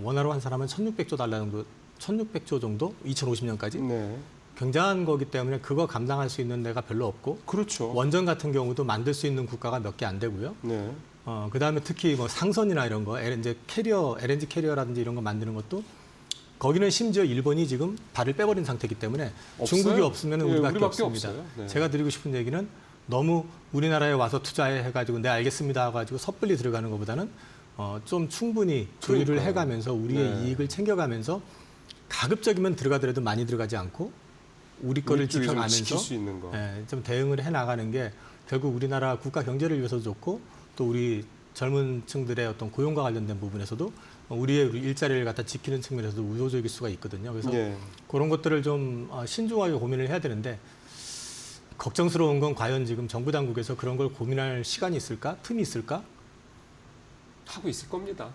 Speaker 7: 원화로 한 사람은 1,600조 달러 정도, 1,600조 정도 2050년까지
Speaker 6: 네.
Speaker 7: 굉장한 거기 때문에 그거 감당할 수 있는 데가 별로 없고
Speaker 6: 그렇죠.
Speaker 7: 원전 같은 경우도 만들 수 있는 국가가 몇 개 안 되고요.
Speaker 6: 네.
Speaker 7: 그다음에 특히 뭐 상선이나 이런 거, 이제 LNG 캐리어라든지 이런 거 만드는 것도 거기는 심지어 일본이 지금 발을 빼버린 상태이기 때문에
Speaker 6: 없어요?
Speaker 7: 중국이 없으면
Speaker 6: 예,
Speaker 7: 우리밖에
Speaker 6: 우리밖에
Speaker 7: 없습니다.
Speaker 6: 없어요. 네.
Speaker 7: 제가 드리고 싶은 얘기는 너무 우리나라에 와서 투자해 해가지고 네 알겠습니다 해가지고 섣불리 들어가는 것보다는 좀 충분히 조율을
Speaker 6: 그러니까요.
Speaker 7: 해가면서 우리의
Speaker 6: 네.
Speaker 7: 이익을 챙겨가면서 가급적이면 들어가더라도 많이 들어가지 않고 우리 거를
Speaker 6: 우리 쪽이 좀
Speaker 7: 지켜가면서
Speaker 6: 지킬 수 있는 거.
Speaker 7: 좀 대응을 해 나가는 게 결국 우리나라 국가 경제를 위해서도 좋고 또 우리 젊은 층들의 어떤 고용과 관련된 부분에서도 우리의 일자리를 갖다 지키는 측면에서도 우호적일 수가 있거든요. 그래서
Speaker 6: 예.
Speaker 7: 그런 것들을 좀 신중하게 고민을 해야 되는데 걱정스러운 건 과연 지금 정부 당국에서 그런 걸 고민할 시간이 있을까? 틈이 있을까?
Speaker 6: 하고 있을 겁니다.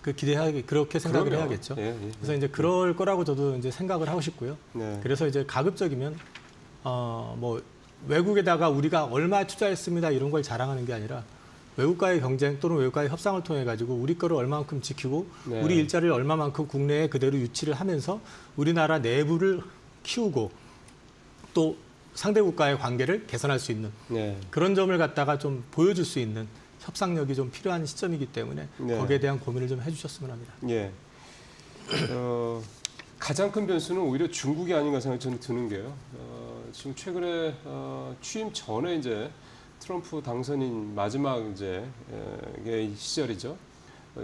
Speaker 7: 그렇게 생각을
Speaker 6: 그럼요.
Speaker 7: 해야겠죠.
Speaker 6: 예, 예.
Speaker 7: 그래서 이제 그럴 거라고 저도 이제 생각을 하고 싶고요.
Speaker 6: 네.
Speaker 7: 그래서 이제 가급적이면 뭐 외국에다가 우리가 얼마 투자했습니다 이런 걸 자랑하는 게 아니라 외국과의 경쟁 또는 외국과의 협상을 통해 가지고 우리 거를 얼마만큼 지키고
Speaker 6: 네.
Speaker 7: 우리 일자리를 얼마만큼 국내에 그대로 유치를 하면서 우리나라 내부를 키우고 또 상대 국가의 관계를 개선할 수 있는
Speaker 6: 네.
Speaker 7: 그런 점을 갖다가 좀 보여줄 수 있는 협상력이 좀 필요한 시점이기 때문에
Speaker 6: 네.
Speaker 7: 거기에 대한 고민을 좀 해주셨으면 합니다.
Speaker 6: 예. 가장 큰 변수는 오히려 중국이 아닌가 생각이 저는 드는 게요. 지금 최근에 취임 전에 이제 트럼프 당선인 마지막 이제 시절이죠.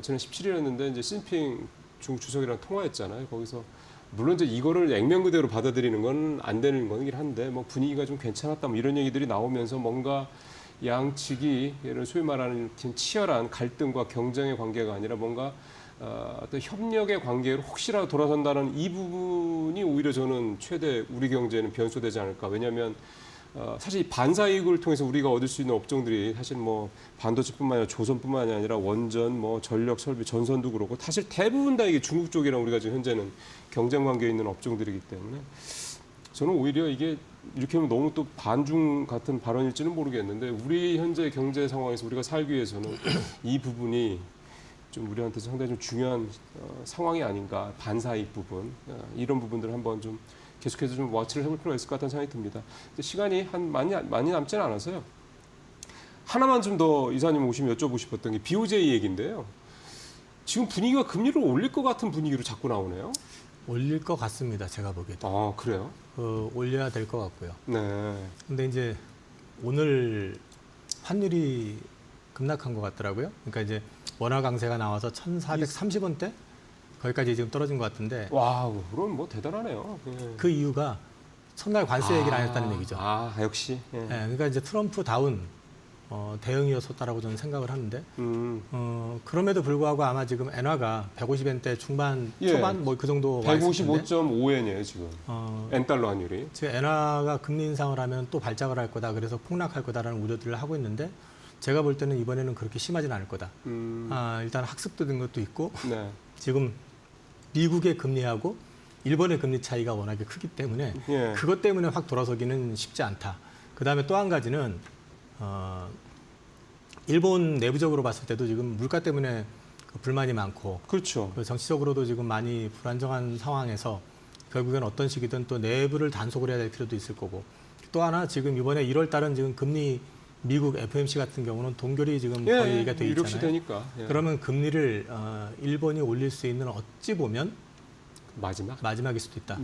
Speaker 6: 저는 17일이었는데 이제 시진핑 중국 주석이랑 통화했잖아요. 거기서 물론 이제 이거를 액면 그대로 받아들이는 건 안 되는 거긴 한데 뭐 분위기가 좀 괜찮았다 뭐 이런 얘기들이 나오면서 뭔가 양측이 예를 소위 말하는 치열한 갈등과 경쟁의 관계가 아니라 뭔가 어떤 협력의 관계로 혹시라도 돌아선다는 이 부분이 오히려 저는 최대 우리 경제는 변수되지 않을까. 왜냐하면 사실 이 반사 이익을 통해서 우리가 얻을 수 있는 업종들이 사실 뭐 반도체뿐만 아니라 조선뿐만이 아니라 원전, 뭐 전력 설비, 전선도 그렇고 사실 대부분 다 이게 중국 쪽이랑 우리가 지금 현재는 경쟁 관계에 있는 업종들이기 때문에 저는 오히려 이게 이렇게 하면 너무 또 반중 같은 발언일지는 모르겠는데 우리 현재 경제 상황에서 우리가 살기 위해서는 이 부분이 좀 우리한테 상당히 좀 중요한 상황이 아닌가. 반사이익 부분 이런 부분들을 한번 좀 계속해서 좀 워치를 해볼 필요가 있을 것 같다는 생각이 듭니다. 근데 시간이 많이 남지는 않아서요. 하나만 좀 더 이사님 오시면 여쭤보고 싶었던 게 BOJ 얘기인데요. 지금 분위기가 금리를 올릴 것 같은 분위기로 자꾸 나오네요.
Speaker 7: 올릴 것 같습니다. 제가 보기에도.
Speaker 6: 아 그래요?
Speaker 7: 올려야 될 것 같고요.
Speaker 6: 네.
Speaker 7: 근데 이제 오늘 환율이 급락한 것 같더라고요. 그러니까 이제 원화 강세가 나와서 1,430원대 거기까지 지금 떨어진 것 같은데
Speaker 6: 와우, 그럼 뭐 대단하네요. 예.
Speaker 7: 그 이유가 첫날 관세 얘기를 안 했다는 얘기죠.
Speaker 6: 아 역시. 예.
Speaker 7: 예, 그러니까 이제 트럼프 다운 대응이었었다라고 저는 생각을 하는데 그럼에도 불구하고 아마 지금 엔화가 150엔대 중반
Speaker 6: 예.
Speaker 7: 초반 뭐 그 정도 와 있을 텐데
Speaker 6: 155.5엔이에요 지금. 엔달러 환율이.
Speaker 7: 지금 엔화가 금리 인상을 하면 또 발작을 할 거다. 그래서 폭락할 거다라는 우려들을 하고 있는데 제가 볼 때는 이번에는 그렇게 심하지는 않을 거다. 일단 학습도 된 것도 있고
Speaker 6: 네.
Speaker 7: 지금 미국의 금리하고 일본의 금리 차이가 워낙에 크기 때문에
Speaker 6: 예.
Speaker 7: 그것 때문에 확 돌아서기는 쉽지 않다. 그다음에 또 한 가지는 일본 내부적으로 봤을 때도 지금 물가 때문에 불만이 많고
Speaker 6: 그렇죠.
Speaker 7: 정치적으로도 지금 많이 불안정한 상황에서 결국엔 어떤 식이든 또 내부를 단속을 해야 될 필요도 있을 거고 또 하나 지금 이번에 1월 달은 지금 금리 미국 FOMC 같은 경우는 동결이 지금 거의 얘기가 돼
Speaker 6: 이렇게
Speaker 7: 있잖아요.
Speaker 6: 되니까. 예.
Speaker 7: 그러면 금리를 일본이 올릴 수 있는 어찌 보면 마지막일 수도 있다.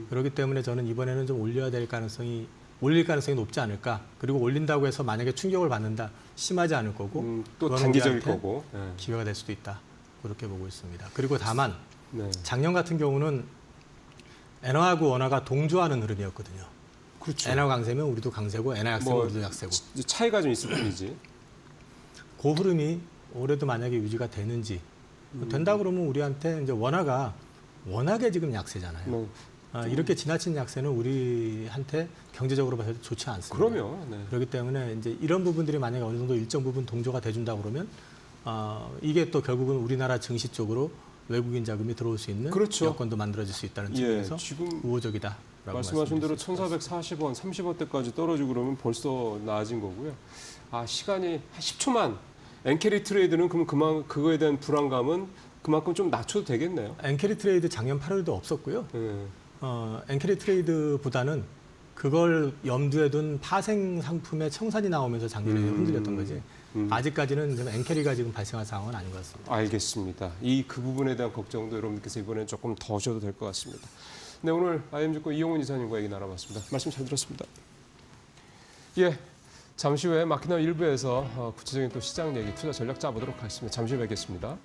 Speaker 7: 그렇기 때문에 저는 이번에는 좀 올려야 될 가능성이 올릴 가능성이 높지 않을까. 그리고 올린다고 해서 만약에 충격을 받는다 심하지 않을 거고
Speaker 6: 또
Speaker 7: 그거는
Speaker 6: 단기적일
Speaker 7: 우리한테
Speaker 6: 거고. 예.
Speaker 7: 기회가 될 수도 있다. 그렇게 보고 있습니다. 그리고 다만
Speaker 6: 네.
Speaker 7: 작년 같은 경우는 엔화하고 원화가 동조하는 흐름이었거든요.
Speaker 6: 그렇죠.
Speaker 7: 엔화 강세면 우리도 강세고 엔화 약세면 우리도 약세고.
Speaker 6: 차이가 좀 있을 뿐이지.
Speaker 7: 그 흐름이 올해도 만약에 유지가 되는지 된다 그러면 우리한테 이제 원화가 워낙에 지금 약세잖아요.
Speaker 6: 뭐,
Speaker 7: 이렇게 지나친 약세는 우리한테 경제적으로 봐서 좋지 않습니다.
Speaker 6: 그러면. 네.
Speaker 7: 그렇기 때문에 이제 이런 부분들이 만약에 어느 정도 일정 부분 동조가 돼준다 그러면 이게 또 결국은 우리나라 증시 쪽으로 외국인 자금이 들어올 수 있는
Speaker 6: 그렇죠.
Speaker 7: 여건도 만들어질 수 있다는 측면에서
Speaker 6: 지금
Speaker 7: 우호적이다.
Speaker 6: 말씀하신 대로 1,440원, 30원대까지 떨어지고 그러면 벌써 나아진 거고요. 시간이 한 10초만 엔캐리 트레이드는 그럼 그거에 대한 불안감은 그만큼 좀 낮춰도 되겠네요.
Speaker 7: 엔캐리 트레이드 작년 8월도 없었고요.
Speaker 6: 네.
Speaker 7: 엔캐리 트레이드보다는 그걸 염두에 둔 파생 상품의 청산이 나오면서 작년에 흔들렸던 거지. 아직까지는 지금 엔캐리가 지금 발생한 상황은 아닌 것 같습니다.
Speaker 6: 알겠습니다. 그 부분에 대한 걱정도 여러분께서 이번에 조금 더 하셔도 될 것 같습니다. 네, 오늘 IM증권 이용훈 이사님과 얘기 나눠봤습니다. 말씀 잘 들었습니다. 예, 잠시 후에 마키나 일부에서 구체적인 또 시장 얘기, 투자 전략 짜보도록 하겠습니다. 잠시 후에 뵙겠습니다.